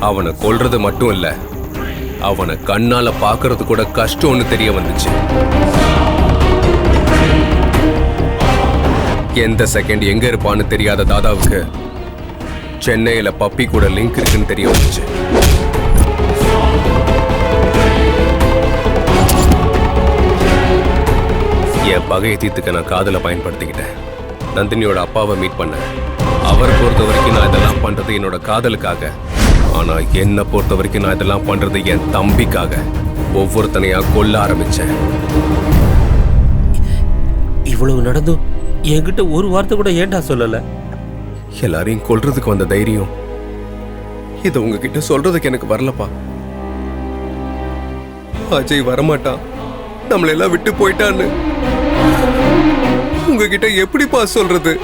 [SPEAKER 7] அவனை கொல்றது மட்டும் இல்ல, அவனை கண்ணால பாக்குறது கூட கஷ்டம்னு தெரிய வந்துச்சு. எந்த செகண்ட் எங்க இருப்பான்னு தெரியாத தாதாவுக்கு சென்னையில பப்பி கூட லிங்க் இருக்குன்னு தெரிய வந்துச்சு. என் பகையை தீர்த்துக்க நான் காதலை பயன்படுத்திக்கிட்டேன். நந்தினியோட அப்பாவை மீட் பண்ணேன். அவரை பொறுத்த வரைக்கும் நான் இதெல்லாம் பண்றது என்னோட காதலுக்காக, ஆனா என்னை பொறுத்த வரைக்கும் நான் இதெல்லாம் பண்றது என் தம்பிக்காக. ஒவ்வொருத்தனையா கொல்ல ஆரம்பிச்சேன்.
[SPEAKER 4] இவ்வளவு நடந்தும் என்கிட்ட ஒரு வார்த்தை கூட ஏன்டா சொல்லல?
[SPEAKER 7] எல்லாரையும் கொல்றதுக்கு வந்த தைரியம் இதை உங்ககிட்ட சொல்றதுக்கு எனக்கு வரலப்பா. அஜய் வரமாட்டான், நம்மள எல்லாம் விட்டு போயிட்டான்னு உங்ககிட்ட எப்படிப்பா சொல்றது?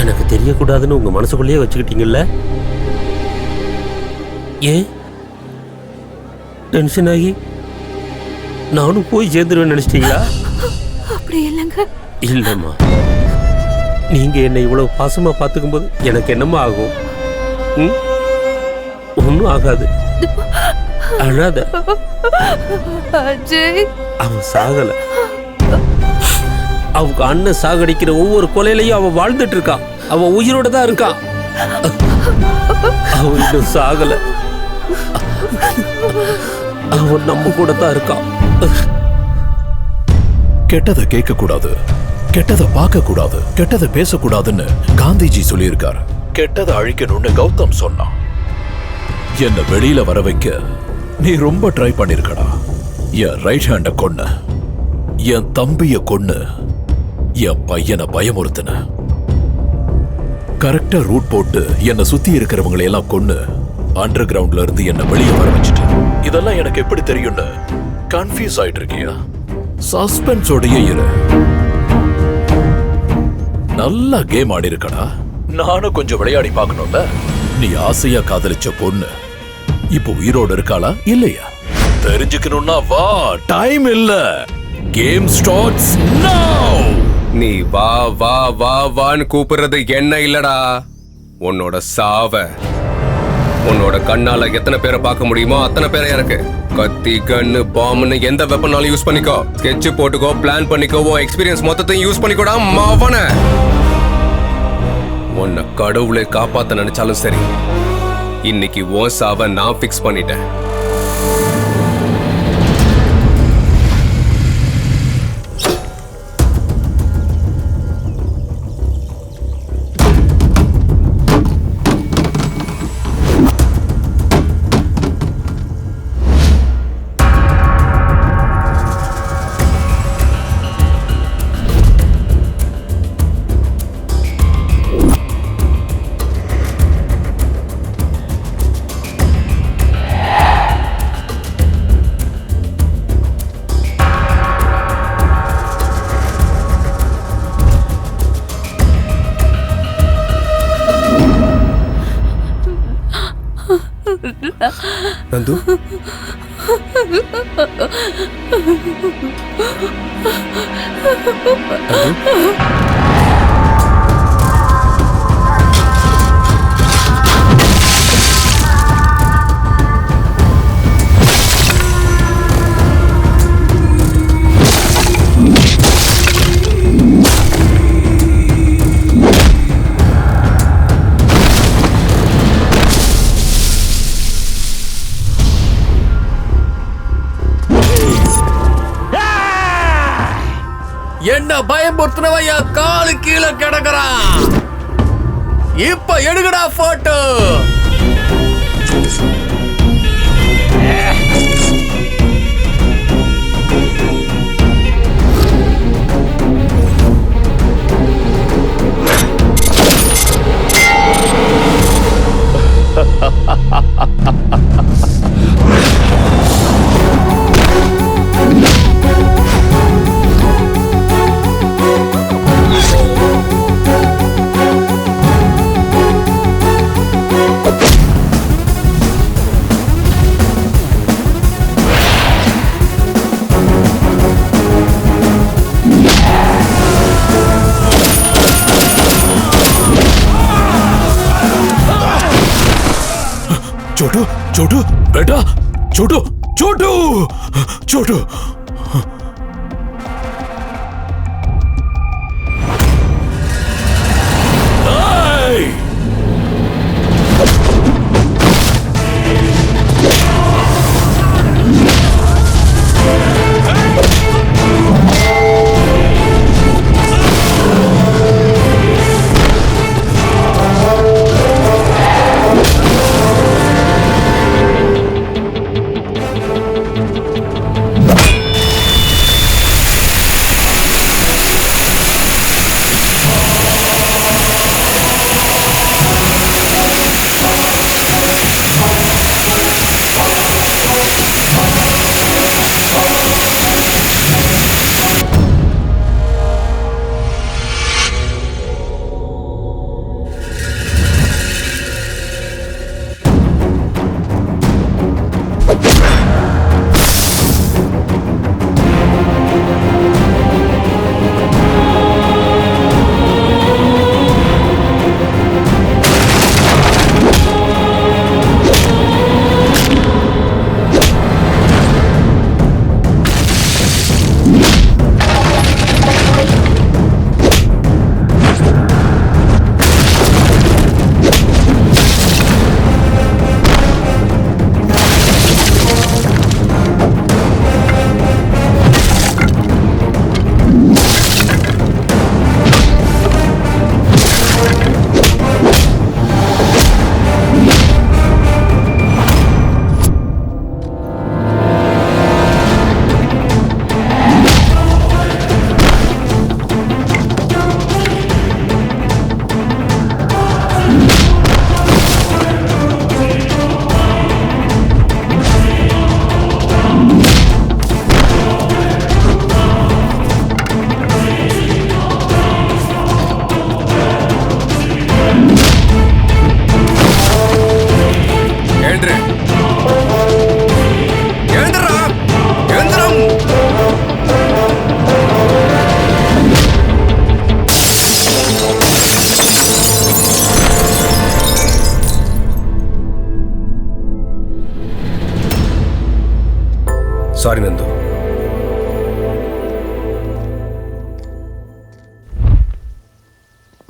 [SPEAKER 4] எனக்கு தெரியக்கூடாதுன்னு உங்க மனசுக்குள்ளேயே வச்சுக்கிட்டீங்கல்ல? ஏன் டென்ஷன் ஆகி நானும் போய் சேர்ந்துருவேன் நினைச்சிட்டீங்களா?
[SPEAKER 13] அப்படி இல்லைங்க.
[SPEAKER 4] இல்லம்மா, நீங்க என்னை இவ்வளவு பாசமா பார்த்துக்கும் போது எனக்கு என்னமா ஆகும்? ஒன்னும் ஆகாது. அழாத.
[SPEAKER 13] அஜய்
[SPEAKER 4] அவன் சாகல. அவங்க அண்ணன் சாகடிக்கிற ஒவ்வொரு கொலையிலையும் அவன் வாழ்ந்துட்டு இருக்கான். அவன் உயிரோட தான் இருக்கான். அவன் இன்னும் சாகல. அவன் நம்ம கூட தான் இருக்கான்.
[SPEAKER 8] கெட்டதை கேட்க கூடாது, கெட்டதை பார்க்க கூடாது, கெட்டதை பேசக்கூடாதுன்னு காந்திஜி சொல்லியிருக்காரு. கெட்டதை அழிக்கணும்னு கௌதம் சொன்னான். என்ன வெளியில வர வைக்க நீ ரொம்ப ட்ரை பண்ணிருக்கடா. என் ரைட் ஹேண்ட கொன்னு, என் தம்பிய கொன்னு, என் பையனை பயமுறுத்தின. கரெக்டா ரூட் போட்டு என்ன சுத்தி இருக்கிறவங்களை எல்லாம் கொன்னு அண்டர் கிரவுண்ட்ல இருந்து என்ன வெளியே வர வச்சுட்டு. இதெல்லாம் எனக்கு எப்படி தெரியும்னு கன்ஃபியூஸ் ஆயிட்டு இருக்கியா? சஸ்பென்ஸோடய இரு. நல்லா கேம் ஆடி இருக்கடா. நானும் கொஞ்சம் விளையாடி பார்க்கணும்ல. நீ ஆசையா காதலிச்ச பொண்ணு இப்போ உயிரோடு இருக்காளா இல்லையா தெரிஞ்சுக்கணும்னா வா. டைம் இல்ல. கேம் ஸ்டார்ட்ஸ் நவ.
[SPEAKER 7] நீ வா வா வா வான்னு கூப்பிடுறது என்ன இல்லடா, உன்னோட சாவ. உன்னோட கண்ணால எத்தனை பேரை பார்க்க முடியுமோ அத்தனை பேரை எனக்கு கத்தி கன்னு பாம்புன்னு எந்த வெப்பனாலும் யூஸ் பண்ணிக்கோ. ஸ்கெட்ச் போட்டுக்கோ, பிளான் பண்ணிக்கோ, எக்ஸ்பீரியன்ஸ் மொத்தத்தையும் யூஸ் பண்ணிக்கோடா மாவன. உன்னை கடவுளை காப்பாத்த நினைச்சாலும் சரி, இன்னைக்கு உன் சாவ நான் ஃபிக்ஸ் பண்ணிட்டேன். நந்து,
[SPEAKER 14] என்ன பயமுறுத்தினவன் என் காலு கீழே கிடக்குறான். இப்ப எடுக்கடா போட்டோ.
[SPEAKER 8] छोटू छोटू बेटा, छोटू छोटू छोटू.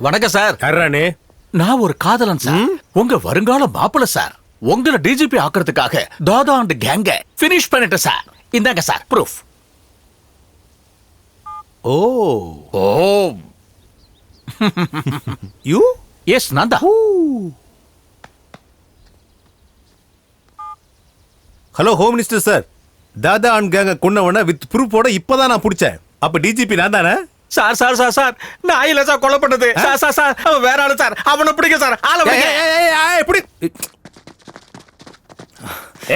[SPEAKER 18] வணக்கம் சார்.
[SPEAKER 2] யாரானே?
[SPEAKER 18] நான் ஒரு காதலன் சார். உங்க வருங்கால மாப்பிள்ள சார். உங்களை டிஜிபி ஆக்குறதுக்காக தாதா அண்ட் கேங்க பினிஷ் பண்ணிட்டேன் சார். இந்தாங்க sir proof.
[SPEAKER 2] Oh
[SPEAKER 18] oh
[SPEAKER 2] you?
[SPEAKER 18] Yes நான் தான்.
[SPEAKER 2] ஹலோ ஹோம் மினிஸ்டர் சார், தாதா அண்ட் கேங்க கொன்னவன வித் ப்ரூஃபோட இப்பதான் நான் பிடிச்சேன். அப்ப டிஜிபி நான் தானே?
[SPEAKER 18] சார் சார் சார் சார் நான் இல்ல சார் கொலை பண்ணது. சார் சார் சார் அவன் வேற ஆளு சார். அவனை பிடிக்க சார். ஆளை பிடிக்க.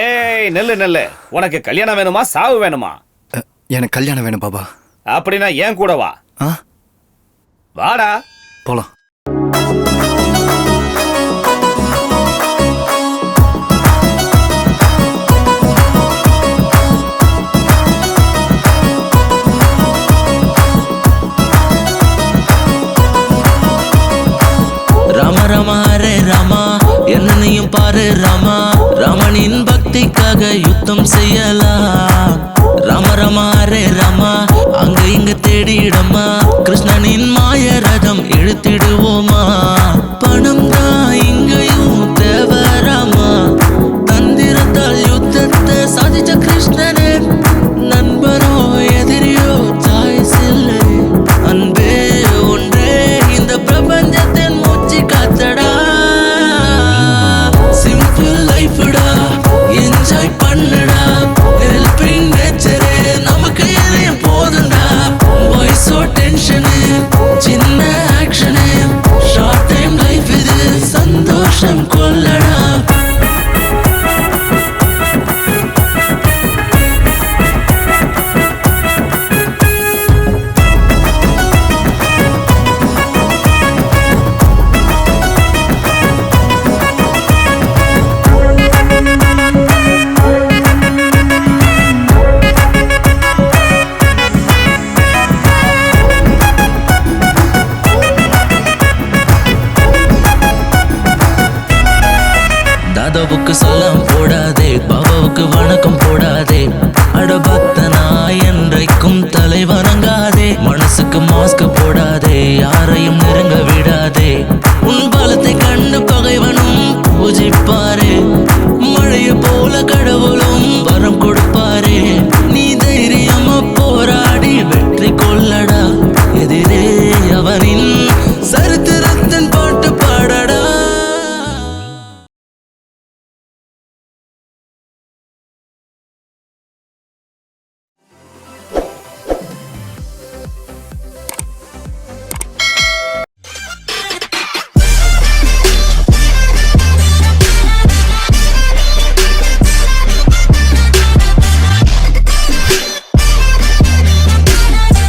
[SPEAKER 10] ஏய் நெல்லு நெல்லு, உனக்கு கல்யாணம் வேணுமா சாவு வேணுமா?
[SPEAKER 3] எனக்கு கல்யாணம் வேணும் பாபா.
[SPEAKER 10] அப்படின்னா ஏன் கூட வா. வாடா
[SPEAKER 3] போலாம்.
[SPEAKER 9] ராம ராமா ஹரே ராமா என்னையும் பாரு ராமா, ராமனின் பக்திக்காக யுத்தம் செய்யலாம். ராம ராமா ஹரே ராமா அங்க இங்க தேடிடமா, கிருஷ்ணனின் மாய ரதம் இழுத்திடுவோமா. பணம் தான் இங்கேயும் தேவராமா, தந்திரத்தால் யுத்தத்தை சாதிச்ச கிருஷ்ணனே. நண்பரோ எதிரியோ சாய்ஸ் இல்லை, அன்பே ஒன்றே இந்த பிரபஞ்சத்தின் மூச்சு காத்தடா. சிம்பிள் லைஃப்டா என்ஜாய் பண்ணுடா, ஹெல்பிங் நேச்சரே நமக்கு எதையும் போதுண்டா. வாய்ஸோ டென்ஷனு சின்ன ஆக்ஷனு, ஷார்ட் டைம் லைஃப் இது சந்தோஷம் கொள்ளடா. தாதாவுக்கு சலாம் போடாதே, பாபாவுக்கு வணக்கம் போடாதே. அட பக்தனா என்றைக்கும் தலை வணங்காதே, மனசுக்கு மாஸ்க்